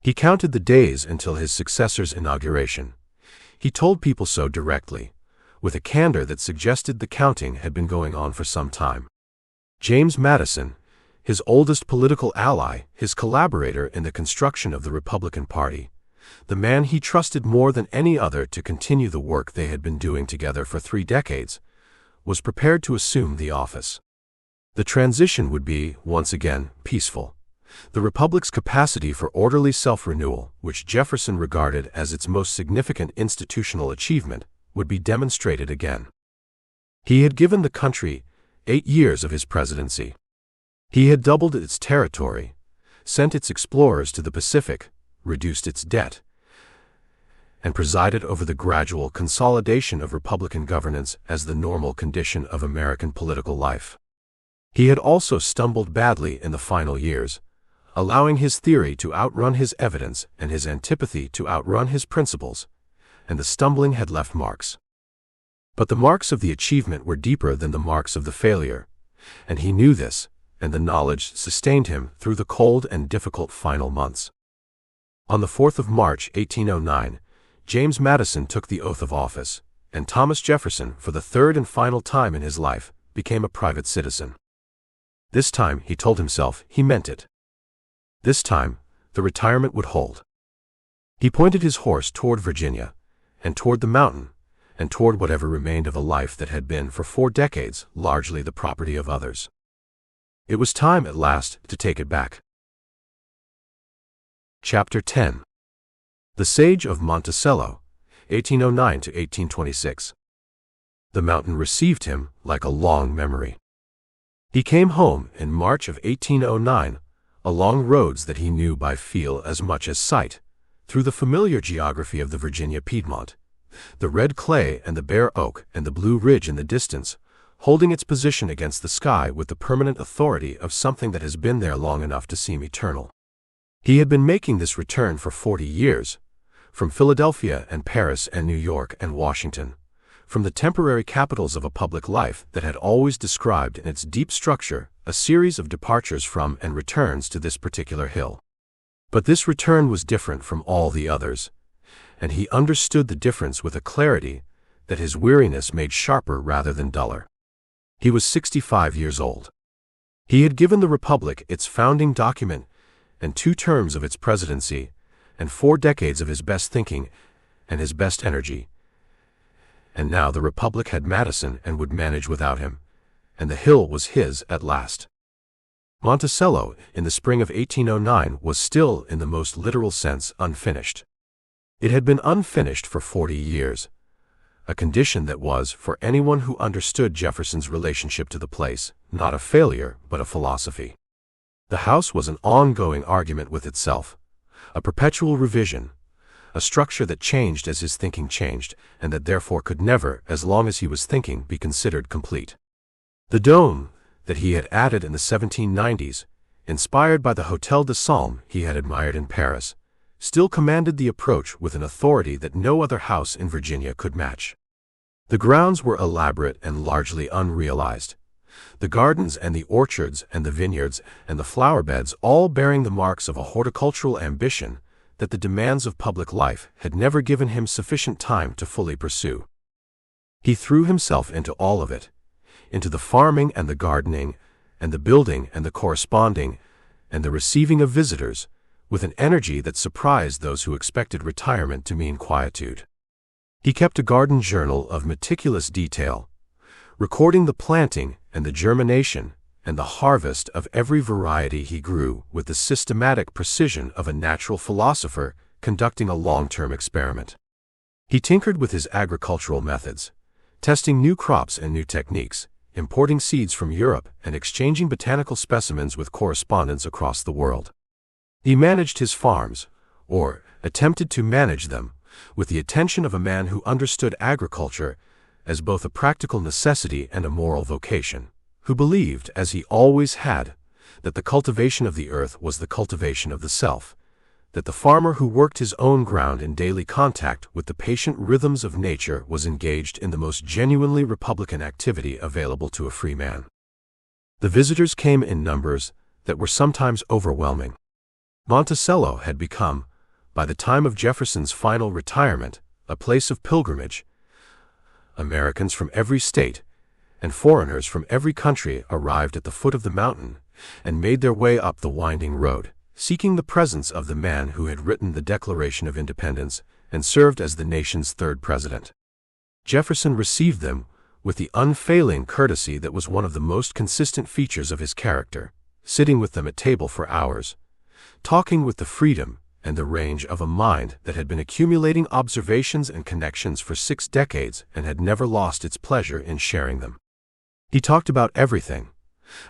He counted the days until his successor's inauguration. He told people so directly, with a candor that suggested the counting had been going on for some time. James Madison, his oldest political ally, his collaborator in the construction of the Republican Party, the man he trusted more than any other to continue the work they had been doing together for 3 decades, was prepared to assume the office. The transition would be, once again, peaceful. The Republic's capacity for orderly self-renewal, which Jefferson regarded as its most significant institutional achievement, would be demonstrated again. He had given the country 8 years of his presidency. He had doubled its territory, sent its explorers to the Pacific, reduced its debt, and presided over the gradual consolidation of Republican governance as the normal condition of American political life. He had also stumbled badly in the final years, allowing his theory to outrun his evidence and his antipathy to outrun his principles, and the stumbling had left marks. But the marks of the achievement were deeper than the marks of the failure, and he knew this, and the knowledge sustained him through the cold and difficult final months. On the 4th of March, 1809, James Madison took the oath of office, and Thomas Jefferson, for the third and final time in his life, became a private citizen. This time, he told himself, he meant it. This time, the retirement would hold. He pointed his horse toward Virginia, and toward the mountain, and toward whatever remained of a life that had been for 4 decades largely the property of others. It was time at last to take it back. Chapter 10. The Sage of Monticello, 1809 to 1826. The mountain received him like a long memory. He came home in March of 1809, along roads that he knew by feel as much as sight, through the familiar geography of the Virginia Piedmont, the red clay and the bare oak and the blue ridge in the distance, holding its position against the sky with the permanent authority of something that has been there long enough to seem eternal. He had been making this return for 40 years, from Philadelphia and Paris and New York and Washington, from the temporary capitals of a public life that had always described in its deep structure a series of departures from and returns to this particular hill. But this return was different from all the others, and he understood the difference with a clarity that his weariness made sharper rather than duller. He was 65 years old. He had given the Republic its founding document and 2 terms of its presidency and 4 decades of his best thinking and his best energy. And now the Republic had Madison and would manage without him, and the hill was his at last. Monticello, in the spring of 1809, was still, in the most literal sense, unfinished. It had been unfinished for 40 years, a condition that was, for anyone who understood Jefferson's relationship to the place, not a failure, but a philosophy. The house was an ongoing argument with itself, a perpetual revision, a structure that changed as his thinking changed, and that therefore could never, as long as he was thinking, be considered complete. The dome that he had added in the 1790s, inspired by the Hôtel de Salm he had admired in Paris, still commanded the approach with an authority that no other house in Virginia could match. The grounds were elaborate and largely unrealized. The gardens and the orchards and the vineyards and the flower beds all bearing the marks of a horticultural ambition that the demands of public life had never given him sufficient time to fully pursue. He threw himself into all of it, into the farming and the gardening, and the building and the corresponding, and the receiving of visitors, with an energy that surprised those who expected retirement to mean quietude. He kept a garden journal of meticulous detail, recording the planting and the germination and the harvest of every variety he grew with the systematic precision of a natural philosopher conducting a long-term experiment. He tinkered with his agricultural methods, testing new crops and new techniques, importing seeds from Europe and exchanging botanical specimens with correspondents across the world. He managed his farms, or attempted to manage them, with the attention of a man who understood agriculture as both a practical necessity and a moral vocation, who believed, as he always had, that the cultivation of the earth was the cultivation of the self, that the farmer who worked his own ground in daily contact with the patient rhythms of nature was engaged in the most genuinely republican activity available to a free man. The visitors came in numbers that were sometimes overwhelming. Monticello had become, by the time of Jefferson's final retirement, a place of pilgrimage. Americans from every state and foreigners from every country arrived at the foot of the mountain and made their way up the winding road, seeking the presence of the man who had written the Declaration of Independence and served as the nation's third president. Jefferson received them with the unfailing courtesy that was one of the most consistent features of his character, sitting with them at table for hours, talking with the freedom and the range of a mind that had been accumulating observations and connections for 6 decades and had never lost its pleasure in sharing them. He talked about everything,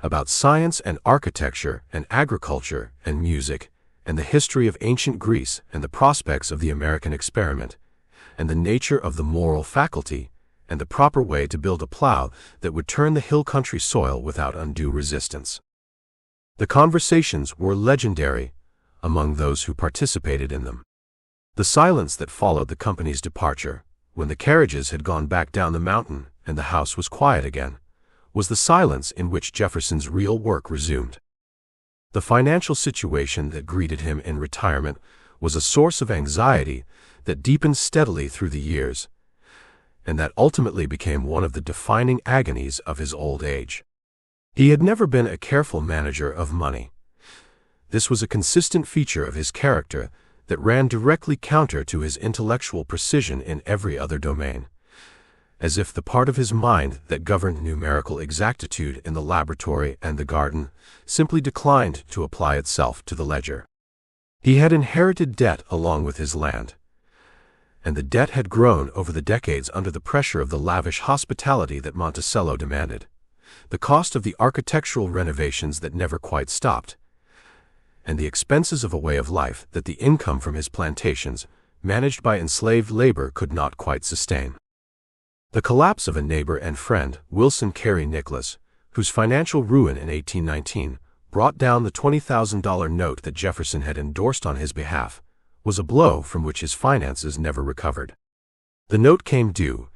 about science and architecture and agriculture and music and the history of ancient Greece and the prospects of the American experiment and the nature of the moral faculty and the proper way to build a plow that would turn the hill country soil without undue resistance. The conversations were legendary among those who participated in them. The silence that followed the company's departure, when the carriages had gone back down the mountain and the house was quiet again, was the silence in which Jefferson's real work resumed. The financial situation that greeted him in retirement was a source of anxiety that deepened steadily through the years, and that ultimately became one of the defining agonies of his old age. He had never been a careful manager of money. This was a consistent feature of his character that ran directly counter to his intellectual precision in every other domain, as if the part of his mind that governed numerical exactitude in the laboratory and the garden simply declined to apply itself to the ledger. He had inherited debt along with his land, and the debt had grown over the decades under the pressure of the lavish hospitality that Monticello demanded, the cost of the architectural renovations that never quite stopped, and the expenses of a way of life that the income from his plantations, managed by enslaved labor, could not quite sustain. The collapse of a neighbor and friend, Wilson Carey Nicholas, whose financial ruin in 1819 brought down the $20,000 note that Jefferson had endorsed on his behalf, was a blow from which his finances never recovered. The note came due,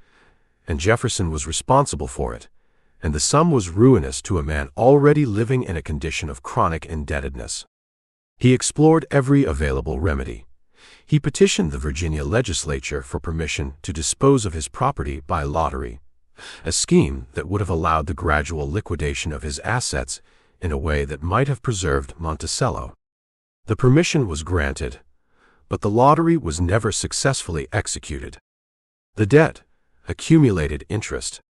and Jefferson was responsible for it, and the sum was ruinous to a man already living in a condition of chronic indebtedness. He explored every available remedy. He petitioned the Virginia legislature for permission to dispose of his property by lottery, a scheme that would have allowed the gradual liquidation of his assets in a way that might have preserved Monticello. The permission was granted, but the lottery was never successfully executed. The debt accumulated interest.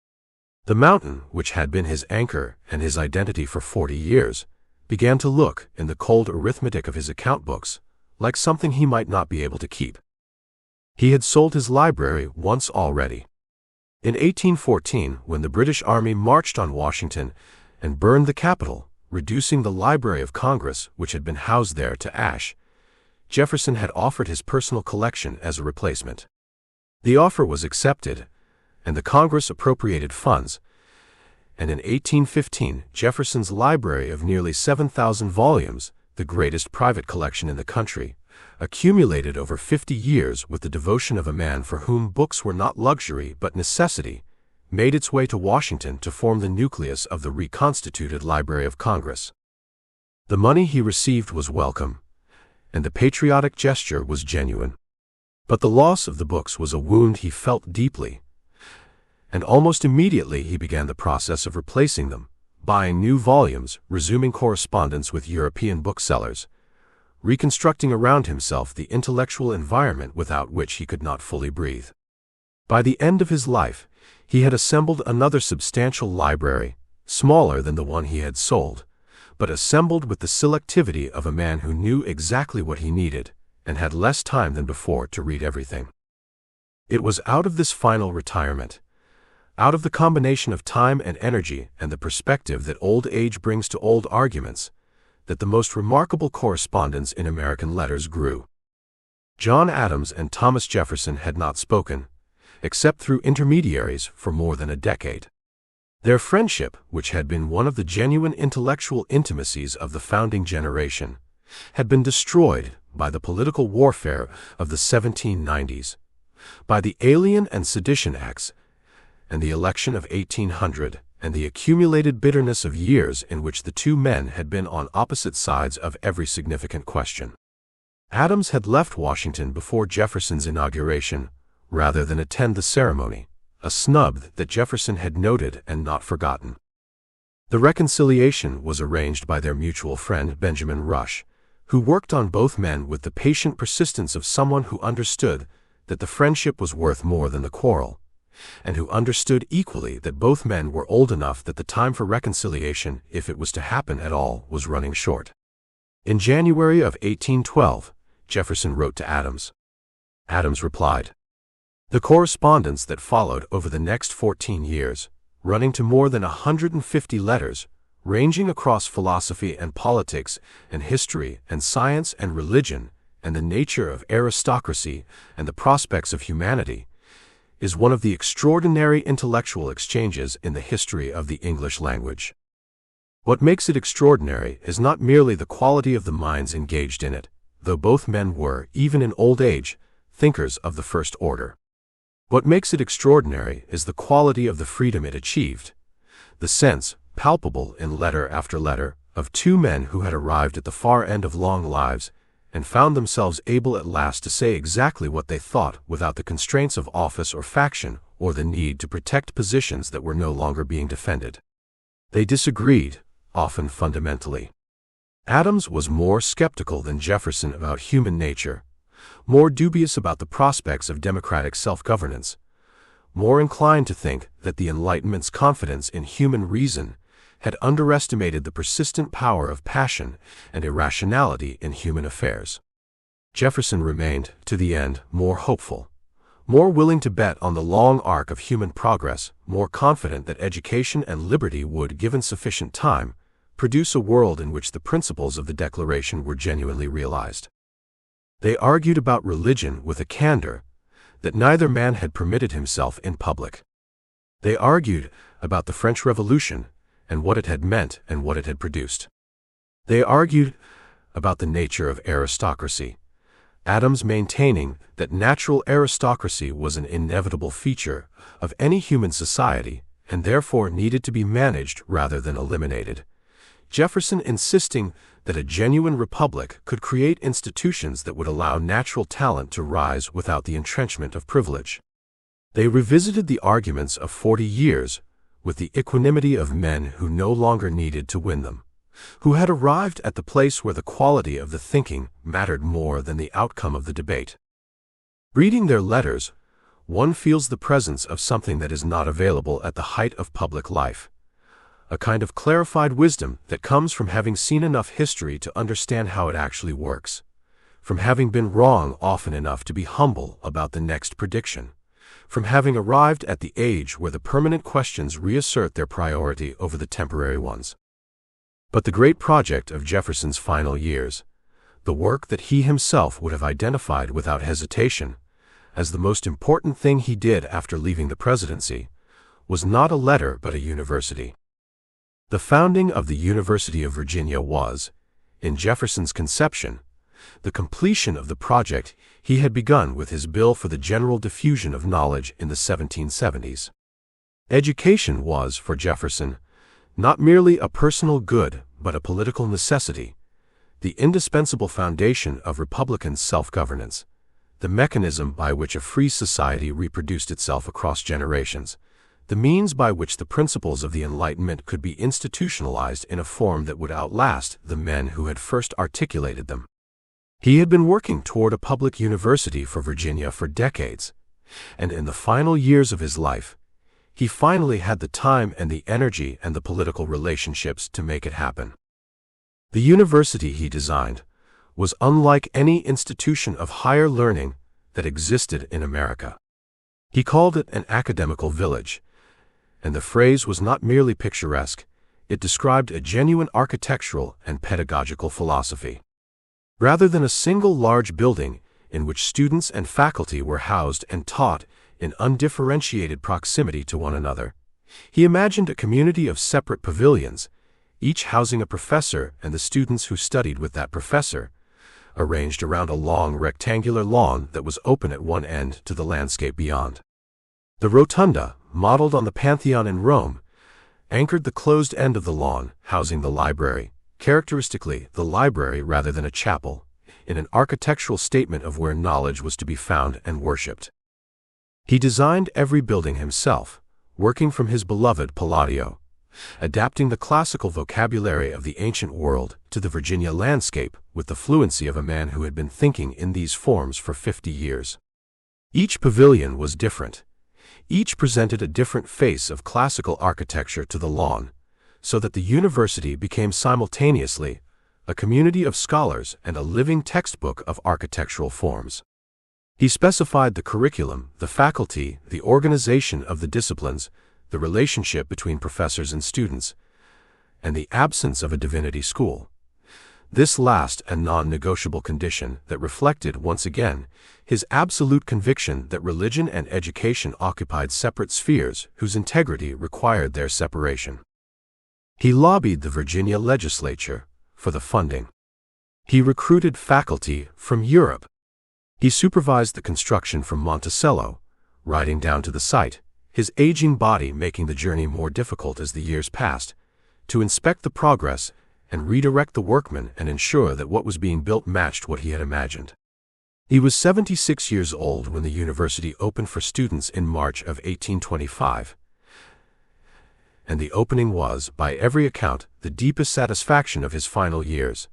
The mountain, which had been his anchor and his identity for 40 years, began to look, in the cold arithmetic of his account books, like something he might not be able to keep. He had sold his library once already. In 1814, when the British Army marched on Washington and burned the Capitol, reducing the Library of Congress, which had been housed there, to ash, Jefferson had offered his personal collection as a replacement. The offer was accepted, and the Congress appropriated funds, and in 1815 Jefferson's library of nearly 7,000 volumes, the greatest private collection in the country, accumulated over 50 years with the devotion of a man for whom books were not luxury but necessity, made its way to Washington to form the nucleus of the reconstituted Library of Congress. The money he received was welcome, and the patriotic gesture was genuine. But the loss of the books was a wound he felt deeply, and almost immediately he began the process of replacing them, buying new volumes, resuming correspondence with European booksellers, reconstructing around himself the intellectual environment without which he could not fully breathe. By the end of his life, he had assembled another substantial library, smaller than the one he had sold, but assembled with the selectivity of a man who knew exactly what he needed and had less time than before to read everything. It was out of this final retirement, out of the combination of time and energy and the perspective that old age brings to old arguments, that the most remarkable correspondence in American letters grew. John Adams and Thomas Jefferson had not spoken, except through intermediaries, for more than a decade. Their friendship, which had been one of the genuine intellectual intimacies of the founding generation, had been destroyed by the political warfare of the 1790s, by the Alien and Sedition Acts, and the election of 1800, and the accumulated bitterness of years in which the two men had been on opposite sides of every significant question. Adams had left Washington before Jefferson's inauguration, rather than attend the ceremony, a snub that Jefferson had noted and not forgotten. The reconciliation was arranged by their mutual friend Benjamin Rush, who worked on both men with the patient persistence of someone who understood that the friendship was worth more than the quarrel, and who understood equally that both men were old enough that the time for reconciliation, if it was to happen at all, was running short. In January of 1812, Jefferson wrote to Adams. Adams replied. The correspondence that followed over the next 14 years, running to more than 150 letters, ranging across philosophy and politics and history and science and religion and the nature of aristocracy and the prospects of humanity, is one of the extraordinary intellectual exchanges in the history of the English language. What makes it extraordinary is not merely the quality of the minds engaged in it, though both men were, even in old age, thinkers of the first order. What makes it extraordinary is the quality of the freedom it achieved, the sense, palpable in letter after letter, of two men who had arrived at the far end of long lives and found themselves able at last to say exactly what they thought without the constraints of office or faction or the need to protect positions that were no longer being defended. They disagreed, often fundamentally. Adams was more skeptical than Jefferson about human nature, more dubious about the prospects of democratic self-governance, more inclined to think that the Enlightenment's confidence in human reason had underestimated the persistent power of passion and irrationality in human affairs. Jefferson remained, to the end, more hopeful, more willing to bet on the long arc of human progress, more confident that education and liberty would, given sufficient time, produce a world in which the principles of the Declaration were genuinely realized. They argued about religion with a candor that neither man had permitted himself in public. They argued about the French Revolution and what it had meant and what it had produced. They argued about the nature of aristocracy, Adams maintaining that natural aristocracy was an inevitable feature of any human society and therefore needed to be managed rather than eliminated, Jefferson insisting that a genuine republic could create institutions that would allow natural talent to rise without the entrenchment of privilege. They revisited the arguments of 40 years with the equanimity of men who no longer needed to win them, who had arrived at the place where the quality of the thinking mattered more than the outcome of the debate. Reading their letters, one feels the presence of something that is not available at the height of public life, a kind of clarified wisdom that comes from having seen enough history to understand how it actually works, from having been wrong often enough to be humble about the next prediction, from having arrived at the age where the permanent questions reassert their priority over the temporary ones. But the great project of Jefferson's final years, the work that he himself would have identified without hesitation as the most important thing he did after leaving the presidency, was not a letter but a university. The founding of the University of Virginia was, in Jefferson's conception, the completion of the project he had begun with his bill for the general diffusion of knowledge in the 1770s. Education was, for Jefferson, not merely a personal good but a political necessity, the indispensable foundation of Republican self-governance, the mechanism by which a free society reproduced itself across generations, the means by which the principles of the Enlightenment could be institutionalized in a form that would outlast the men who had first articulated them. He had been working toward a public university for Virginia for decades, and in the final years of his life, he finally had the time and the energy and the political relationships to make it happen. The university he designed was unlike any institution of higher learning that existed in America. He called it an academical village, and the phrase was not merely picturesque, it described a genuine architectural and pedagogical philosophy. Rather than a single large building in which students and faculty were housed and taught in undifferentiated proximity to one another, he imagined a community of separate pavilions, each housing a professor and the students who studied with that professor, arranged around a long rectangular lawn that was open at one end to the landscape beyond. The rotunda, modeled on the Pantheon in Rome, anchored the closed end of the lawn, housing the library, characteristically the library rather than a chapel, in an architectural statement of where knowledge was to be found and worshipped. He designed every building himself, working from his beloved Palladio, adapting the classical vocabulary of the ancient world to the Virginia landscape with the fluency of a man who had been thinking in these forms for 50 years. Each pavilion was different. Each presented a different face of classical architecture to the lawn, so that the university became simultaneously a community of scholars and a living textbook of architectural forms. He specified the curriculum, the faculty, the organization of the disciplines, the relationship between professors and students, and the absence of a divinity school. This last and non-negotiable condition that reflected, once again, his absolute conviction that religion and education occupied separate spheres whose integrity required their separation. He lobbied the Virginia legislature for the funding. He recruited faculty from Europe. He supervised the construction from Monticello, riding down to the site, his aging body making the journey more difficult as the years passed, to inspect the progress and redirect the workmen and ensure that what was being built matched what he had imagined. He was 76 years old when the university opened for students in March of 1825, and the opening was, by every account, the deepest satisfaction of his final years,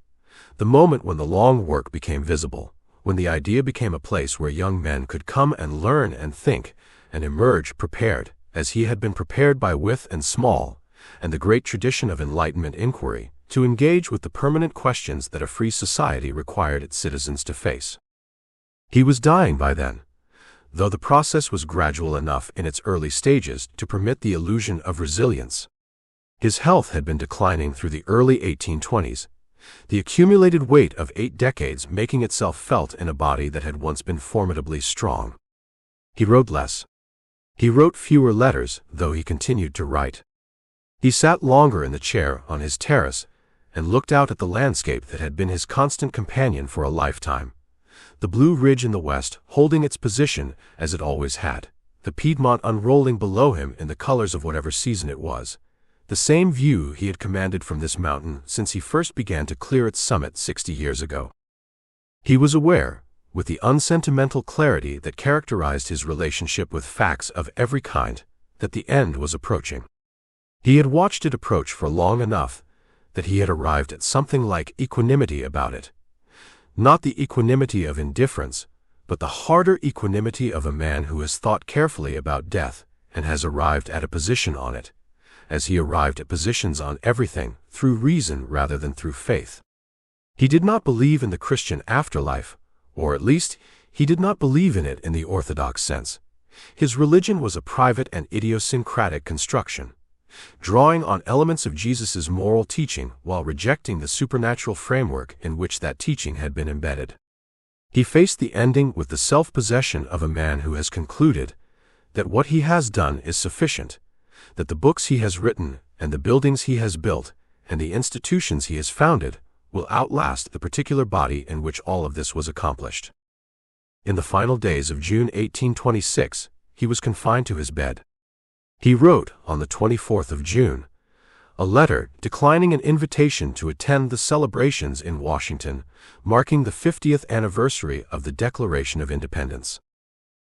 the moment when the long work became visible, when the idea became a place where young men could come and learn and think, and emerge prepared, as he had been prepared by Wythe and Small, and the great tradition of Enlightenment inquiry, to engage with the permanent questions that a free society required its citizens to face. He was dying by then, though the process was gradual enough in its early stages to permit the illusion of resilience. His health had been declining through the early 1820s, the accumulated weight of 8 decades making itself felt in a body that had once been formidably strong. He wrote less. He wrote fewer letters, though he continued to write. He sat longer in the chair on his terrace and looked out at the landscape that had been his constant companion for a lifetime. The Blue Ridge in the west holding its position as it always had, the Piedmont unrolling below him in the colors of whatever season it was, the same view he had commanded from this mountain since he first began to clear its summit 60 years ago. He was aware, with the unsentimental clarity that characterized his relationship with facts of every kind, that the end was approaching. He had watched it approach for long enough that he had arrived at something like equanimity about it. Not the equanimity of indifference, but the harder equanimity of a man who has thought carefully about death and has arrived at a position on it, as he arrived at positions on everything through reason rather than through faith. He did not believe in the Christian afterlife, or at least, he did not believe in it in the orthodox sense. His religion was a private and idiosyncratic construction, drawing on elements of Jesus' moral teaching while rejecting the supernatural framework in which that teaching had been embedded. He faced the ending with the self-possession of a man who has concluded that what he has done is sufficient, that the books he has written and the buildings he has built and the institutions he has founded will outlast the particular body in which all of this was accomplished. In the final days of June 1826, he was confined to his bed. He wrote, on the 24th of June, a letter declining an invitation to attend the celebrations in Washington, marking the 50th anniversary of the Declaration of Independence.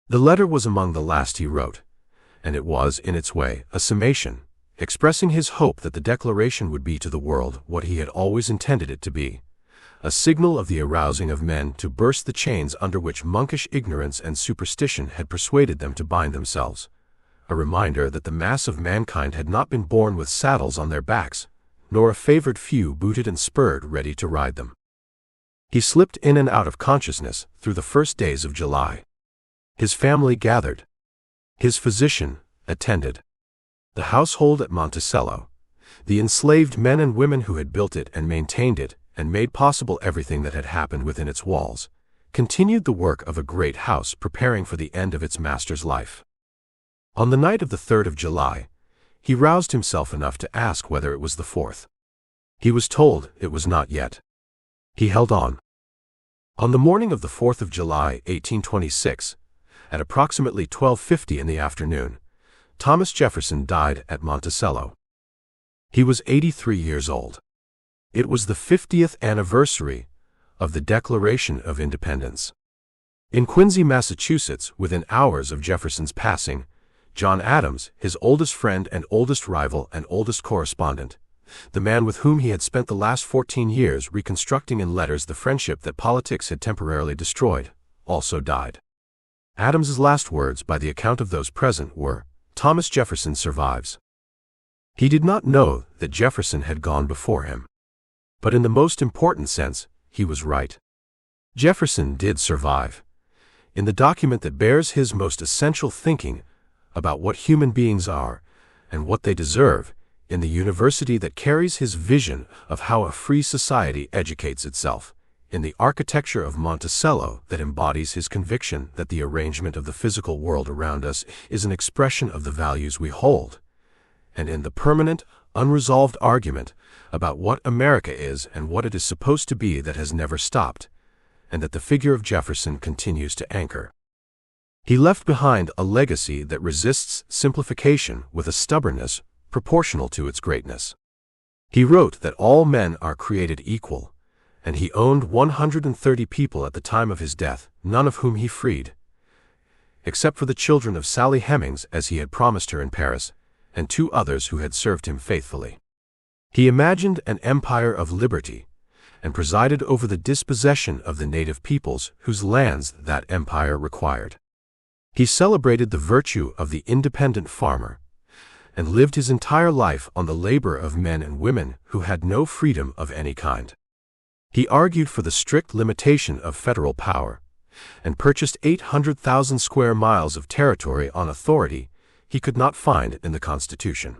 The letter was among the last he wrote, and it was, in its way, a summation, expressing his hope that the Declaration would be to the world what he had always intended it to be, a signal of the arousing of men to burst the chains under which monkish ignorance and superstition had persuaded them to bind themselves, a reminder that the mass of mankind had not been born with saddles on their backs, nor a favored few booted and spurred ready to ride them. He slipped in and out of consciousness through the first days of July. His family gathered. His physician attended. The household at Monticello, the enslaved men and women who had built it and maintained it and made possible everything that had happened within its walls, continued the work of a great house preparing for the end of its master's life. On the night of the 3rd of July, he roused himself enough to ask whether it was the 4th. He was told it was not yet. He held on. On the morning of the 4th of July, 1826, at approximately 12:50 in the afternoon, Thomas Jefferson died at Monticello. He was 83 years old. It was the 50th anniversary of the Declaration of Independence. In Quincy, Massachusetts, within hours of Jefferson's passing, John Adams, his oldest friend and oldest rival and oldest correspondent, the man with whom he had spent the last 14 years reconstructing in letters the friendship that politics had temporarily destroyed, also died. Adams's last words, by the account of those present, were, "Thomas Jefferson survives." He did not know that Jefferson had gone before him. But in the most important sense, he was right. Jefferson did survive. In the document that bears his most essential thinking about what human beings are and what they deserve, in the university that carries his vision of how a free society educates itself, in the architecture of Monticello that embodies his conviction that the arrangement of the physical world around us is an expression of the values we hold, and in the permanent, unresolved argument about what America is and what it is supposed to be that has never stopped, and that the figure of Jefferson continues to anchor. He left behind a legacy that resists simplification with a stubbornness proportional to its greatness. He wrote that all men are created equal, and he owned 130 people at the time of his death, none of whom he freed, except for the children of Sally Hemings as he had promised her in Paris, and 2 others who had served him faithfully. He imagined an empire of liberty, and presided over the dispossession of the native peoples whose lands that empire required. He celebrated the virtue of the independent farmer, and lived his entire life on the labor of men and women who had no freedom of any kind. He argued for the strict limitation of federal power, and purchased 800,000 square miles of territory on authority he could not find in the Constitution.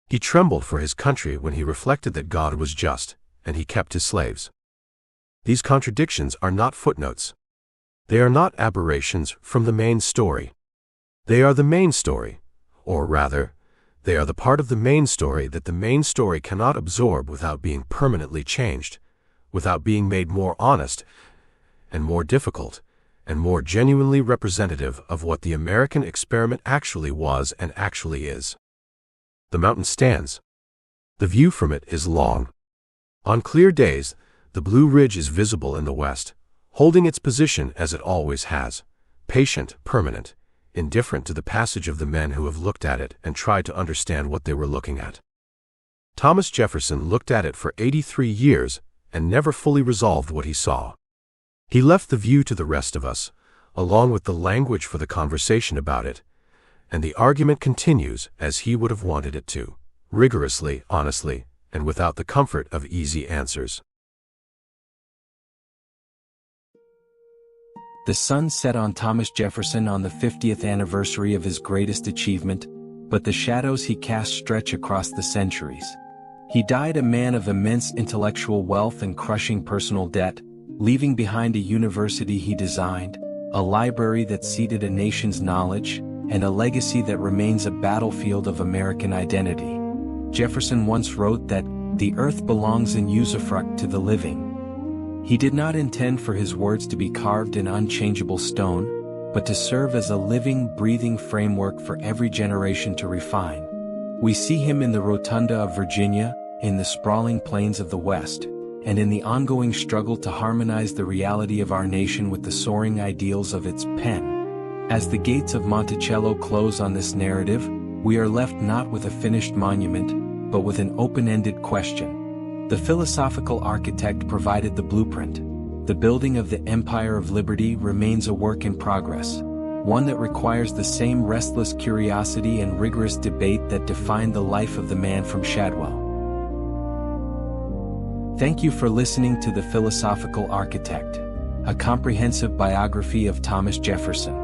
He trembled for his country when he reflected that God was just, and he kept his slaves. These contradictions are not footnotes. They are not aberrations from the main story. They are the main story, or rather, they are the part of the main story that the main story cannot absorb without being permanently changed, without being made more honest, and more difficult, and more genuinely representative of what the American experiment actually was and actually is. The mountain stands. The view from it is long. On clear days, the Blue Ridge is visible in the west, holding its position as it always has, patient, permanent, indifferent to the passage of the men who have looked at it and tried to understand what they were looking at. Thomas Jefferson looked at it for 83 years and never fully resolved what he saw. He left the view to the rest of us, along with the language for the conversation about it, and the argument continues as he would have wanted it to, rigorously, honestly, and without the comfort of easy answers. The sun set on Thomas Jefferson on the 50th anniversary of his greatest achievement, but the shadows he cast stretch across the centuries. He died a man of immense intellectual wealth and crushing personal debt, leaving behind a university he designed, a library that seeded a nation's knowledge, and a legacy that remains a battlefield of American identity. Jefferson once wrote that, "The earth belongs in usufruct to the living." He did not intend for his words to be carved in unchangeable stone, but to serve as a living, breathing framework for every generation to refine. We see him in the rotunda of Virginia, in the sprawling plains of the West, and in the ongoing struggle to harmonize the reality of our nation with the soaring ideals of its pen. As the gates of Monticello close on this narrative, we are left not with a finished monument, but with an open-ended question. The philosophical architect provided the blueprint. The building of the Empire of Liberty remains a work in progress, one that requires the same restless curiosity and rigorous debate that defined the life of the man from Shadwell. Thank you for listening to The Philosophical Architect, a comprehensive biography of Thomas Jefferson.